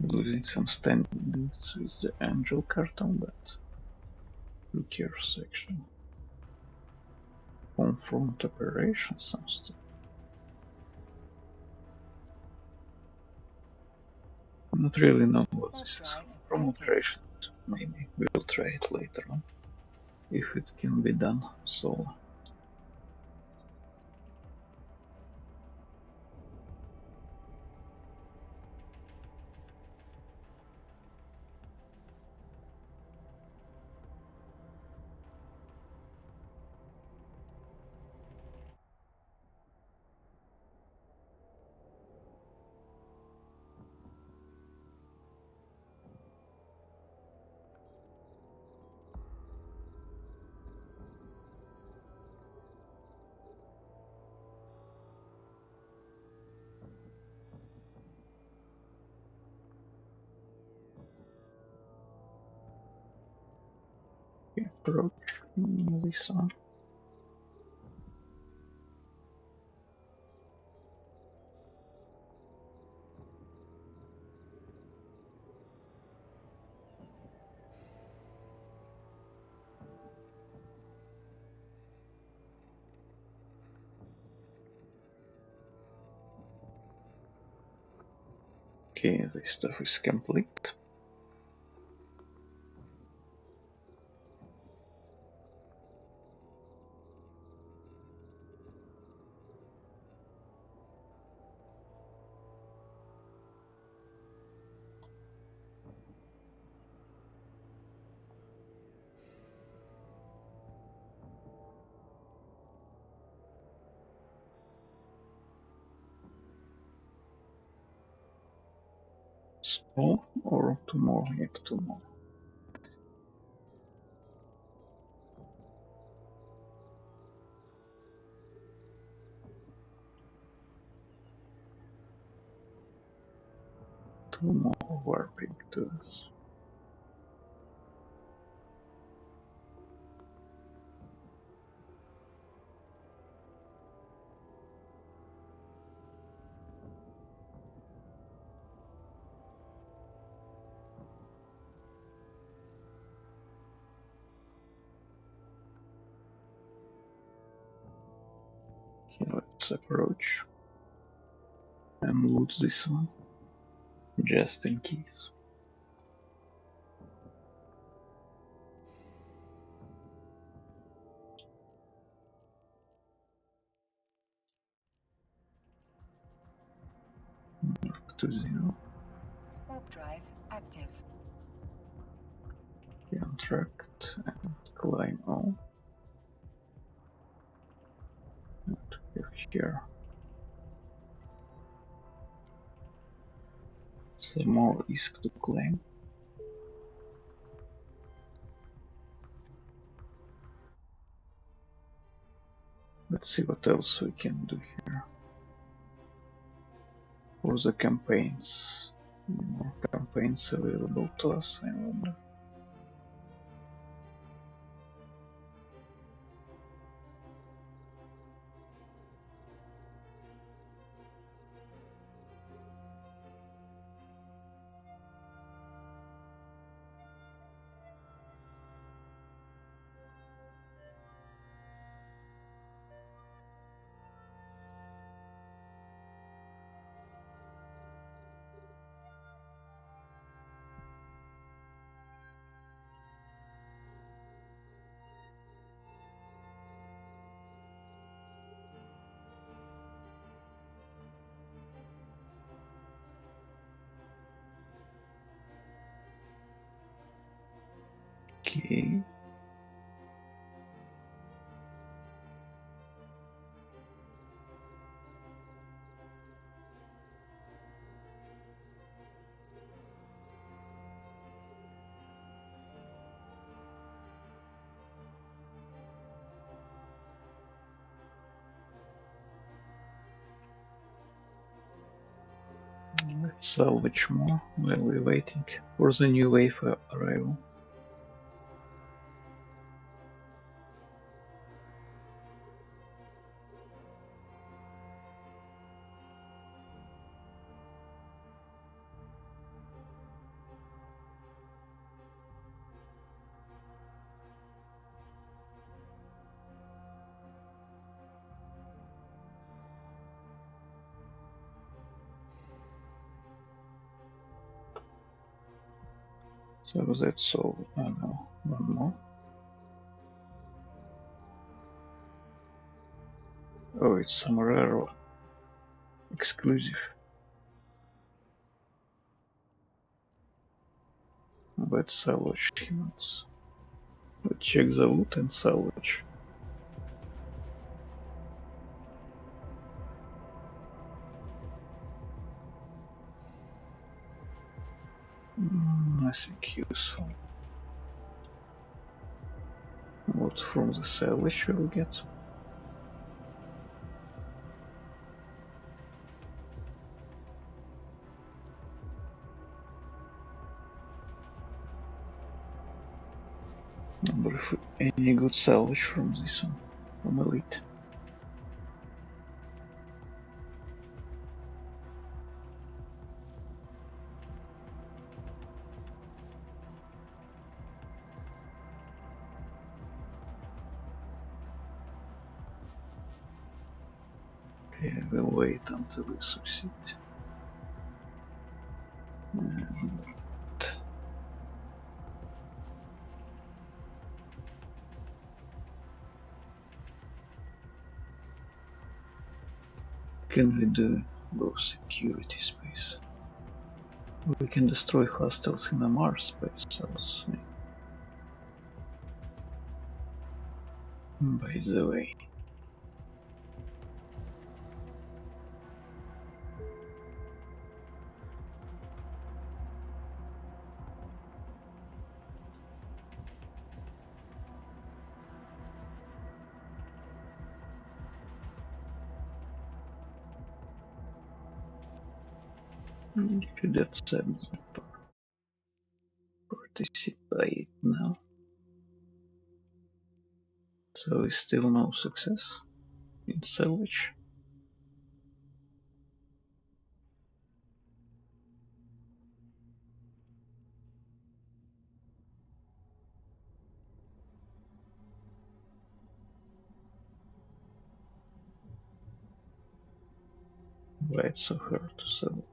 Losing some standings with the Angel carton, but who cares actually? Homefront operation sounds. I'm not really know what Warp this is drive from active. operation, but maybe we'll try it later on if it can be done. So Okay, approach this one. Okay, this stuff is complete. Small or two more? Yep, two more. Two more warping to us. Okay, let's approach and loot this one, just in case. Mark to 0. Warp drive active. Contract and climb all. And we have here some more risk to claim. Let's see what else we can do here. For the campaigns. More campaigns available to us, I wonder. Okay. Let's salvage more while we're waiting for the new wave arrival. So that's all. Oh no, one more. Oh, it's some rare exclusive. Let's salvage humans. Let's check the loot and salvage. Nothing useful. What from the salvage we'll get? Wonder if any good salvage from this one, from Elite. Okay, I will wait until we succeed. And can we do both security space? We can destroy hostiles in the Mars space also. By the way, should accept the participate now. So is still no success in salvage. Why it's so hard to salvage?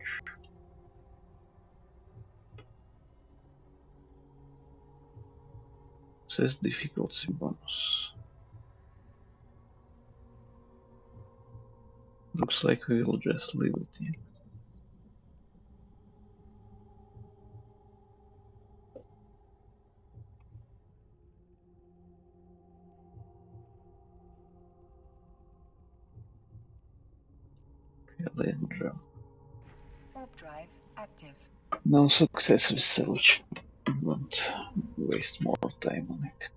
Says difficulty bonus. Looks like we will just leave it in. Calendra. Warp drive active. No success with salvage. Won't waste more time on it.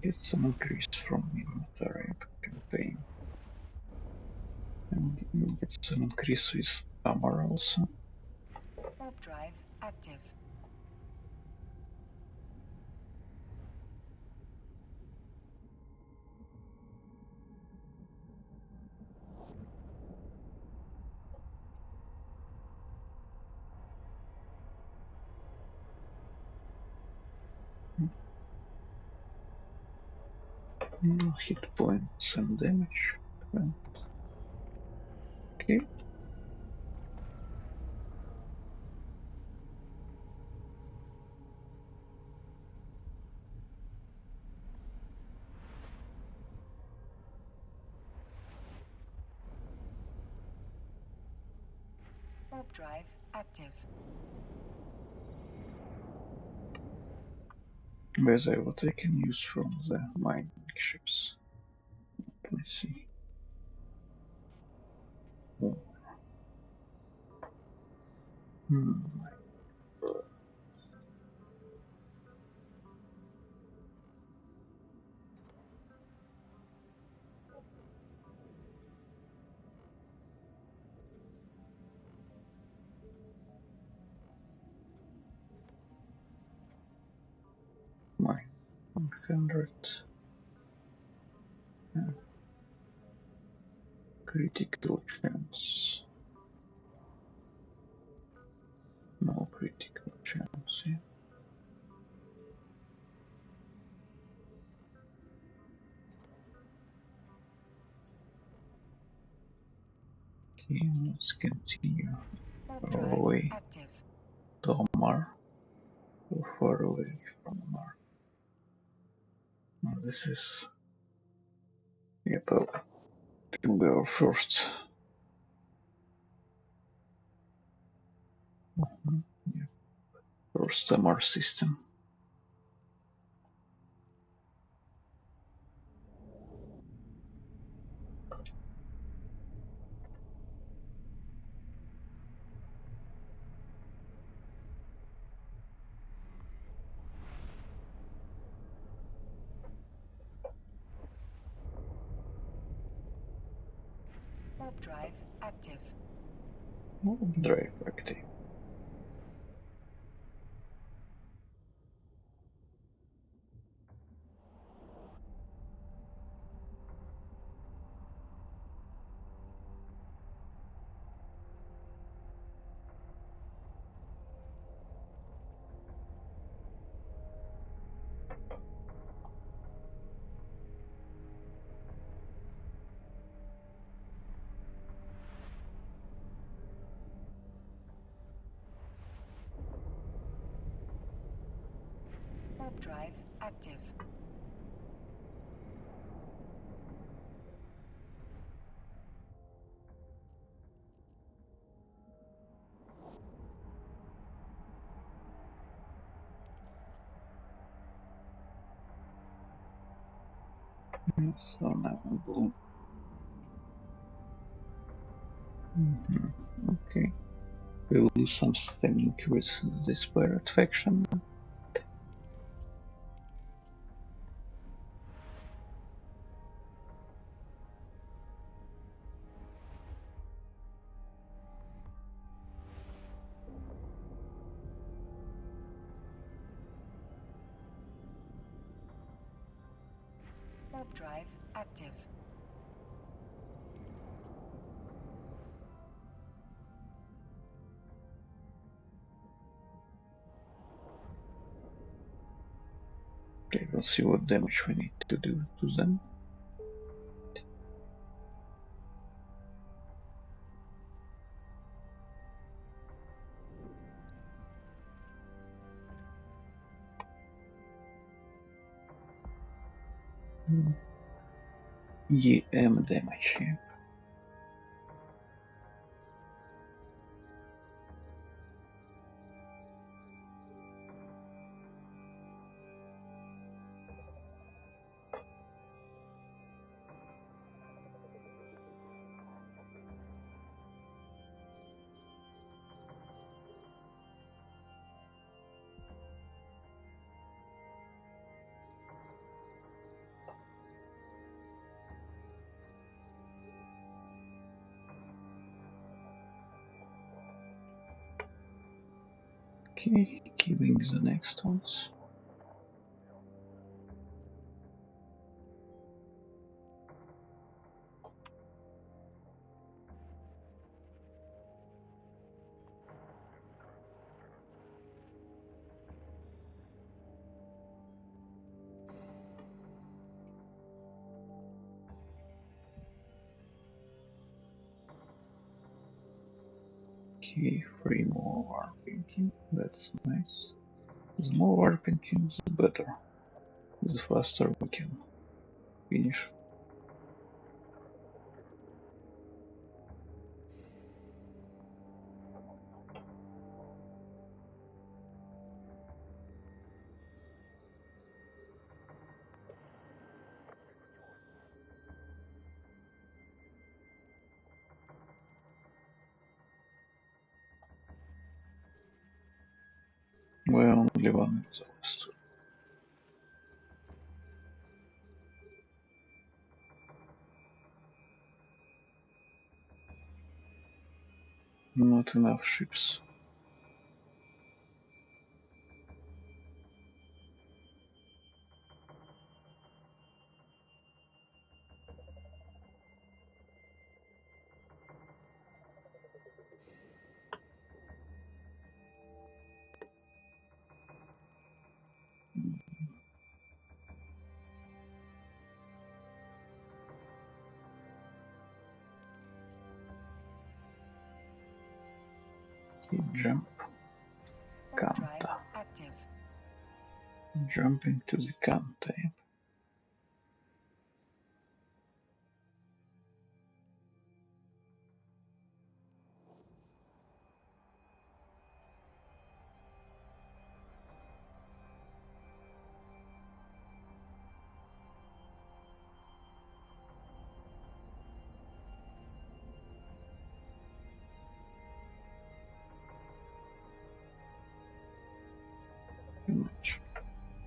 Get some increase from military campaign. And get some increase with armor also. Warp drive active. Hit points and damage. Okay. Warp drive active. Where's what I can use from the mining ships? Let me see. Oh. My 100 critical chance. No critical chance. Yeah. Okay, let's continue Warp our drive way active. to Omar. So far away from Omar. Now this is will be our first. Yeah, first MR system. Warp drive active. Drive active. Warp drive active. So now blue. Okay. We will lose some standing with this pirate faction. Warp drive active. Okay, we'll see what damage we need to do to them. EM damage, yeah. Okay, killing the next ones. Okay, 3 more warping. That's nice. The more warping, the better. The faster we can finish. We're only one exhaust. Not enough ships. Okay, jump. Warp drive Kanta. active. Jumping to the Kanta. Much.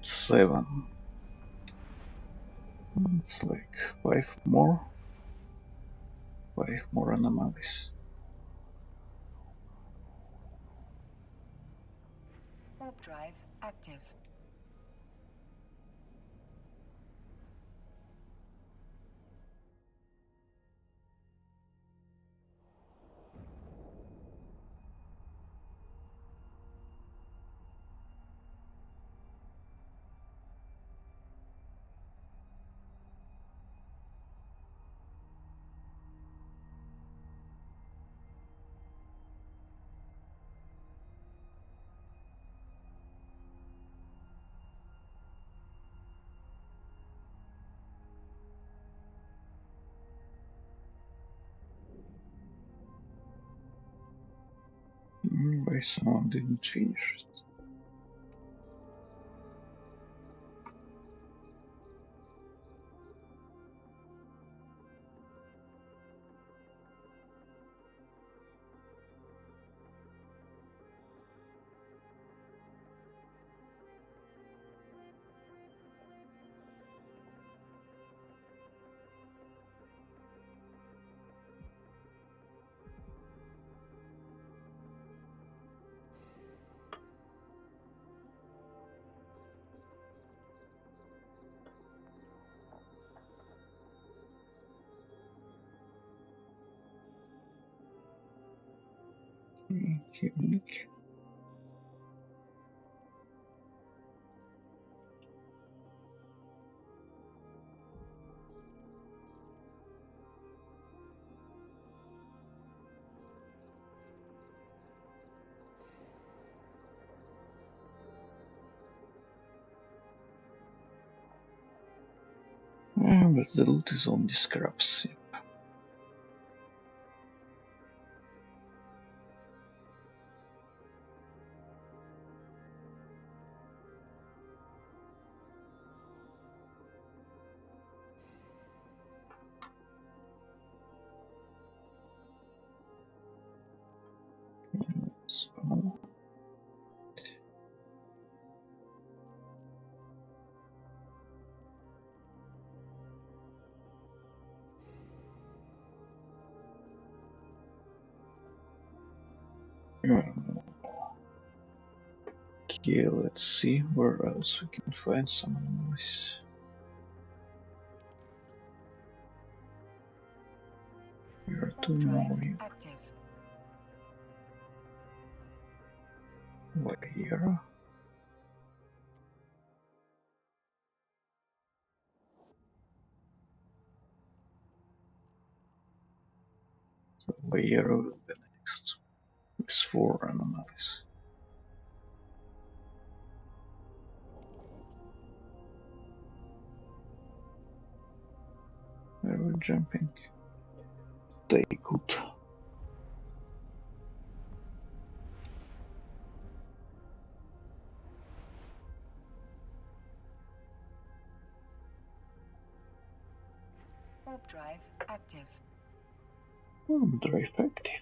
7. It's like 5 more. 5 more anomalies. Warp drive active. By someone didn't change it. Unique. But the loot is only scraps. So, okay, let's see where else we can find some anomalies. We are Warp too drive more active. Vieira. So Vieira will be next with 4 anomalies. Where are we jumping? Takeout. Warp drive active. Drive active.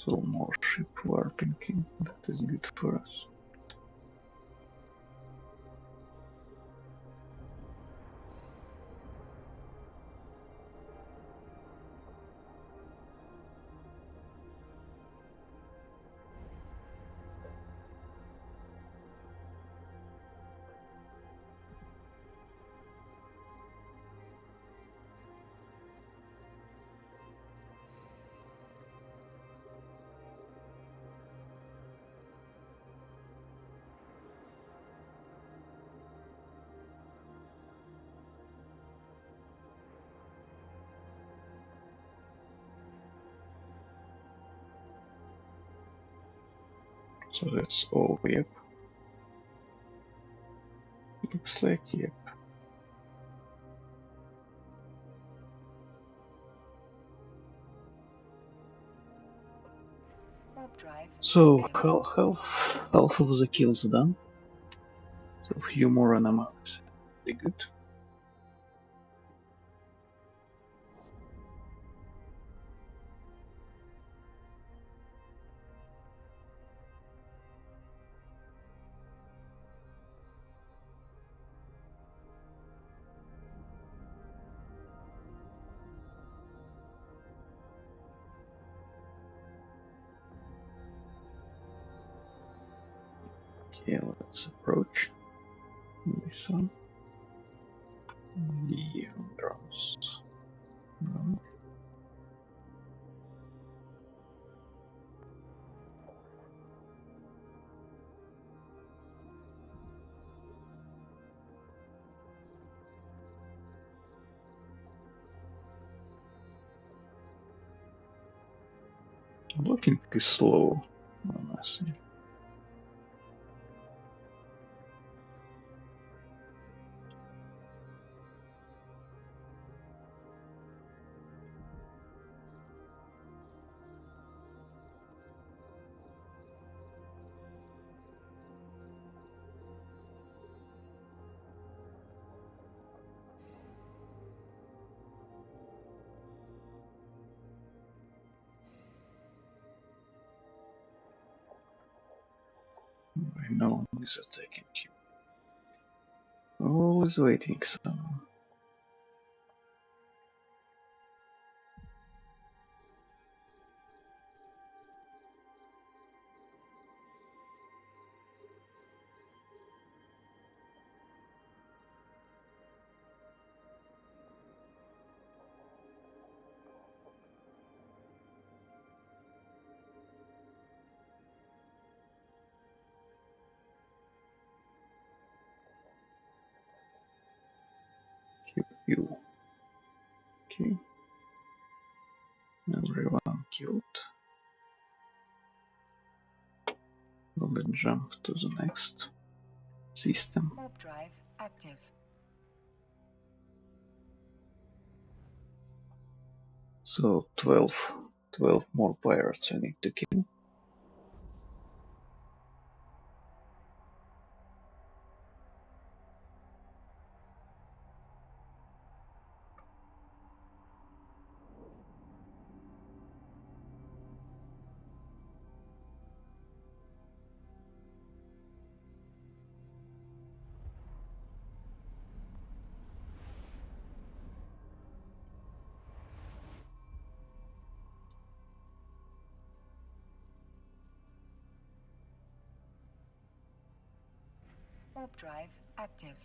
So more ship warping in. That is good for us. So that's all, yep. Looks like, yep. Warp drive. So active. half of the kills done. So a few more anomalies. Pretty good. Okay, let's approach this one. The drums. No. Looking pretty slow, honestly. I know he's attacking you. Always waiting, so. You. Okay. Everyone killed. We'll then jump to the next system. Warp drive active. So 12 more pirates I need to kill. Warp drive active.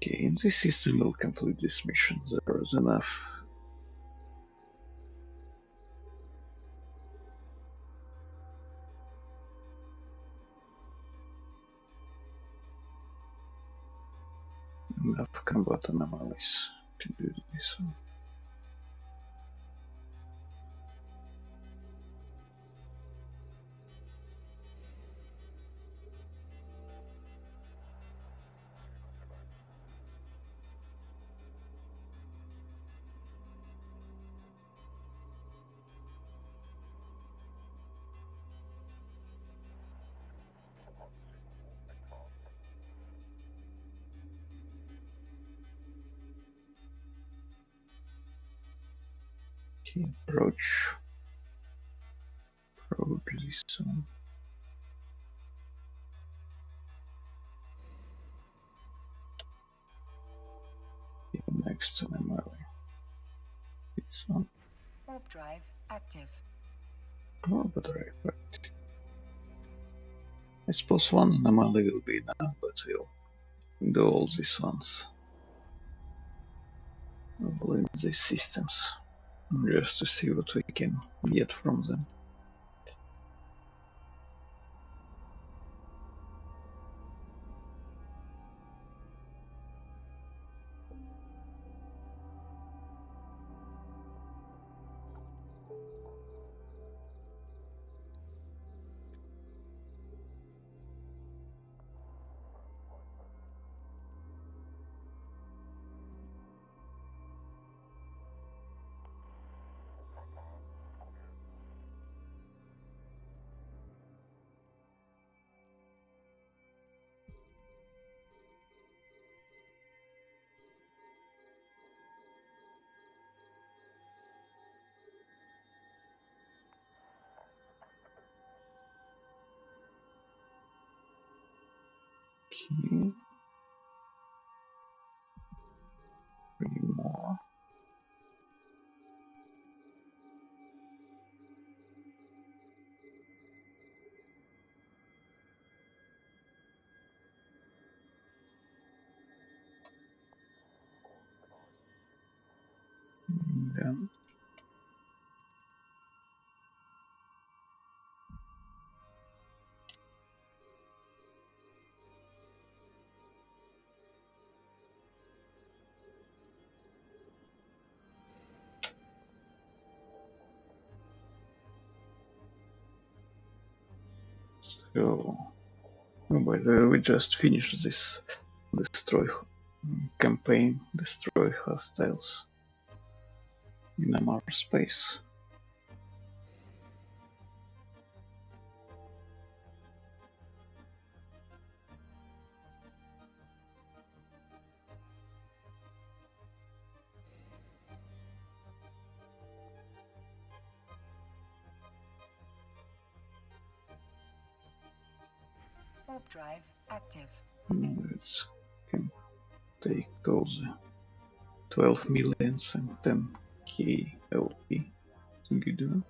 Okay, this system will complete this mission. There is enough. Enough combat anomalies to do this. Okay, approach this one. Okay, next anomaly. This one. Warp drive active. Orbit drive. I suppose one anomaly will be enough, but we'll do all these ones. All in these systems, just to see what we can get from them. Okay. 3 more. And then so, oh, by the way, we just finished this destroy campaign, destroy hostiles in MR space. Warp drive active. Let's can take those 12 millions and 10k LP together.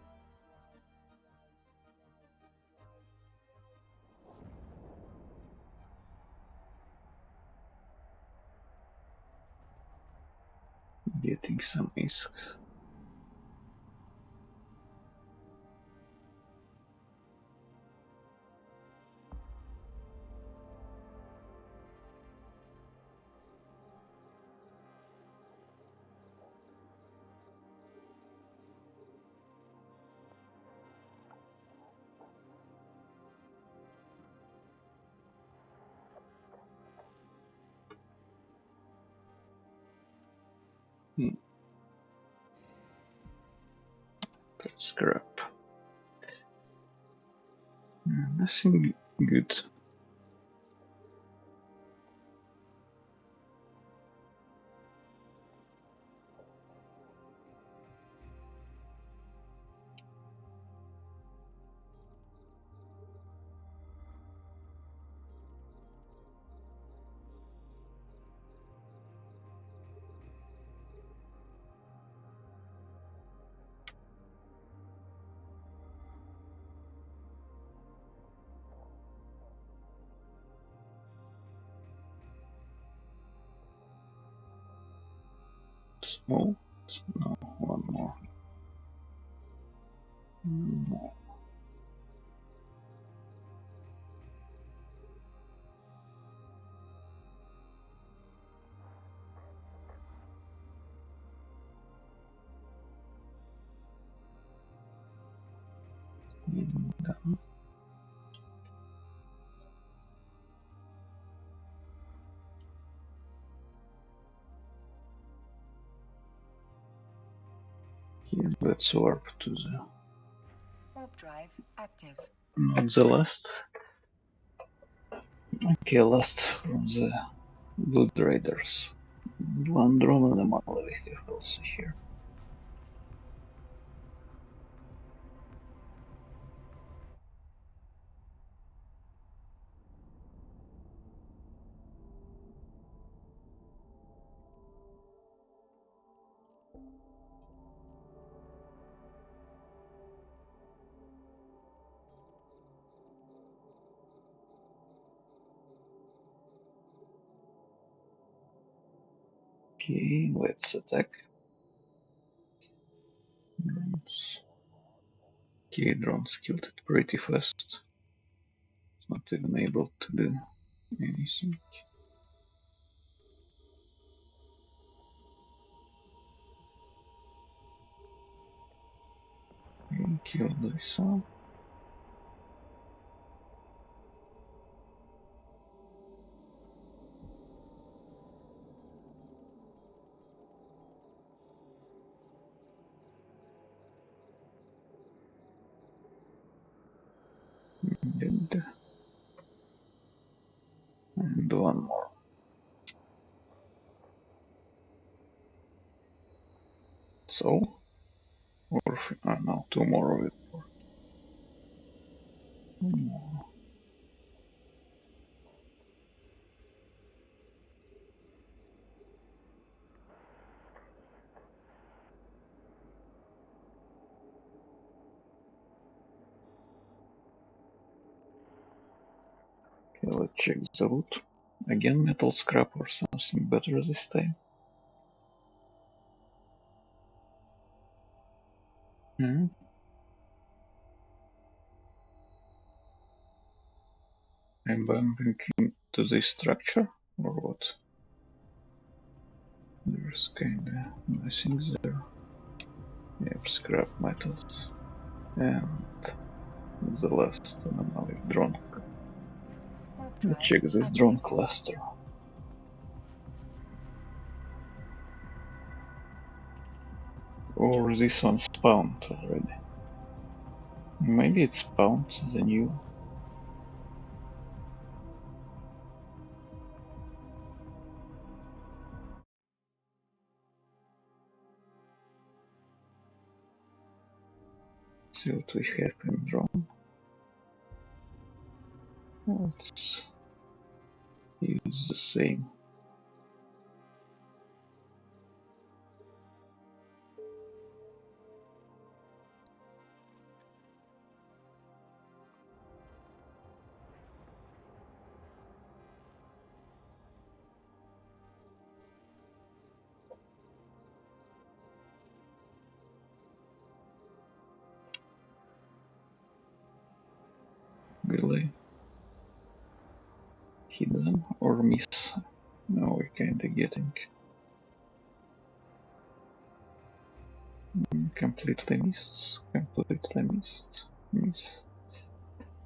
Getting some ASICs. That's scrap. Nothing good. Small. No, one more. No. Done. Here, let's warp to the Warp drive active. not the last. Okay, last from the Blood Raiders. One drone anomaly we have also here. Okay, let's attack. Drones. Okay, drones killed it pretty fast. It's not even able to do anything. Okay, kill this one. Dead. And one more. So, or no, two more will work. One more. Okay, let's check the loot. Again, metal scrap or something better this time. Hmm. I'm bumping into this structure, or what? There's kinda nothing there. Yep, scrap metals. And the last anomaly drone. Let's check this drone cluster. Or this one spawned already. Maybe it spawned the new. See what we have in drone. Let's use the same. Really hit them or miss? No, we're kinda getting completely missed. Completely missed. Miss.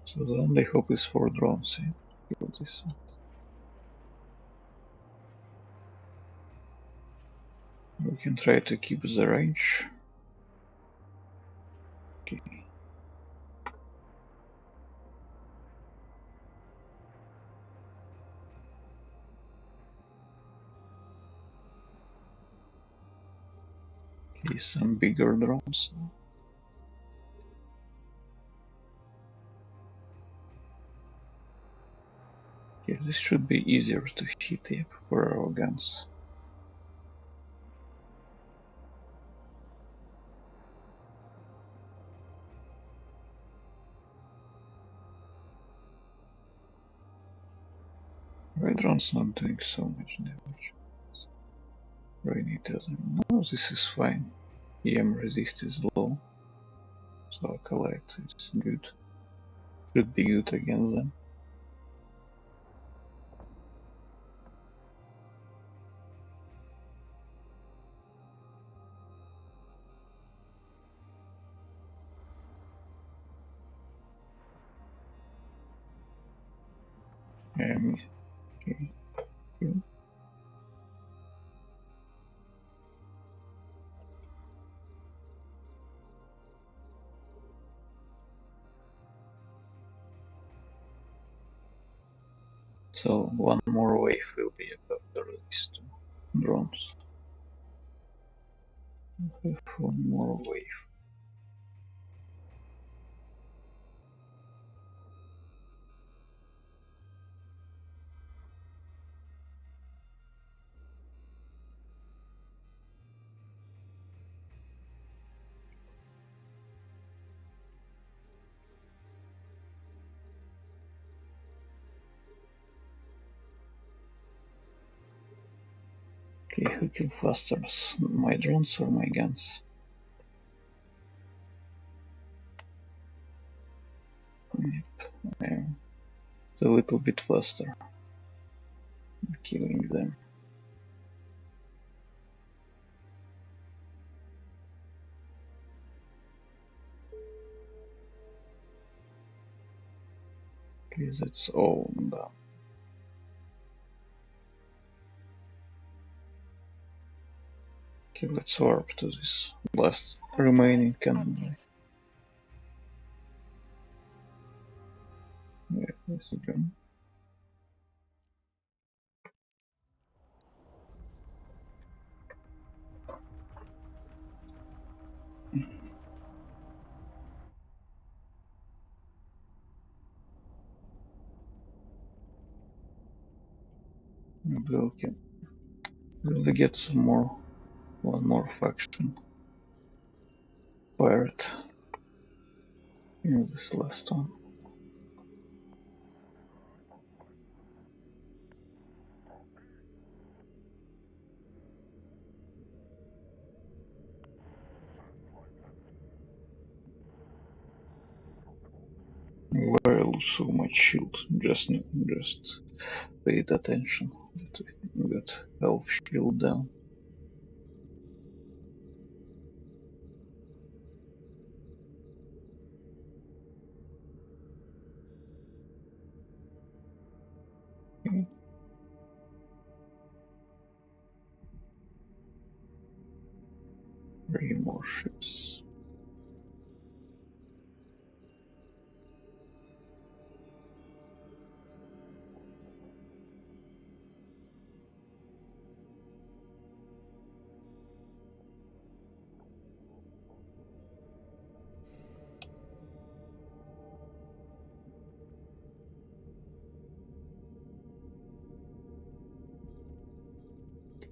So the only hope is for drones. Yeah? Kill this one. We can try to keep the range. Okay. Okay, some bigger drones now. Okay, this should be easier to hit for our guns. Red drone's not doing so much damage. Rainy doesn't. No, this is fine. EM resist is low, so collect is good. Should be good against them. Okay, good. So one more wave will be above these two drones. We have one more wave. Okay, kill faster, my drones or my guns? Yep, it's a little bit faster killing them. Okay, that's all done. Okay, let's warp to this last remaining cannon. Yeah, yes, again. We'll get some more, one more faction pirate in this last one. Why I lose so much shield? Just paid attention that we got health shield down. Okay. 3 more ships.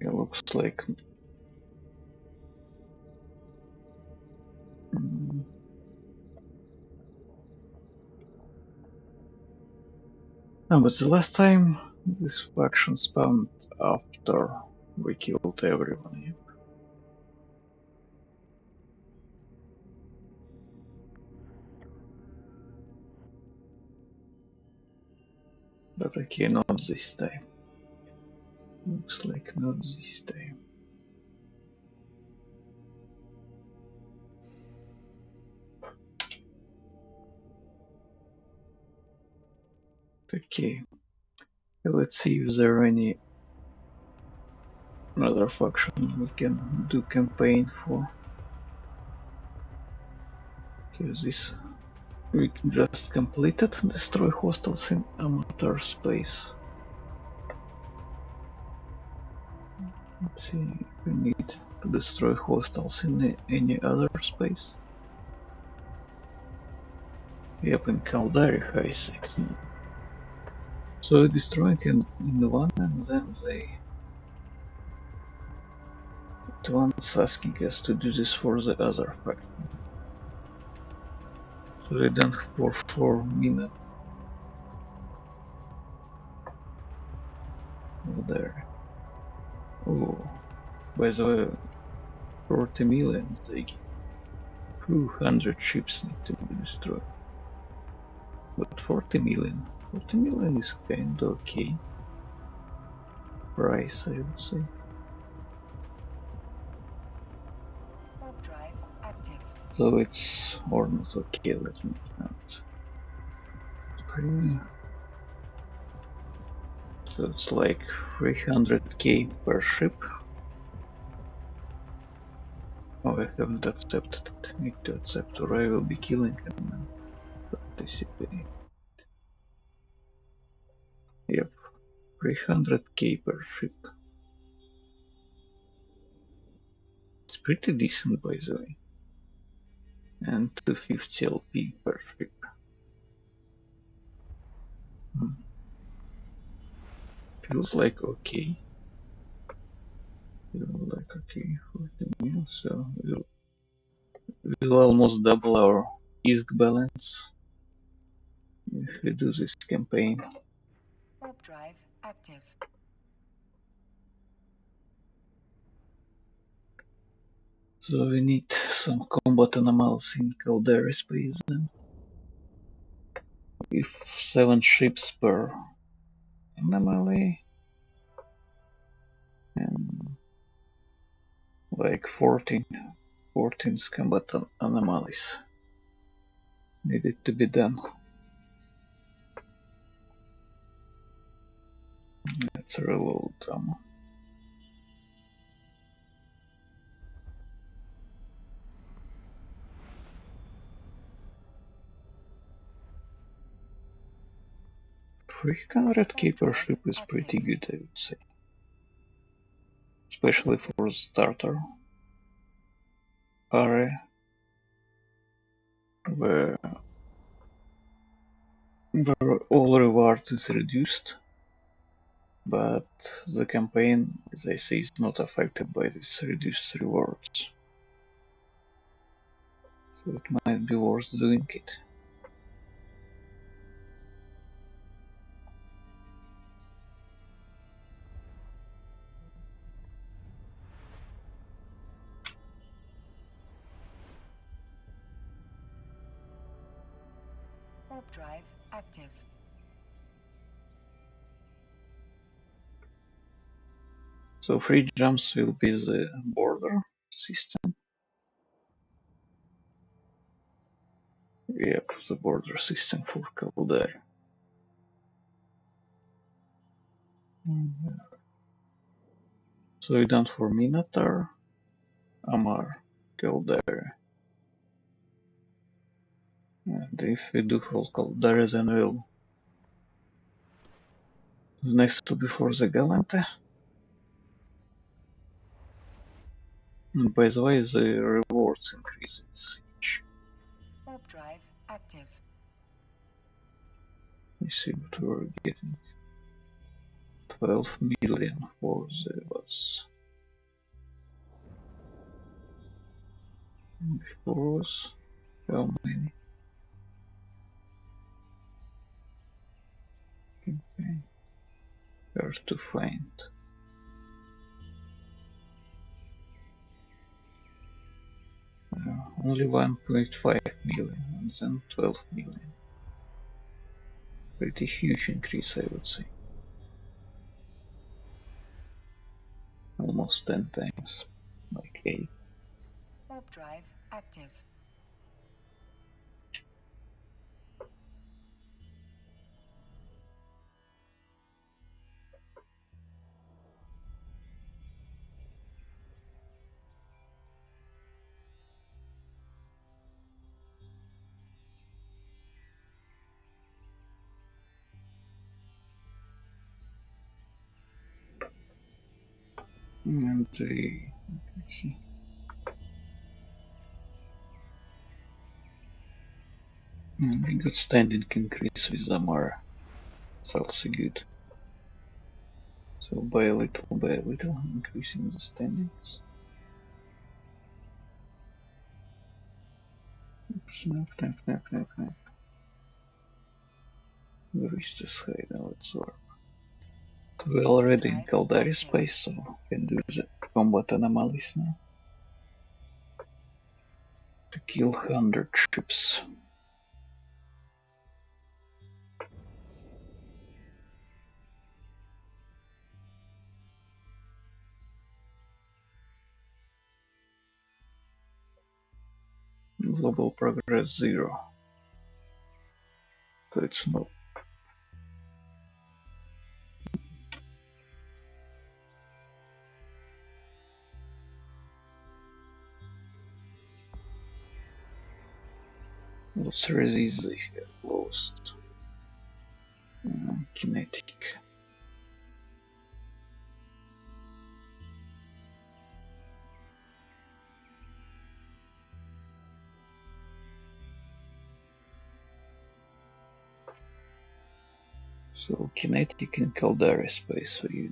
It looks like but the last time this faction spawned after we killed everyone. Yep. But okay, not this time. Looks like not this time. Okay, let's see if there are any other faction we can do campaign for. Okay, this we just completed destroy hostiles in amateur space. Let's see if we need to destroy hostiles in any other space. Yep, in Caldari High Section. So destroying in one and then they at once asking us to do this for the other faction. So we done for 4 minutes. There. Oh, by the way, 40 million they give. 200 ships need to be destroyed. But 40 million. 40 million is kinda okay. Price, I would say. Warp drive active. So it's or not okay, let me count. So it's like 300k per ship. Oh, I haven't accepted it. Need to accept or I will be killing and then participate. Yep, 300k per ship. It's pretty decent by the way. And 250 LP per ship. Feels like okay. Feels like okay for the meal, so we'll almost double our ISK balance if we do this campaign. Warp drive active. So we need some combat anomalies in Caldera space then. With 7 ships per anomaly and like 14 combat anomalies needed to be done. Let's reload them. Red Keeper ship is pretty good, I would say. Especially for the starter area where all reward is reduced, but the campaign, as I say, is not affected by these reduced rewards. So it might be worth doing it. Warp drive active. So 3 jumps will be the border system. Yep, the border system for Caldera. So we done for Minotaur, Amar, Caldera. And if we do for Caldera, then we'll... The next will be for the Galante. And by the way, the rewards increase with each. Warp drive active. You see what we're getting. 12 million for the bus. Before was how many? Okay. Hard to find. Only 1.5 million and then 12 million. Pretty huge increase, I would say. Almost 10 times. Like 8. Warp drive active. And the... see. And we got standing increase with Amara. It's also good. So by a little, increasing the standings. Snap, snap, snap, snap, snap. Where is this high now? Let's work. We're already in Caldera space, so we can do the combat anomalies now. To kill 100 ships. Global progress 0. So it's not. Let's resist the lost. Kinetic. So kinetic in Caldera space, so you...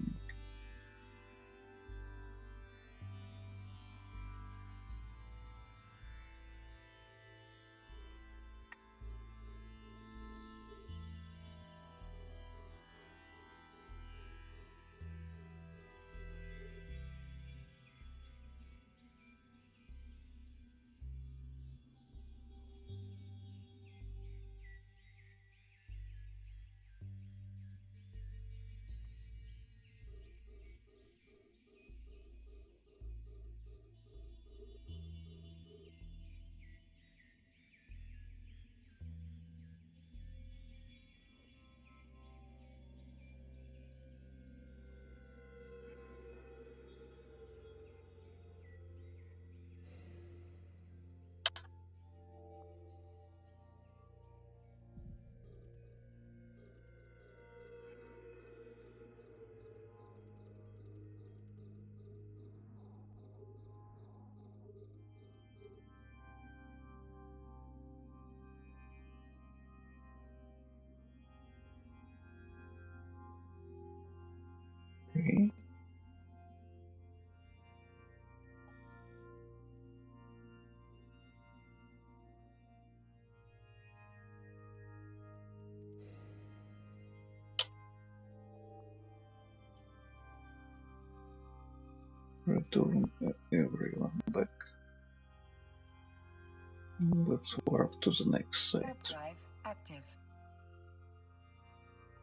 Okay. Return everyone back. Let's warp to the next Warp site. drive active.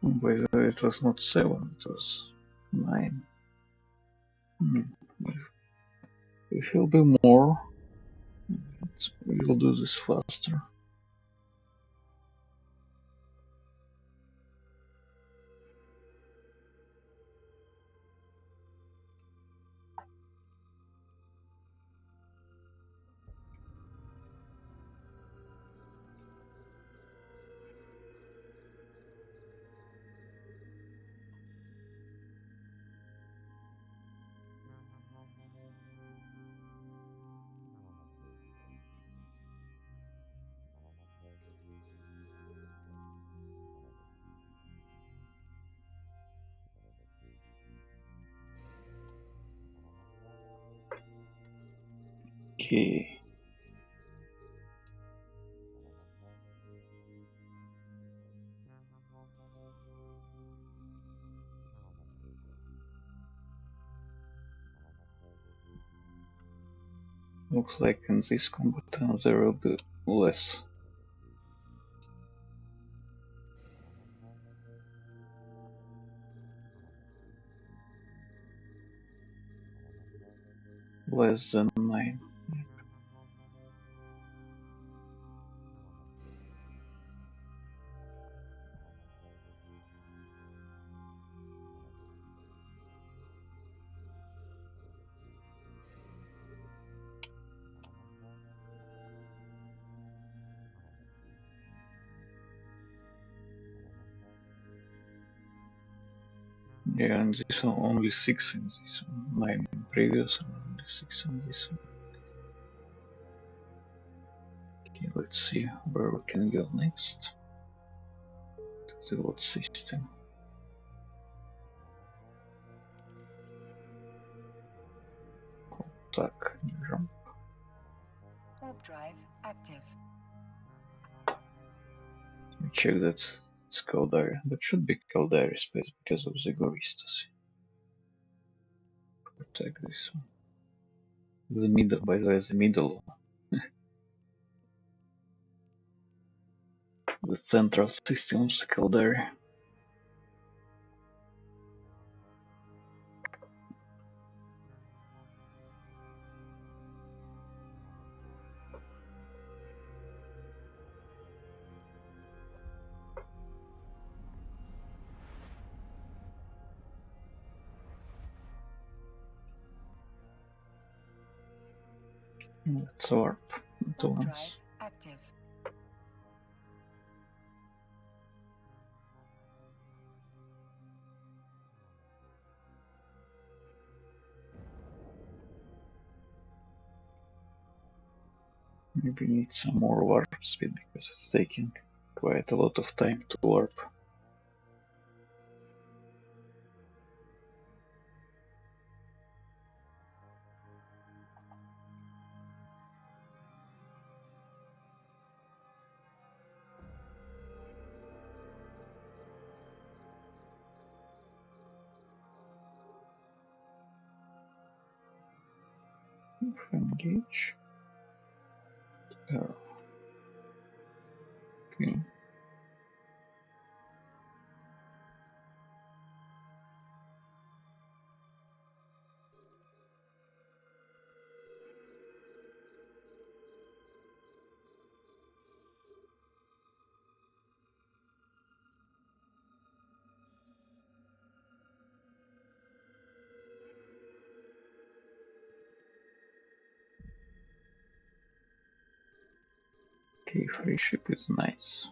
By the way, it was not 7, it was 9. If it'll be more, we will do this faster. Okay. Looks like in this combat there will be less. Less than 9. Yeah, and this one only 6 in this one. 9 in previous and only 6 in this one. Okay, let's see where we can go next. To the what system? Contact jump. Warp drive active. Let me check that it's Caldari. That should be Caldari space because of the Goristas. Protect this one. The middle, by the way, the middle one. The central system of the Caldari. Let's warp at Warp once. drive active. Maybe need some more warp speed because it's taking quite a lot of time to warp. Engage. Okay. Okay, free ship is nice.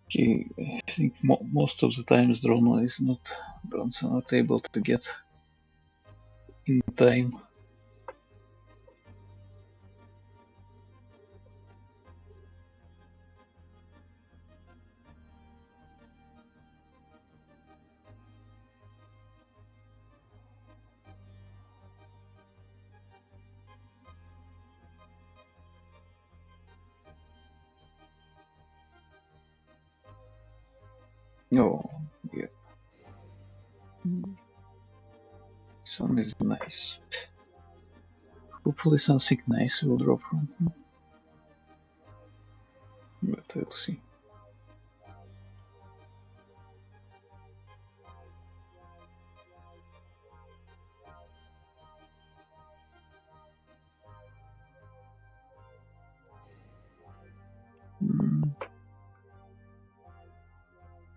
Okay, I think most of the times drones are not able to get in time. Oh, yeah. This one is nice. Hopefully something nice will drop from him. But we'll see.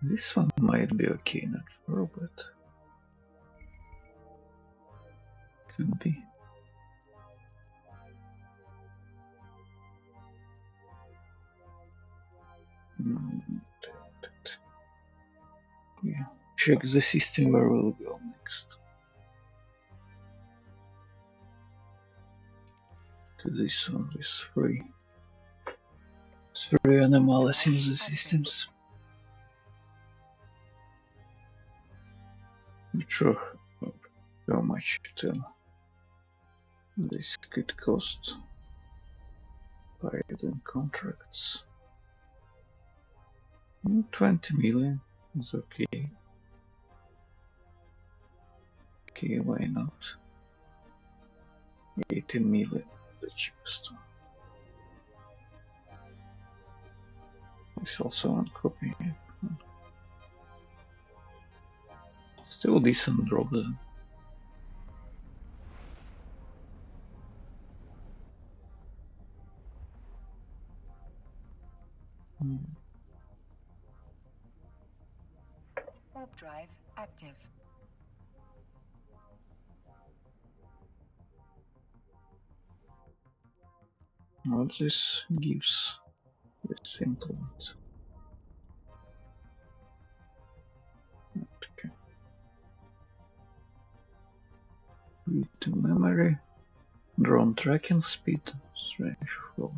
This one might be okay, not sure, but could be. Yeah. Check the system where we'll go next. To this one with three anomalies in the systems. Not sure how much this could cost. Biden contracts. 20 million is okay. Okay, why not? 18 million, the cheapest one. It's also on copy. Still decent drop though. Warp drive active. What this gives this implement. Okay. Read to memory. Drone tracking speed. Range for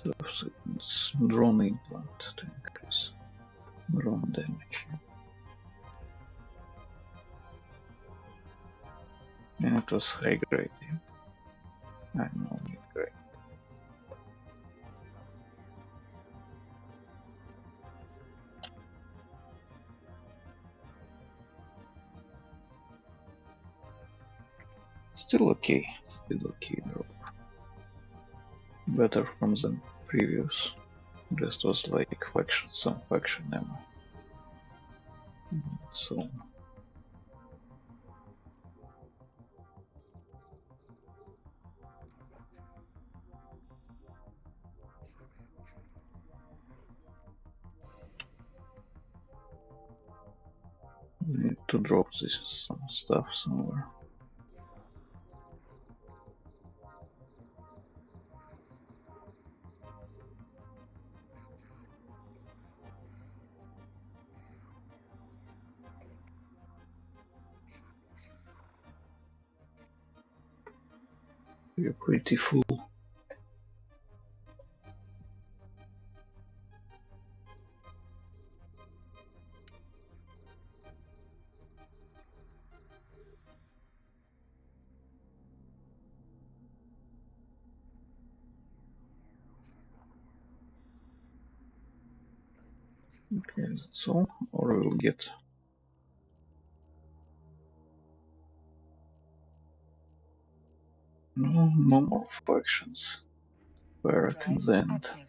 12 seconds. Drone implant to increase drone damage. And it was high grade. Yeah. I know mid grade. Still okay. Still okay drop. Better from the previous. Just was like some faction ammo. So we need to drop some stuff somewhere. We're pretty full. Okay, that's all. Or we'll get no more factions. We're at the end. Active.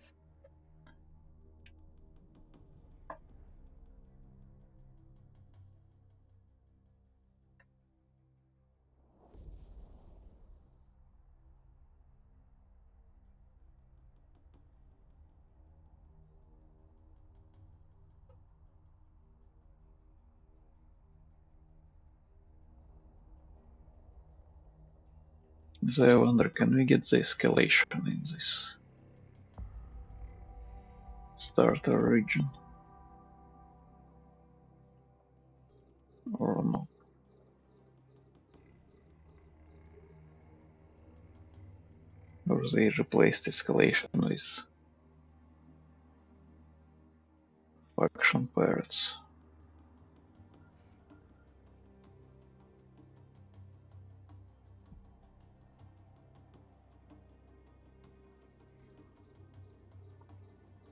So I wonder, can we get the escalation in this starter region. Or no. Or they replaced escalation with faction pirates.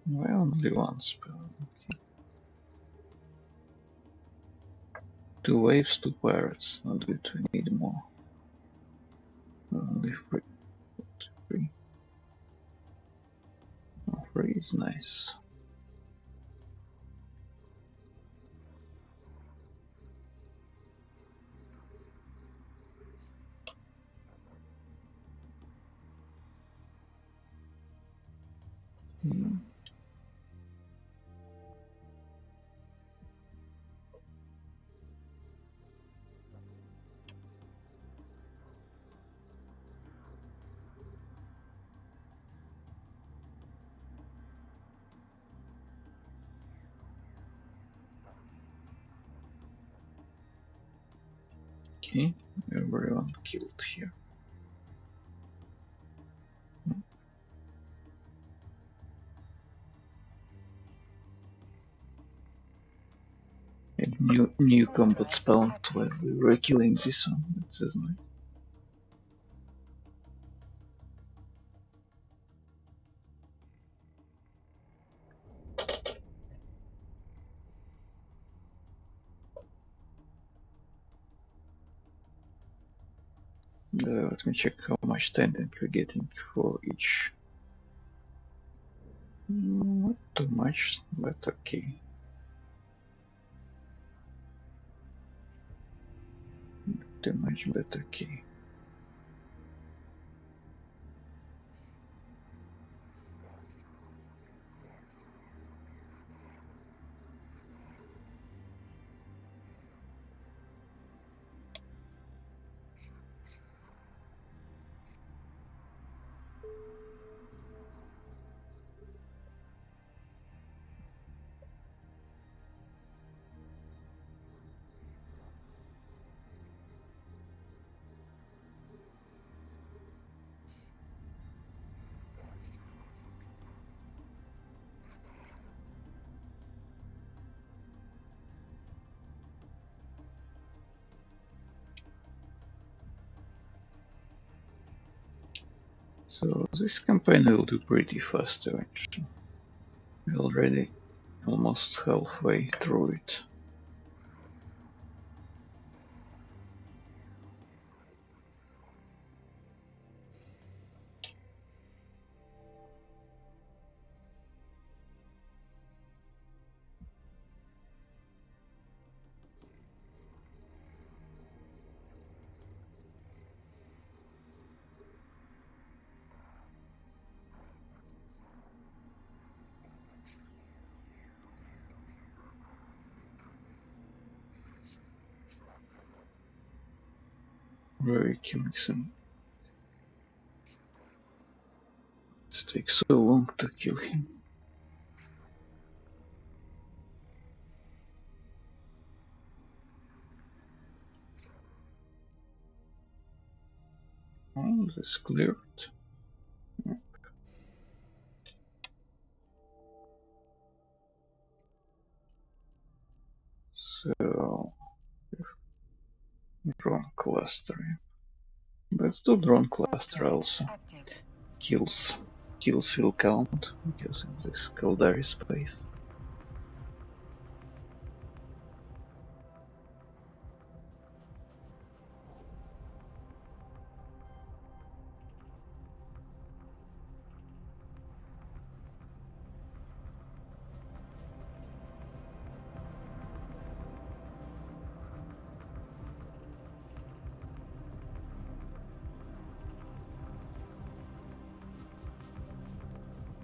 Well, only one spell. Okay. 2 waves, 2 pirates. Not good, we need more. Only 3. 3. Oh, 3 is nice. Hmm. Okay, everyone killed here. And new combat spawned while we were killing this one. This is nice. Let me check how much standing we're getting for each. Not too much, but okay. Not too much, but okay. So this campaign will do pretty fast eventually. We're already almost halfway through it. Very killing some. It takes so long to kill him. Oh, this cleared. So drone cluster. Let's do drone cluster also. Active. Kills will count because in this Caldari space.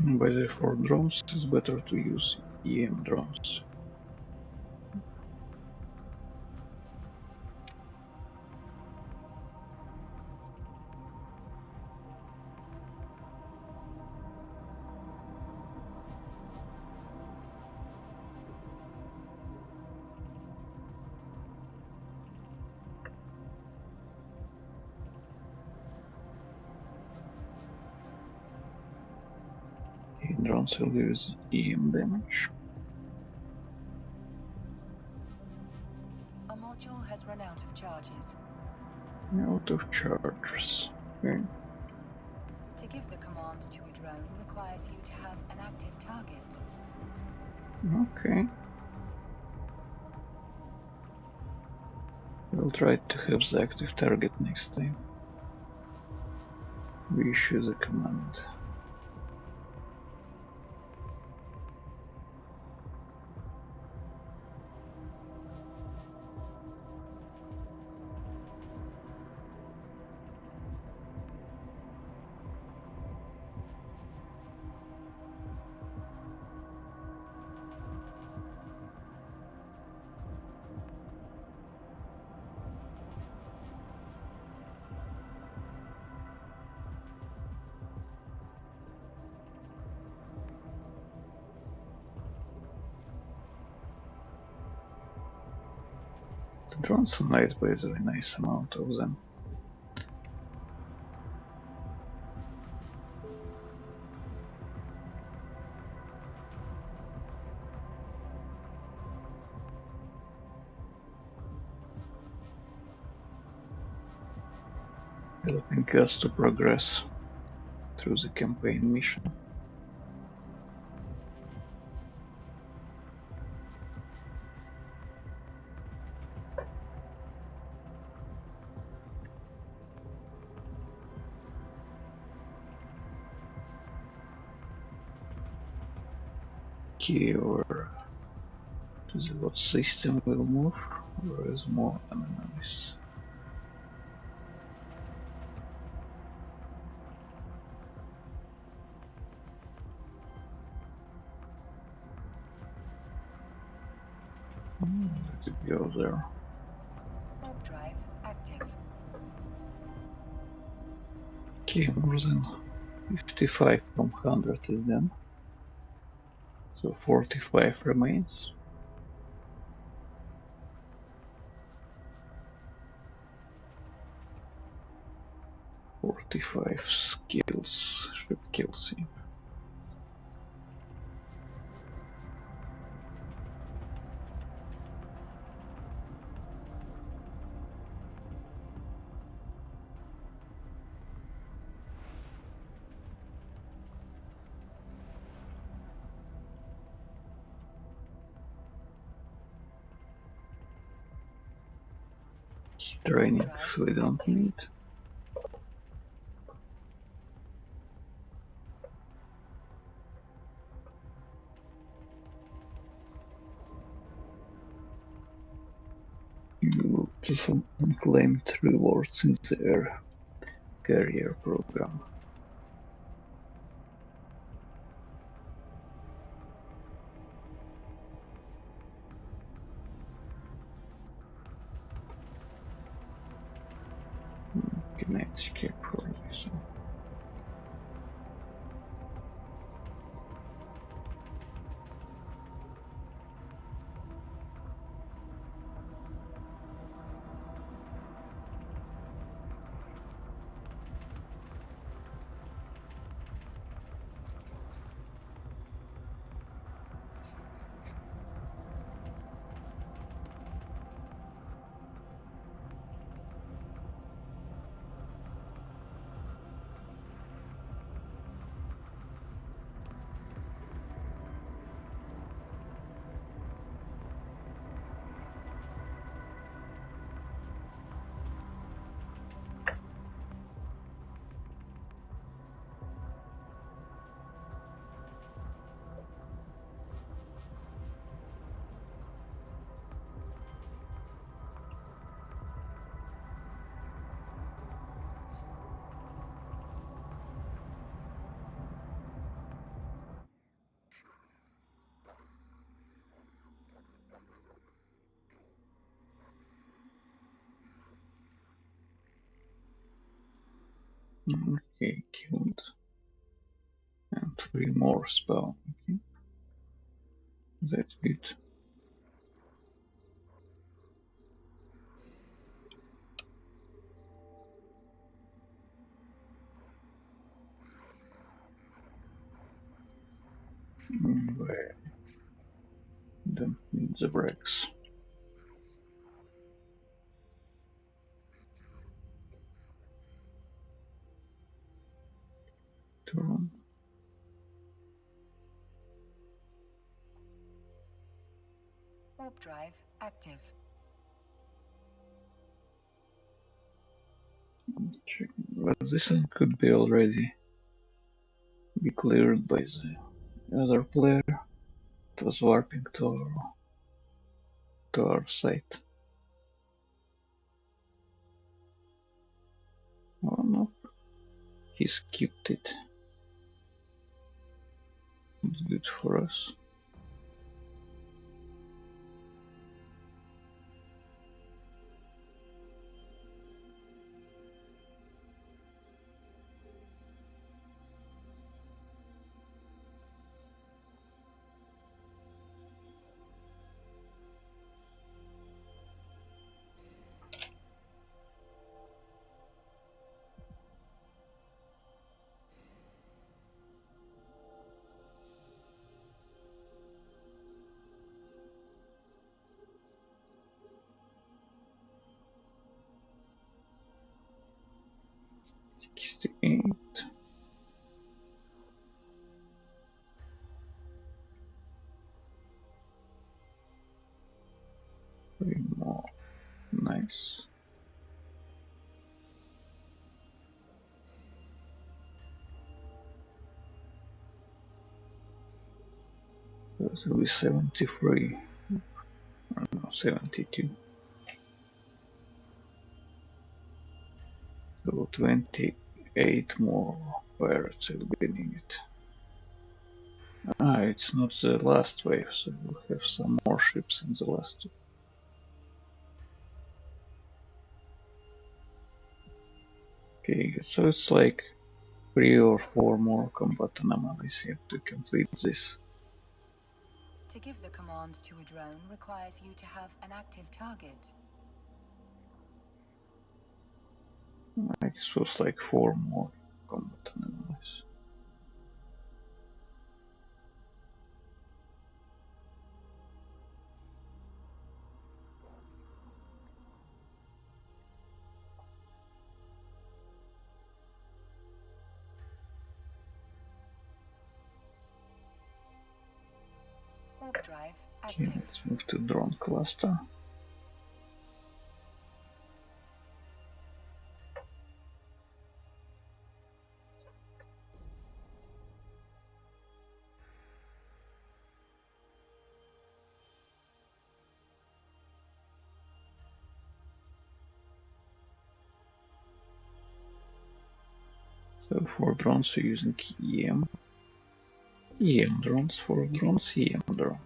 By the for drones, it's better to use EM drones. drones will use EM damage. Our module has run out of charges. Out of charges. Okay. To give the command to a drone requires you to have an active target. Okay. We'll try to have the active target next time we issue the command. The drones are nice, by the way, nice amount of them. Helping us to progress through the campaign mission. Okay, over to the what system will move, or is more enemies? Let's go there. Warp drive active. Okay, more than 55 from 100 is done. So 45 remains. 45 skills should kill him. Trainings we don't need. You will claim rewards in the air carrier program. Kinetic probably. So. Okay, killed. And 3 more spawn. Okay. That's good. where don't need the brakes. Turn. Warp drive active. Check. But this one could be already be cleared by the other player. It was warping to our site. Oh no, he skipped it. It's good for us. Sixty-eight. 3 more. Nice. That will be 73. Or no, 72. So 28 more pirates will be needed. Ah, it's not the last wave, so we'll have some more ships in the last wave. Okay, so it's like 3 or 4 more combat anomalies yet to complete this. To give the command to a drone requires you to have an active target. I suppose like 4 more combat anomalies. Warp drive Okay, active. let's move to drone cluster. So for drones we're using EM drones, for drones, EM drones.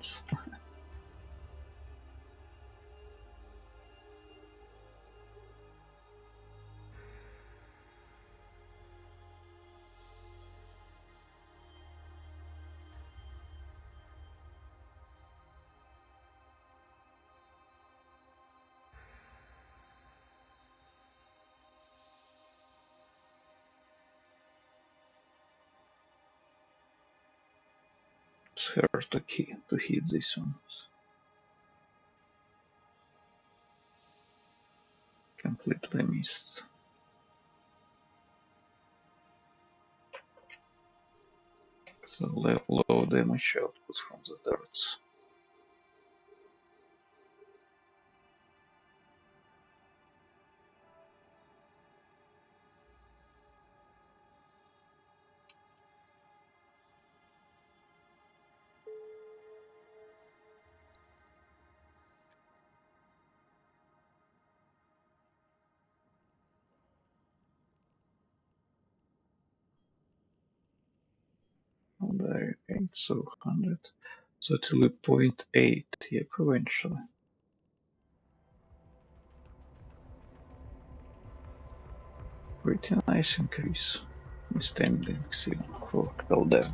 It's hard to hit these ones. Completely missed. So low damage output from the darts. And I 8, so 100. So it will be 0.8 here provincially. Pretty nice increase in standings even for Caldev.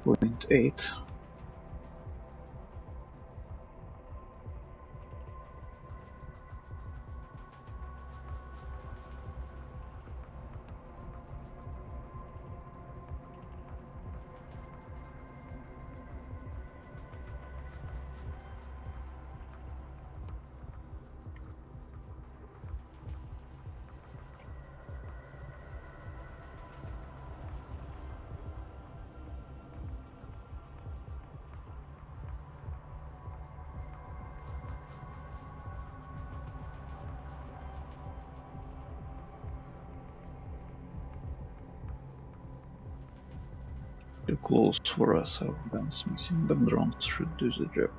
0.8. too close for us, our guns missing, but drones should do the job.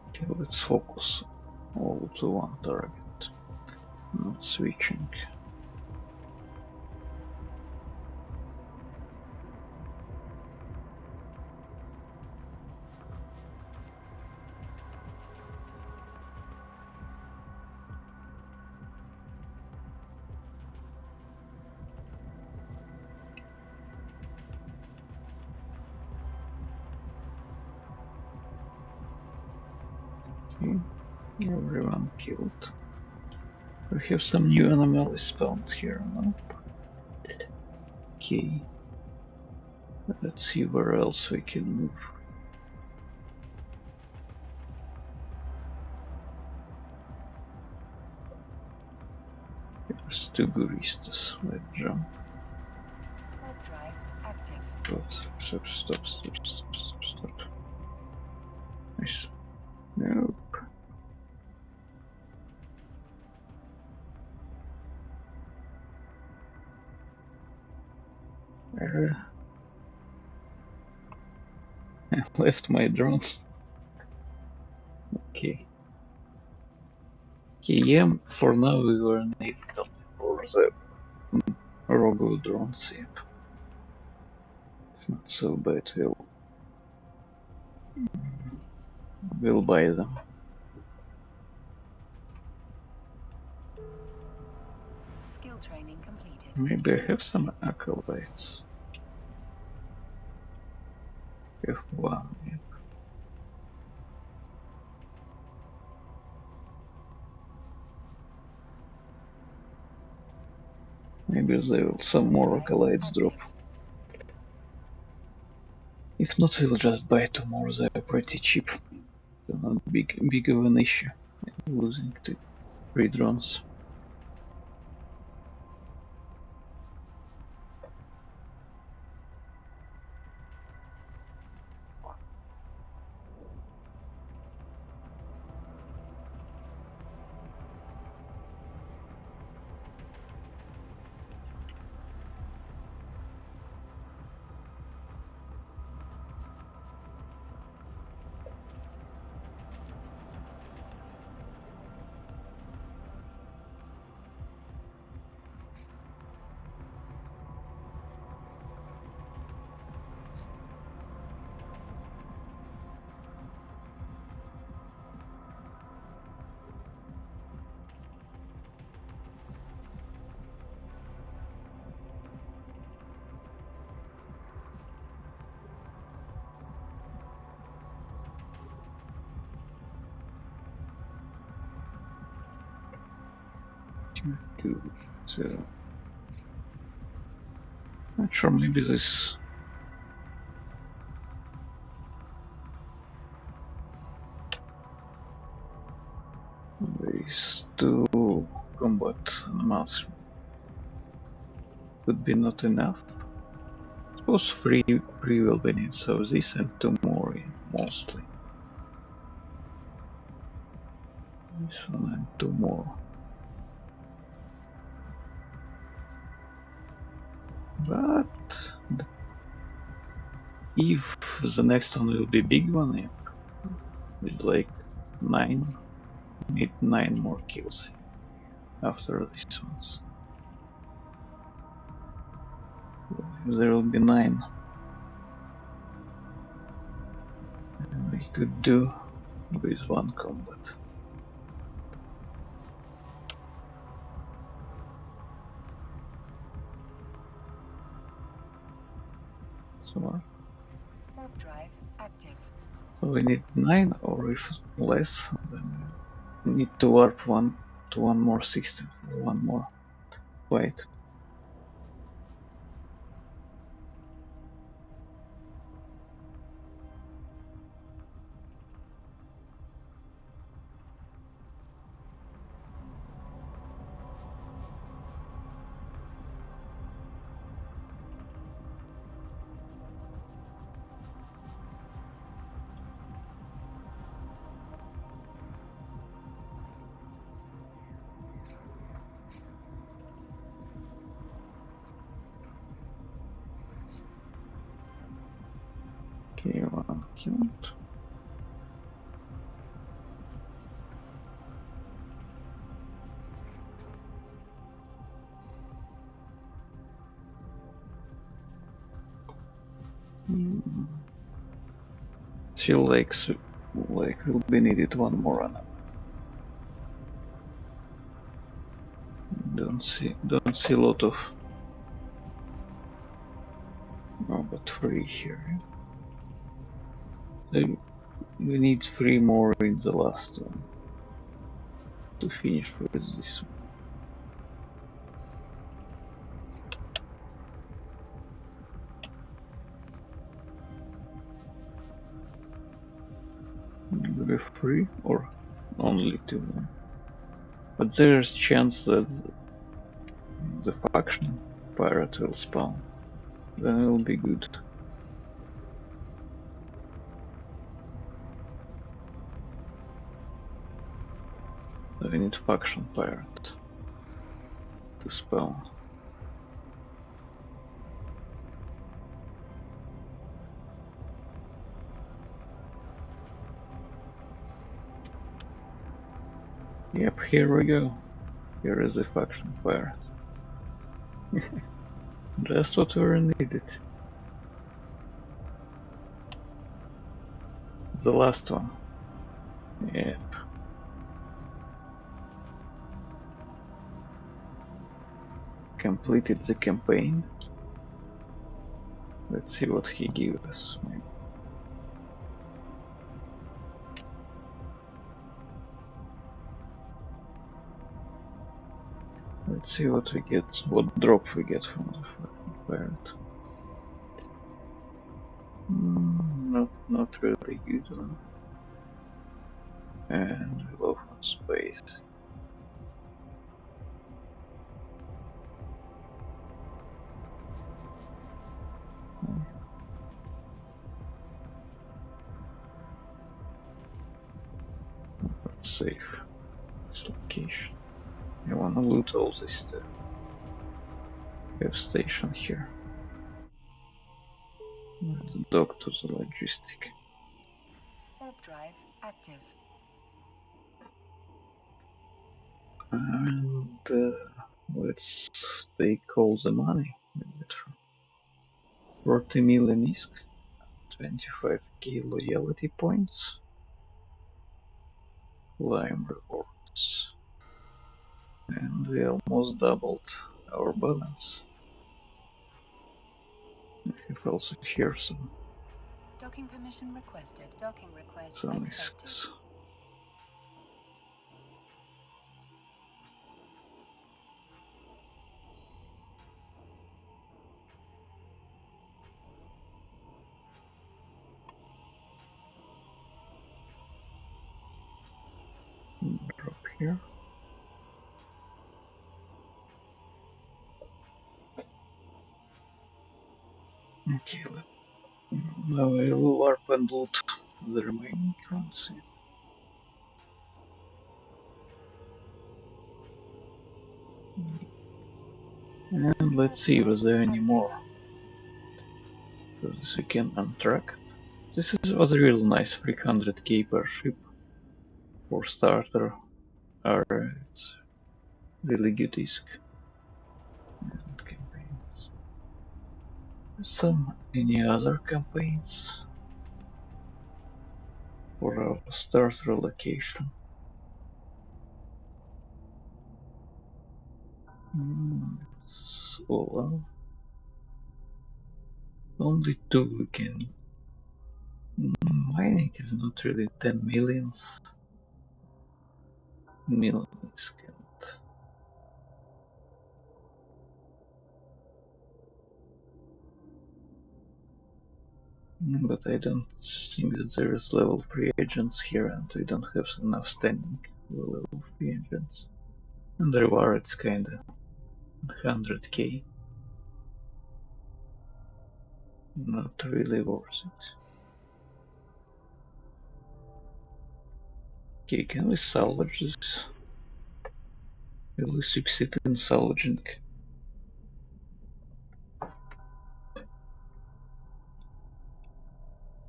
Okay, let's focus all to one target, not switching. Okay, everyone killed. We have some new anomalies spawned here now. Okay, let's see where else we can move. There's two Guristas. Let's jump. Warp drive active. But stop. Nice. Nope. I left my drones. Okay. Okay, yeah, for now we were needed only for the Rogo drones, yep. It's not so bad, we'll buy them. Skill training completed. Maybe I have some acolytes. I have one, yep. Maybe there will some more acolytes drop. If not, we'll just buy tomorrow. They're pretty cheap. They're not big of an issue. Losing to 3 drones. Good. Not sure, maybe this. These two combat animals would be not enough. Suppose three will be needed, so this and 2 more, yeah, mostly. This one and 2 more. But if the next one will be big one, yeah, with like 9, need 9 more kills after these ones. There will be 9. And we could do with 1 combat. So Warp drive active. So we need 9, or if less, then we need to warp one to one more system, one more fight. Okay, one killed. Still like will be needed one more enemy. Don't see a lot of but 3 here. We need 3 more in the last one to finish with this one. Maybe 3 or only 2. But there's chance that the faction pirate will spawn. Then it will be good. We need faction pirate to spawn. Yep, here we go. Here is the faction pirate. Just what we needed. The last one. Yep. Completed the campaign. Let's see what he gives us. Let's see what we get, what drop we get from the pirate. Not really good one. And low on space. Safe. This location. I wanna loot all this stuff. We have station here. Let's dock to the logistic. Warp drive active. And let's take all the money. 40 million ISK, 25k loyalty points, Lime rewards, and we almost doubled our balance. We have also here some Docking permission requested. Docking request some accepted. ISKs. Drop here. Okay, now I will warp and loot the remaining ones. And let's see if there any more. So this we can untrack. This was really nice, 300k per ship for starter. It's really good ISK. And campaigns. Any other campaigns for our starter location? So only 2 we can. Mining is not really 10 millions. But I don't think that there is level 3 agents here, and we don't have enough standing for level 3 agents. And the reward is kinda 100k. Not really worth it. Okay, can we salvage this? Will we succeed in salvaging?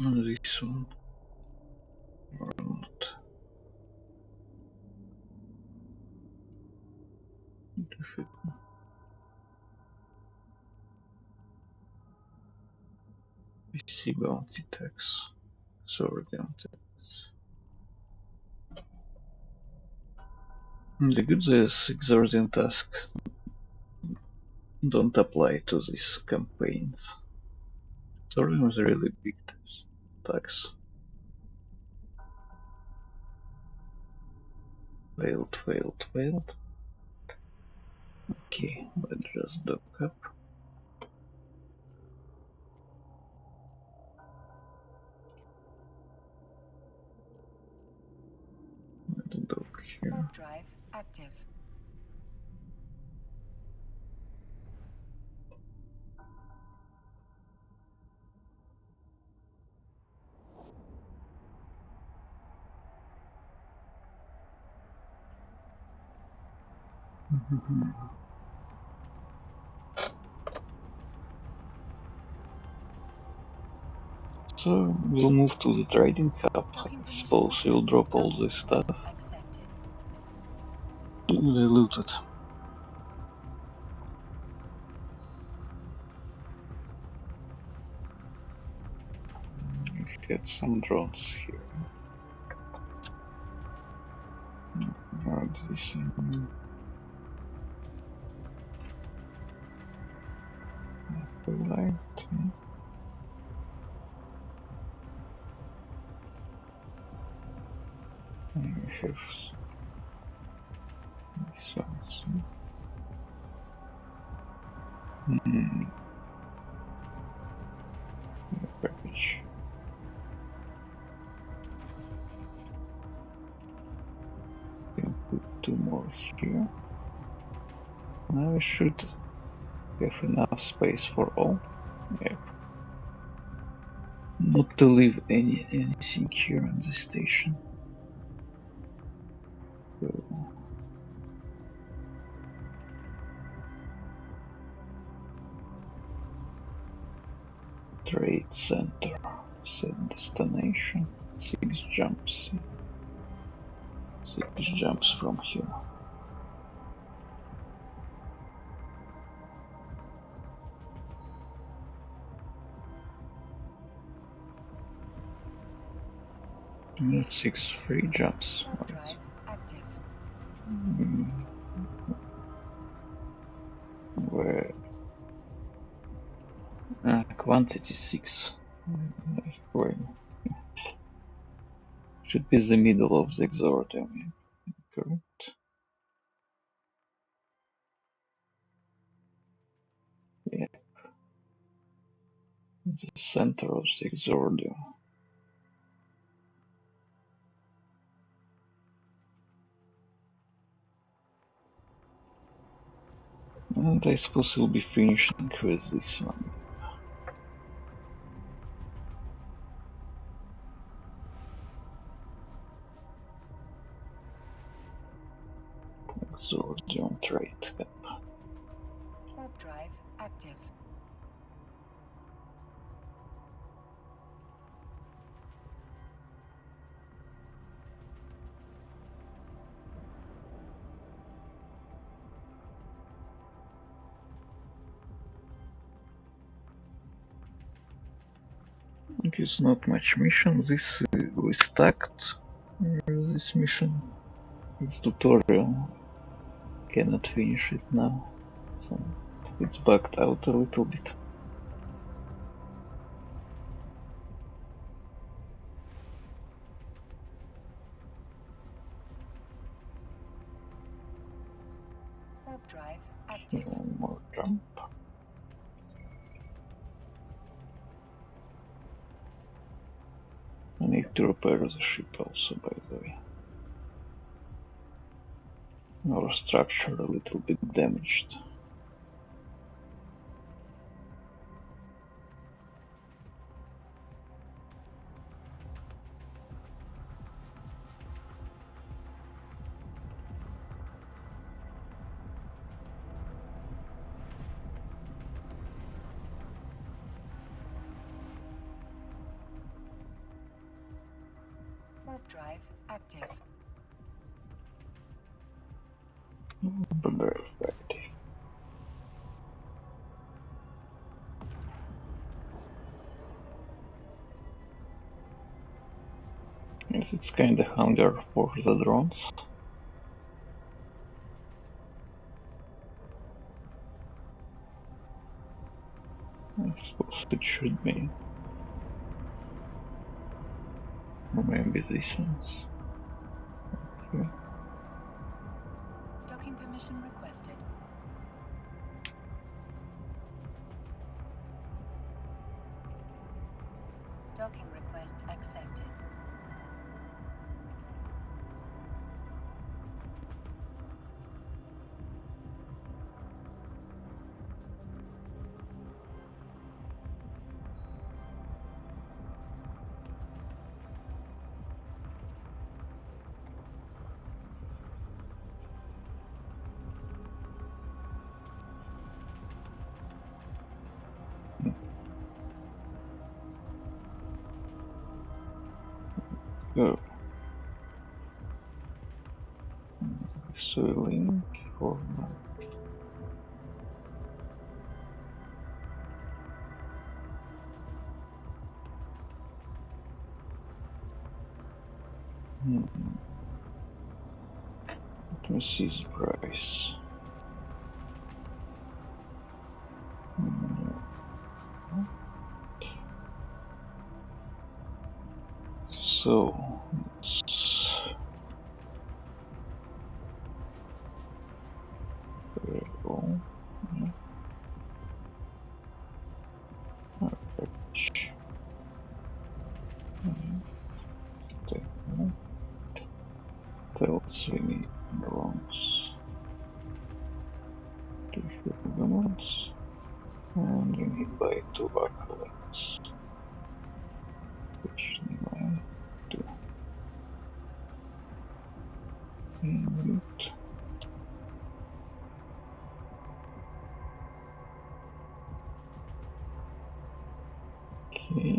This one or not. PC bounty tax. Sorry, bounty. The good is exordium task don't apply to these campaigns. Exordium is really big tax. Failed, failed, failed. Okay, let's just dock up. Let's dock here. Warp drive active. So we'll move to the trading hub. Docking I permission suppose you'll requested. drop all Docking this stuff. request accepted. They looted. We've got some drones here. This light. I have some. Package. Can put 2 more here. Now we should have enough space for all. Yep. Not to leave anything here on the station. So, trade center. Set destination. 6 jumps. 6 jumps from here. And 6 free jumps. Warp drive active. Where quantity 6. Where should be the middle of the exordium. Correct. Yeah. The center of the exordium. And I suppose we'll be finishing with this one. Exordium trade. Warp drive active. It's not much mission. This we stacked. This mission. It's tutorial. Cannot finish it now. So it's bugged out a little bit. Warp drive active. One more jump. I need to repair the ship also, by the way. Our structure a little bit damaged. warp drive active. Yes, it's kinda hunger for the drones. I suppose it should be. Or maybe this one's. Okay. Docking permission requested. Docking request accepted. Go. Link or no? Let me see the price. No. So it's variable. Tells we need drones. 2 humans. And we need by 2 acolytes. Which divide 2. Input. Okay.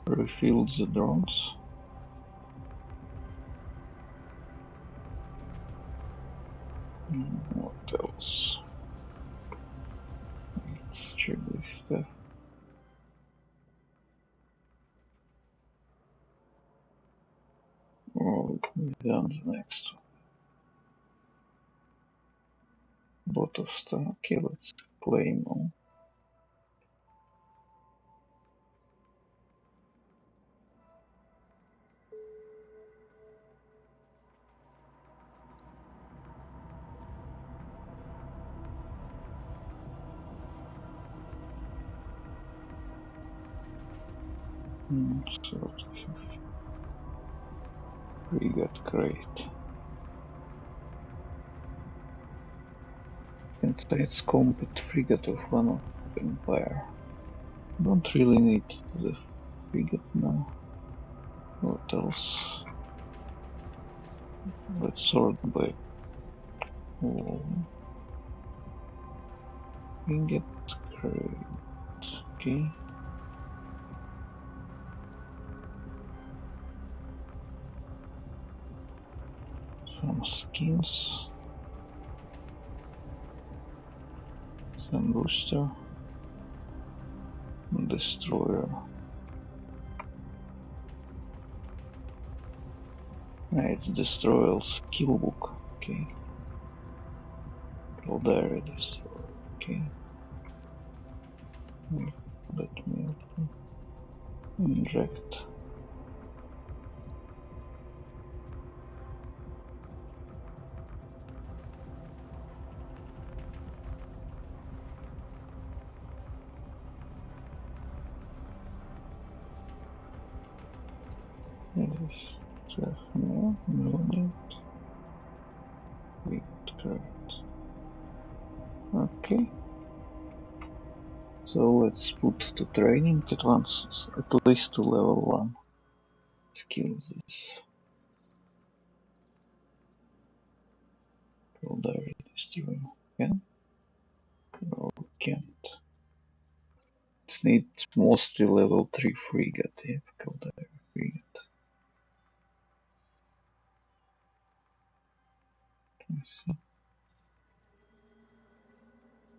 Refill the drones. What else? Let's check this stuff. Oh, we've done the next one. Bot of stuff. Okay, let's play more. Sort of. Frigate crate. Contains combat frigate of one of Empire. Don't really need the frigate now. What else? Let's sort by frigate crate. Okay. Some skins. Some booster. Destroyer. It's Destroyer skill book. Okay. Caldera Destroyer. Okay. Let me open. Inject. No need. Okay. So let's put the training advances at least to level 1. Skill this. Caldera Destroyer. Can? Or can't. It needs mostly level 3 frigate. Yeah, Caldera frigate.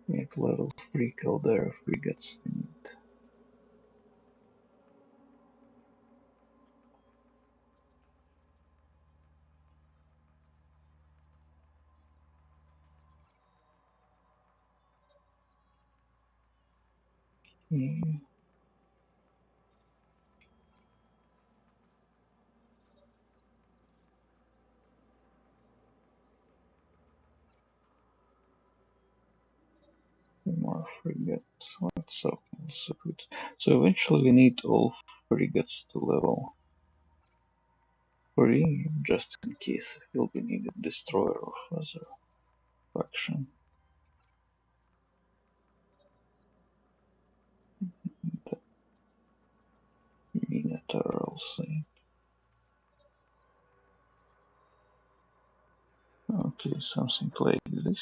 We have level 3 Caldera frigates we need. More frigates. That's also good. So eventually we need all frigates to level 3, just in case it will be needed destroyer of other faction. The Minotaur also. Okay, something like this.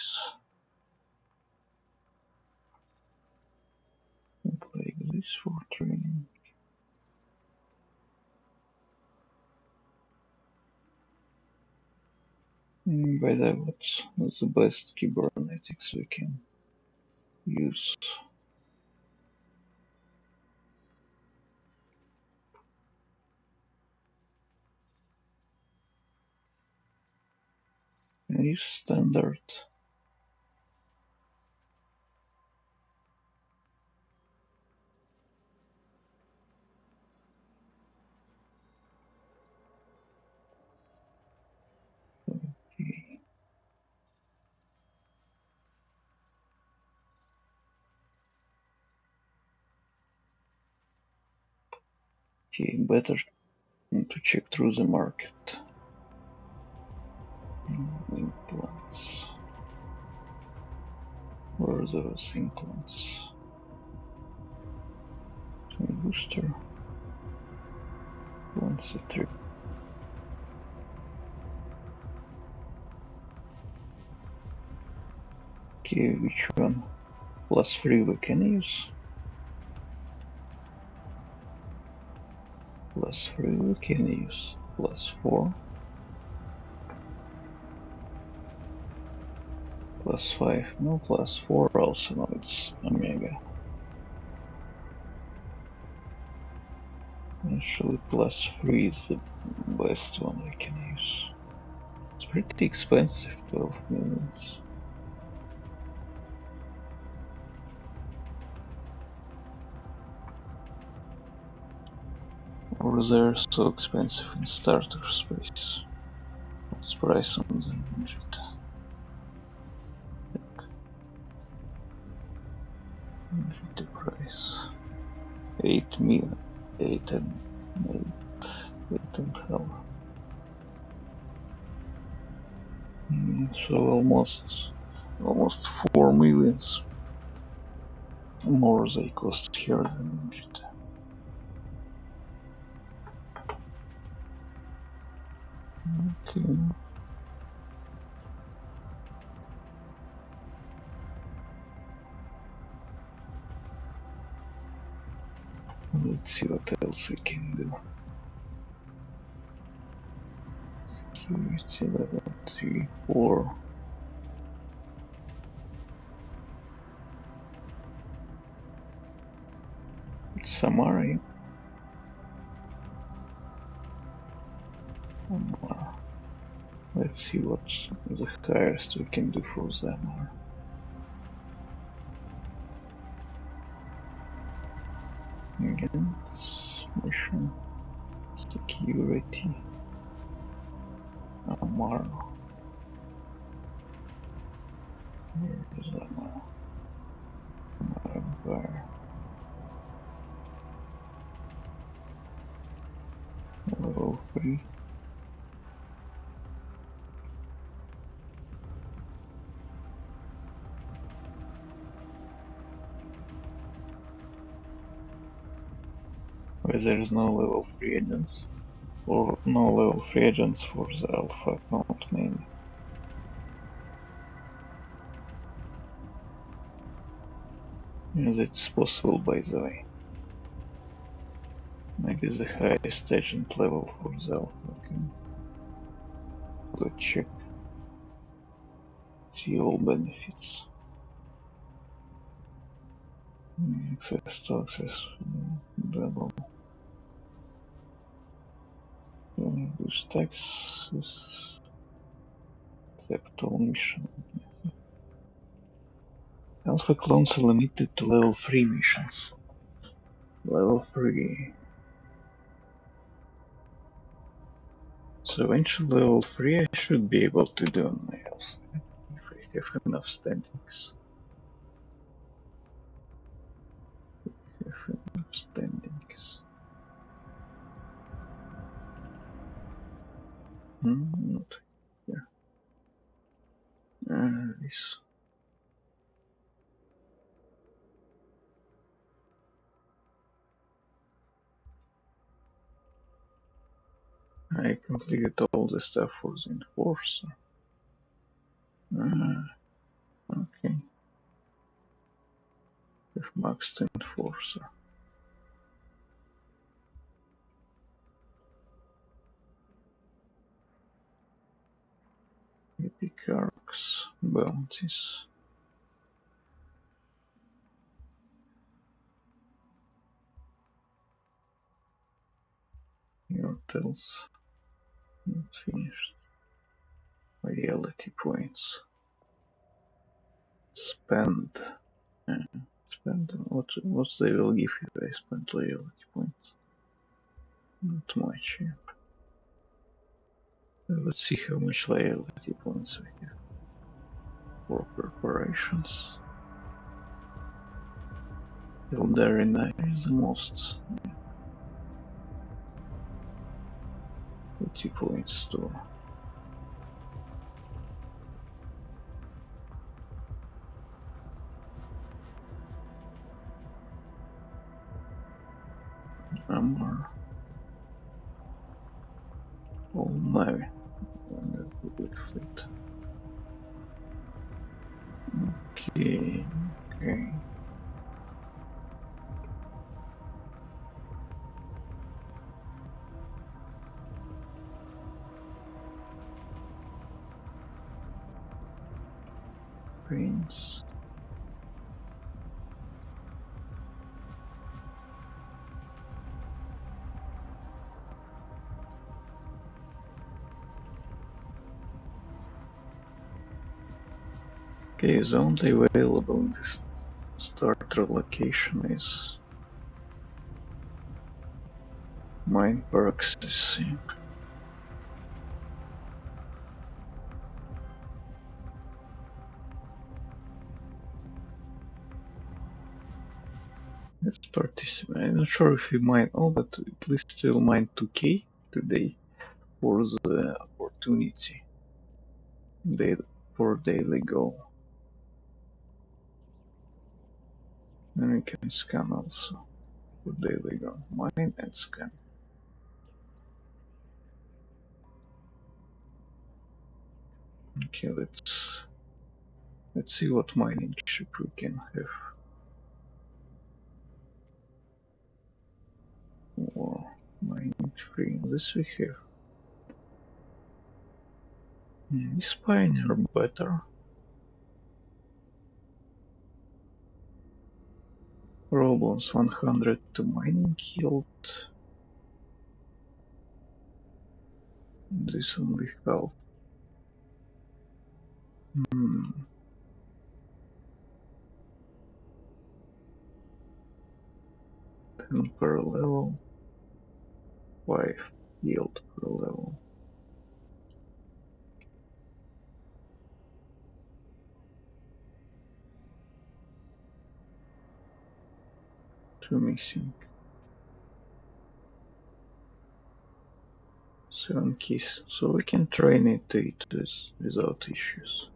Like this for training. By the way, what's the best kybernetics we can use? Use standard. Okay. Okay, better to check through the market. Implants. Where are those implants? Booster. Once a trip. Okay, which one? +3 we can use. +3 we can use. +4. +5. No, +4 also. No, it's Omega. Actually, +3 is the best one we can use. It's pretty expensive, 12 millions. Or they're so expensive in starter space. What's price on the budget? The price 8 million, 8 and 8.5. So almost 4 millions more they cost here than budget. Okay. Let's see what else we can do. Security level 3, 4. It's Samara. Samara. Let's see what's the highest we can do for Samara. Again, mission. Security. Amara. Where is Amara? Empire. Level 3. Where there is no level 3 agents. Or no level 3 agents for the alpha account mainly. Yes, it's possible by the way. Maybe the highest agent level for the alpha account. Let's check. See all benefits. Access to access level. Boost access. Accept all mission. Alpha clones are limited to level 3 missions. Level 3. So eventually level 3 I should be able to do on my Alpha if I have enough standings. Standings. Not here. This. I completed all the stuff for the Enforcer. Okay. With maxed Enforcer. Epic arcs, bounties. Hotels. Not finished. Reality points. Spend. Spend. What they will give if I spend loyalty points? Not much. Yeah. Let's see how much loyalty points we have for corporations. Eldarina is the most. 80 points to armor. All Navy and the Republic fleet. Okay. Prince. Okay, the only available in this starter location is mine processing. Let's participate. I'm not sure if we mine all, but at least we'll mine 2k today for the opportunity for daily goal. And we can scan also for daily goal. Mine and scan. Okay, let's see what mining ship we can have. Wow, mining free. This we have. Is Pioneer better? Roblons 100 to mining yield. This one we have. 10 per level. 5 yield per level. Two missing. 7 keys. So we can train it to eat this without issues.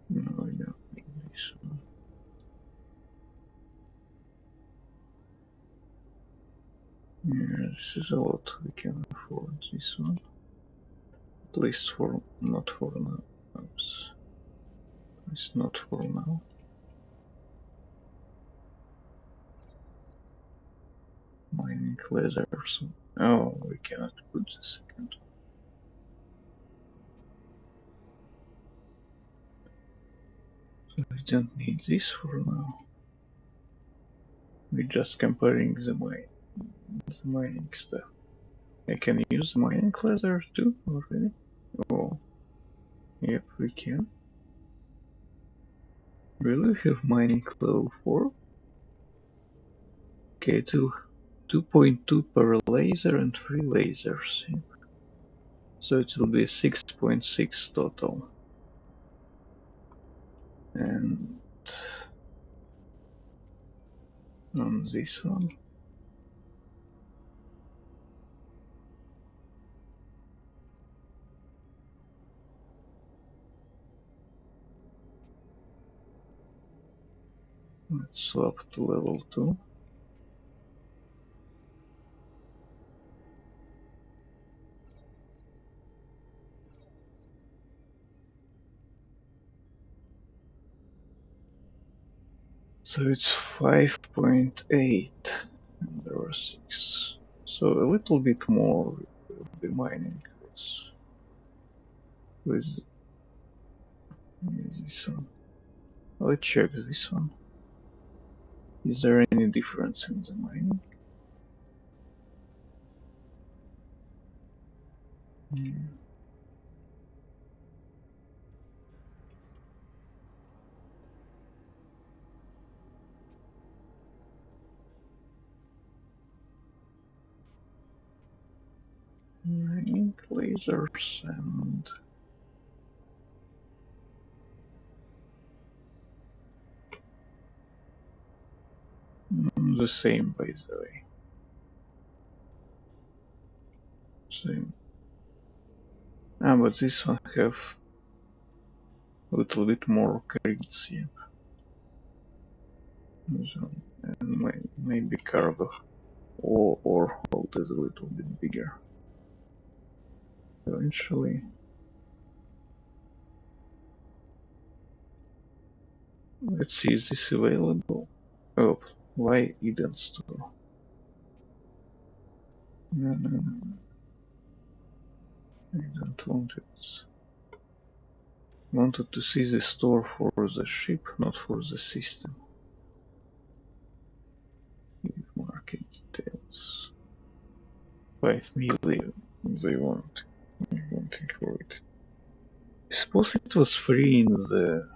No, I don't need this one. Yeah, this is a lot. We can afford this one. At least for not for now. Oops. It's not for now. Mining lasers. Oh, we cannot put the second. So we don't need this for now. We're just comparing the mining stuff. I can use mining laser too already. Oh, yep, we can. Really have mining level 4? Okay, 2.2 per laser and 3 lasers. Yeah. So it will be 6.6 total. And on this one. Let's swap to level 2. So it's 5.8 and there are 6. So a little bit more will be mining with this one. Let's check this one. Is there any difference in the mining? Mining lasers and the same, by the way. Same. But this one have a little bit more credits, yeah. And maybe cargo or hold is a little bit bigger. Eventually. Let's see, is this available? Oh, why Eden store? No. I don't want it. Wanted to see the store for the ship, not for the system. Market details. 5 million they want. I'm wanting for it. I suppose it was free in the...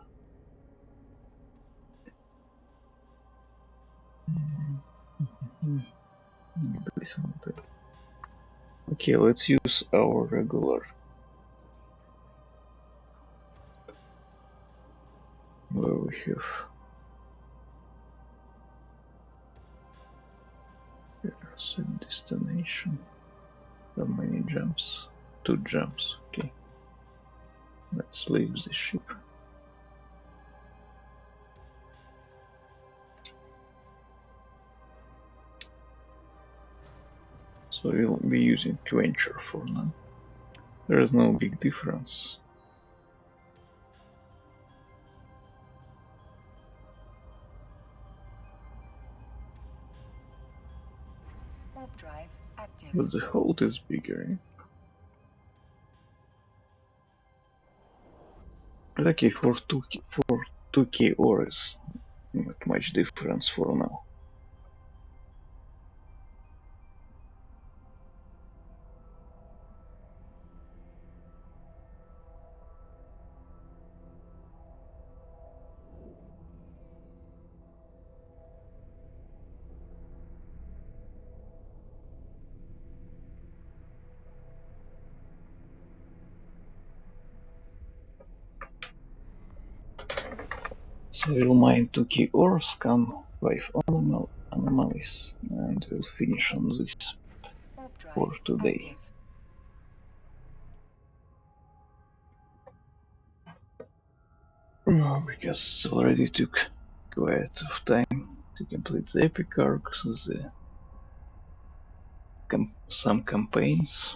Okay, let's use our regular. Where we have... Set destination. How many jumps? 2 jumps, okay. Let's leave the ship. So we'll be using Quencher for now. There is no big difference. Warp drive active. But the hold is bigger. Okay, for 2k ores, not much difference for now. So we'll mine 2k ores, scan 5 anomalies, and we'll finish on this for today. Because it already took quite of time to complete the epic arcs, some campaigns.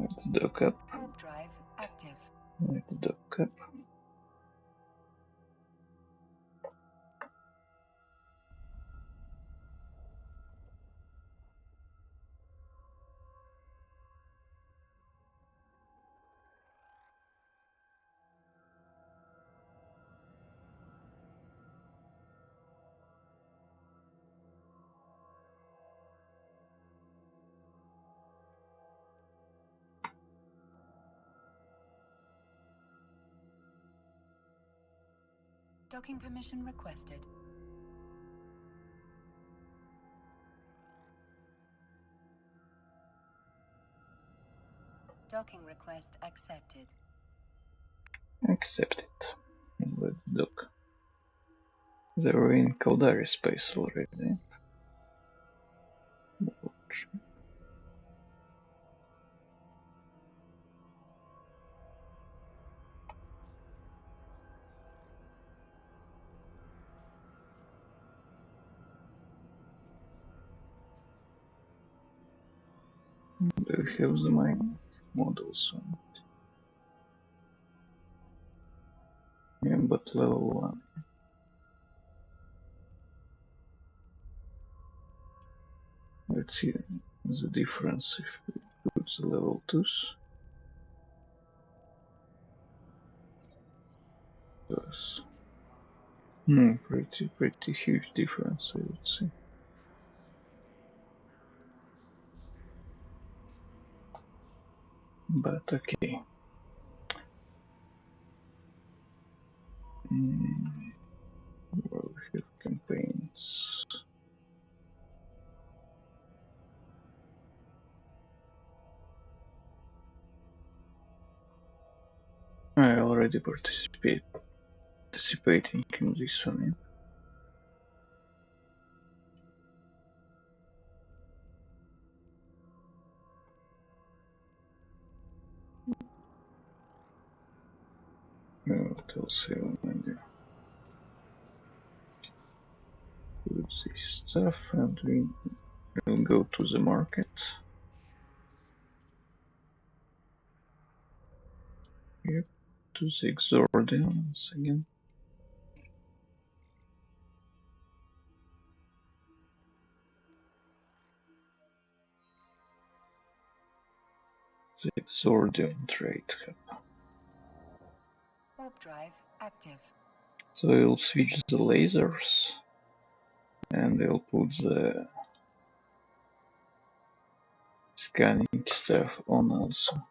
Let's dock up. Warp drive active. Let's dock up. Docking permission requested. Docking request accepted. Accept it. Let's dock. They were in Caldari space already. Do we have the mining models on it? Yeah, but level 1. Let's see the difference if we put the level 2s. Yes. Pretty huge difference, I would say. But okay. Well, we have campaigns. I already participating in this one. What else I want to do this stuff, and we will go to the market. Yep, to the Exordium once again. The Exordium trade hub. Warp drive active. So we'll switch the lasers, and we'll put the scanning stuff on also.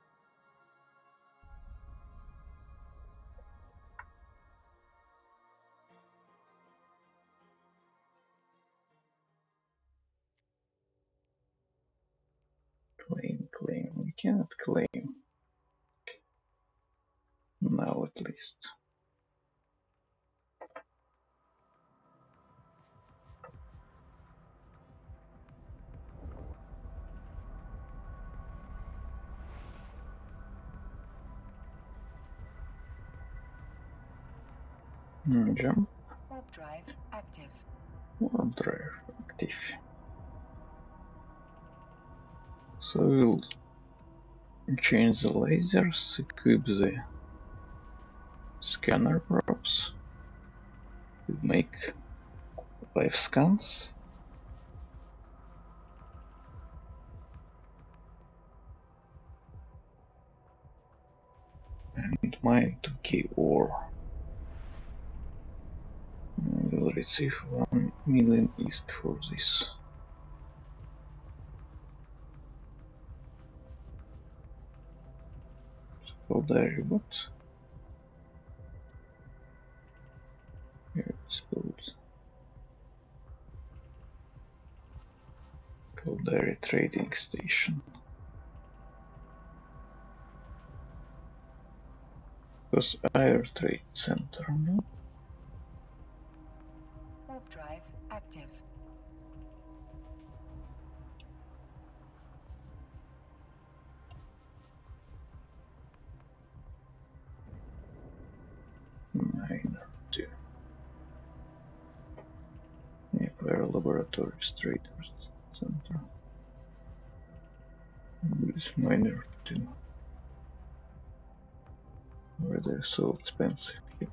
Claim. We cannot claim. Now at least. Jump. Warp drive active. Warp drive active. So we'll change the lasers, equip the scanner probes, we'll make 5 scans. And mine 2k ore. We'll receive 1 million ISK for this. Caldari bot. Here it's called Caldari Trading Station. Because Air Trade Center, no? Warp drive active. Miner 2. Nuclear Laboratories Traders Center. This miner to. Why they're so expensive here.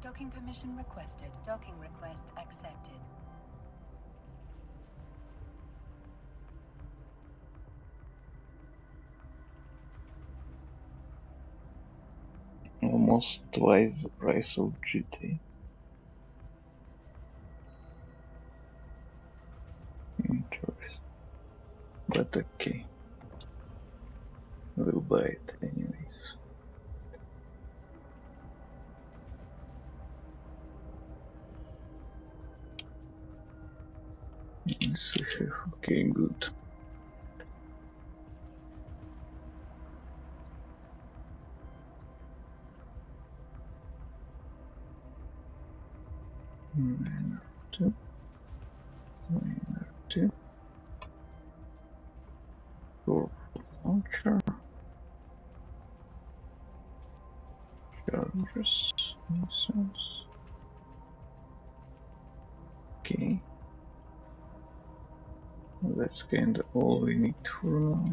Docking permission requested. Docking request accepted. Almost twice the price of GT. Interesting. But okay. We'll buy it anyways. Yes, we have. Okay, good. Miner 2. Miner 2. Torp launcher. Chargers. Missiles. Okay. That's kinda all we need for now.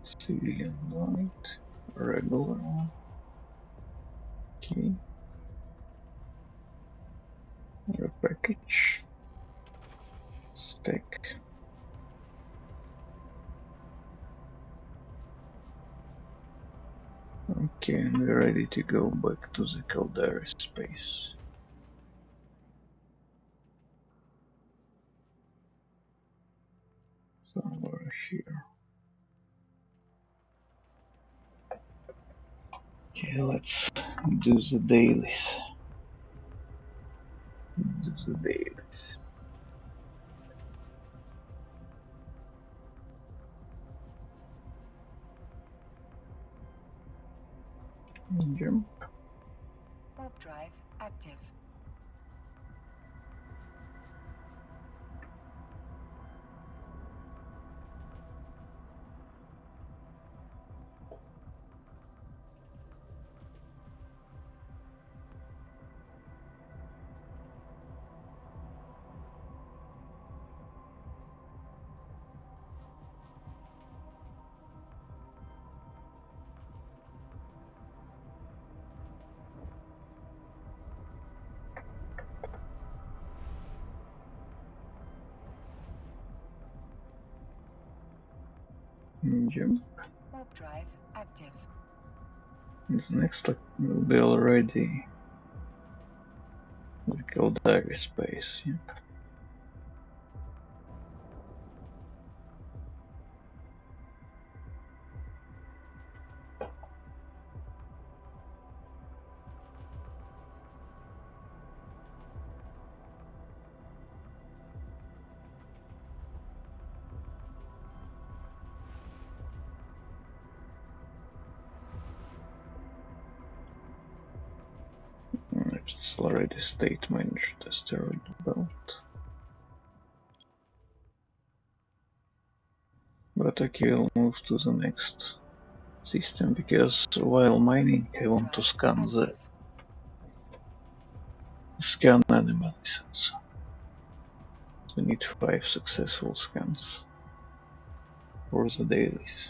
Civilian light. Regular one. Okay. Repackage. Stack. Okay, and we're ready to go back to the Caldera space. Somewhere here. Okay, let's do the dailies. Do the dailies. Jump. Warp drive active. Jump. Warp drive active. This next will be already the Caldera space. Yeah. It's already state managed asteroid belt. But okay, I'll move to the next system because while mining I want to scan anomalies. We need 5 successful scans for the dailies.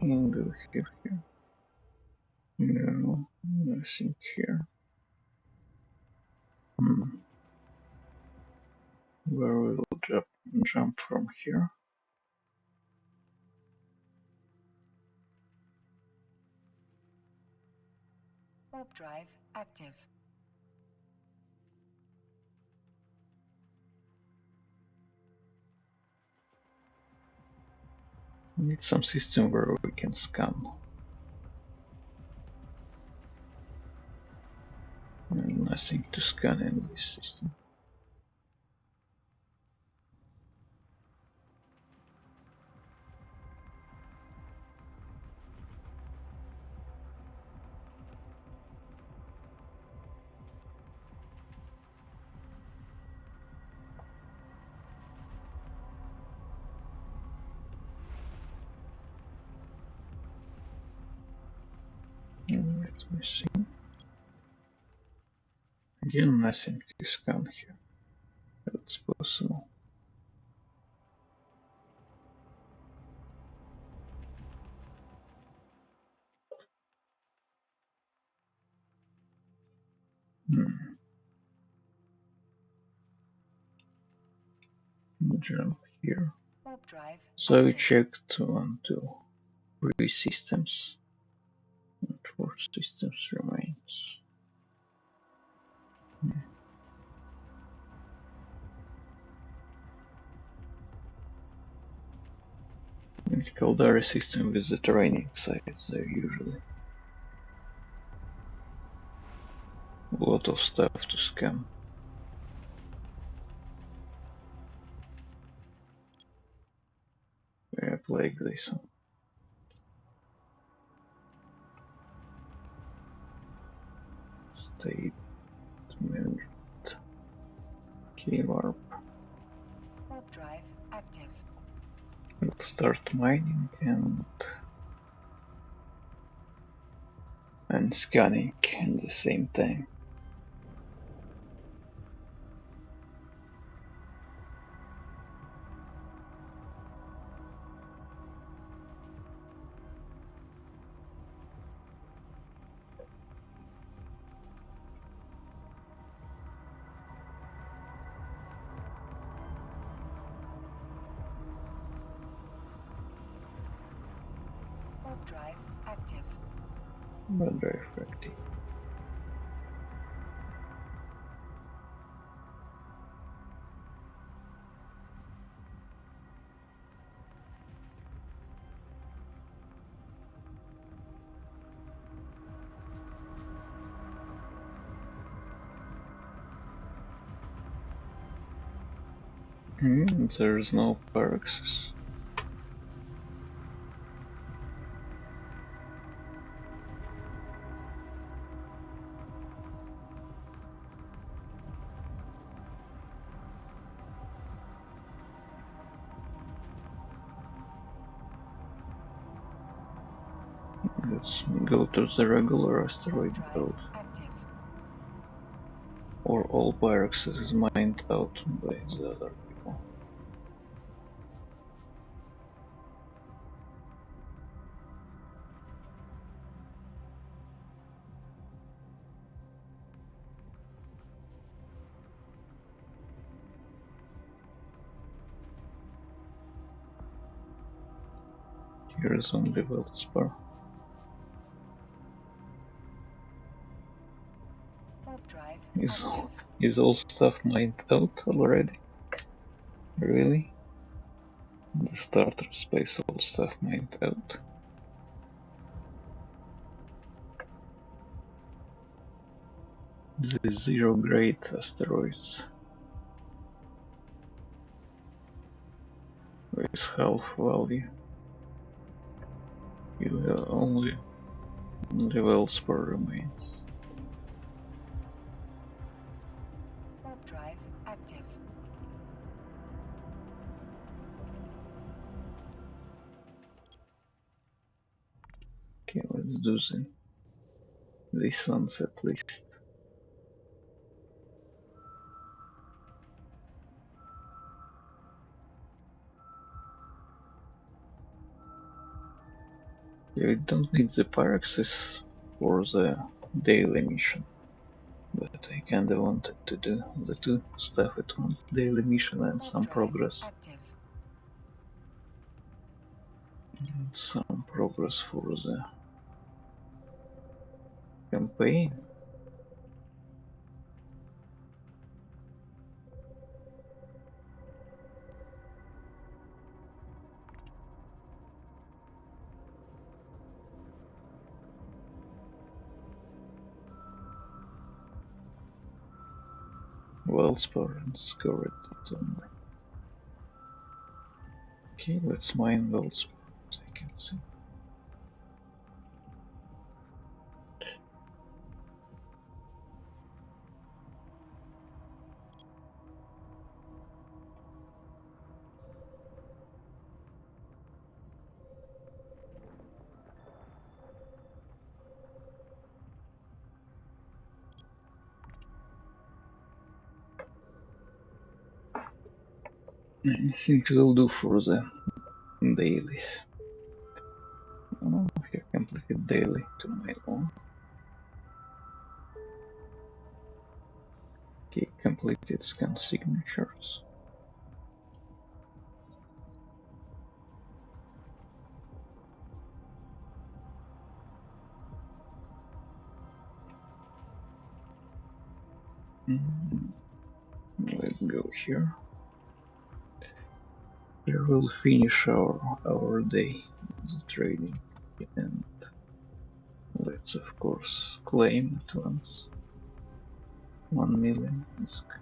And do we have here? No, nothing here. Where we will jump from here. Warp drive active. We need some system where we can scan. And Nothing to scan in this system. Let me see. Again, nothing to scan here. That's possible. Jump here. Warp drive So we active. checked 1, 2, 3 systems. And 4 systems remains. It's Caldari system with the training sites there usually. A lot of stuff to scan. Yeah, like this one. State management. Key warp. Warp drive active. We'll start mining and scanning at the same time. Warp drive active. Drive active. There's no power access. Let's go to the regular asteroid Drive belt. active. Or all power access is mined out by the other people. Here is only Veldspar. Warp drive Is, active. is all stuff mined out already? Really? The starter space, all stuff mined out. The zero grade asteroids with half value. You have only Veldspar remains. Warp drive active. Okay, let's do this ones at least. You don't need the power access for the daily mission, but I kinda wanted to do the two stuff at once, daily mission and Warp some drive progress. active. Some progress for the campaign. Wellspar and score it only. Okay, let's mine Wellspar. I can see. I think we'll do for the dailies. Oh, here completed daily to my own. Okay, completed scan signatures. Let's go here. Here we'll finish our day the trading, and let's of course claim at once 1 million ISK.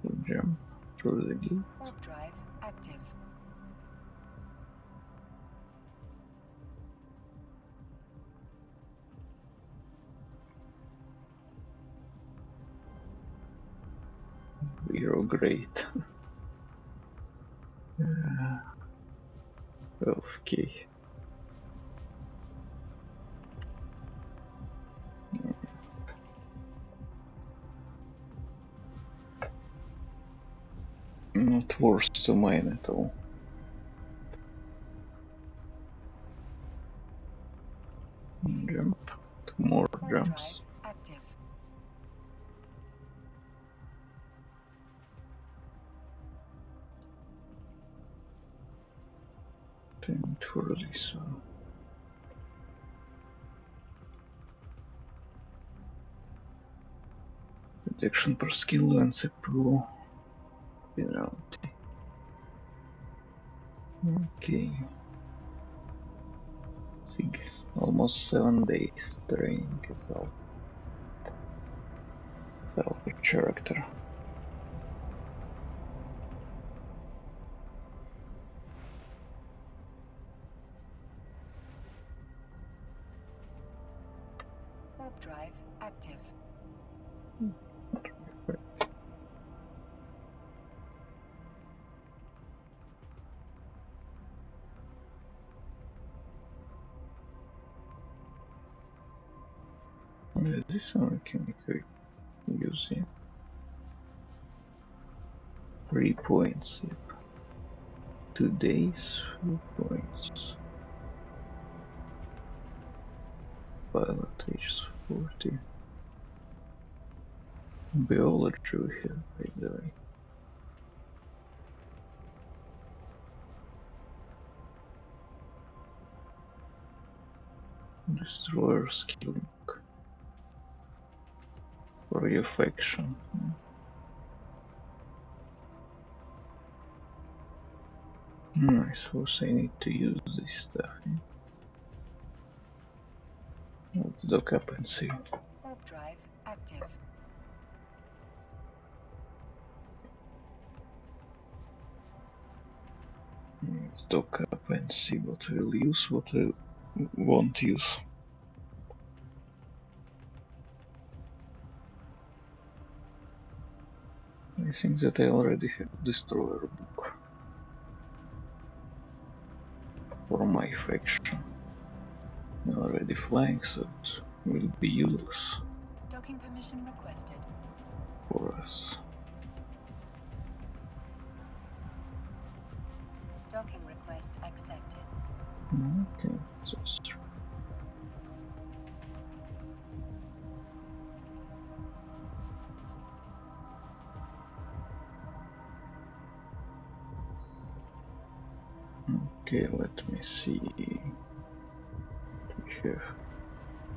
We'll jump through the gate. Warp drive active. Zero great. 12k. Not worth to mine at all. Jump. Two more Warp jumps. drive active. And for this one. Protection per skill and approval. Penalty. Okay. 6, almost 7 days training is out. Self character. Warp drive active. This one I can use here. 3 points. Yep. 2 days, 4 points. Pilot age 40. Biology we have, by the way. Destroyer skill book. For your faction. I suppose I need to use this stuff. Let's dock up and see. Warp drive active. Let's dock up and see what we'll use, what I won't use. I think that I already have Destroyer book for my faction. Already flying, so it will be useless Docking permission requested. for us. Docking request accepted. Okay, so okay, let me see. We have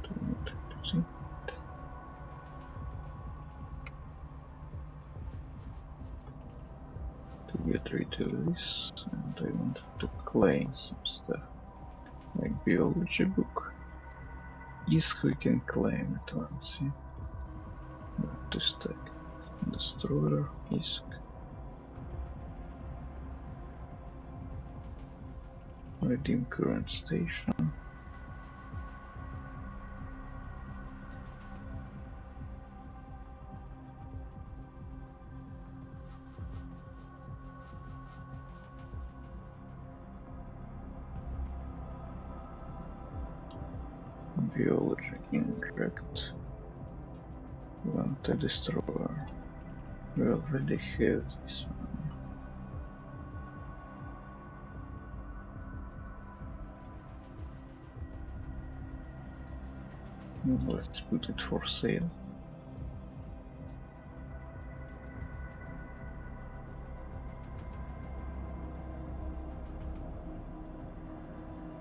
to see. To get rid of this, and I wanted to claim some stuff like biology book. ISK we can claim it once. Yeah. Back to stack. Destroyer, ISK. Redeem current station. Biology inject. We want a destroyer. We already have this one. Let's put it for sale.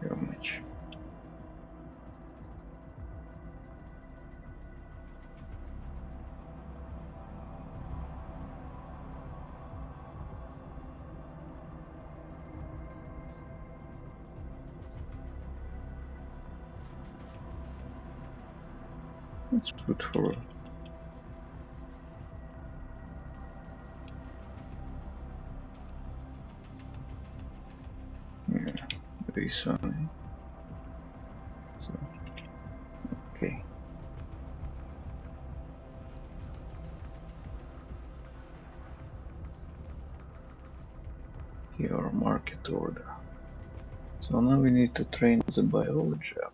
How much? Let's put for this one. So, okay. Your market order. So now we need to train the biology up.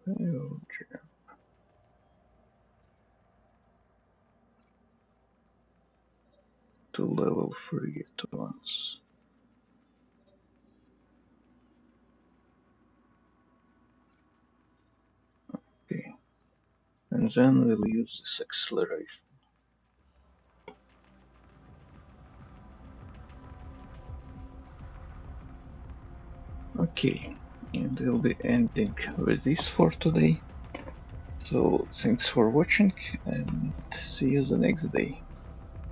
Biology. To level 3 at once. Okay. And then we'll use this acceleration. Okay. And we'll be ending with this for today. So thanks for watching and see you the next day.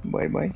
Bye bye.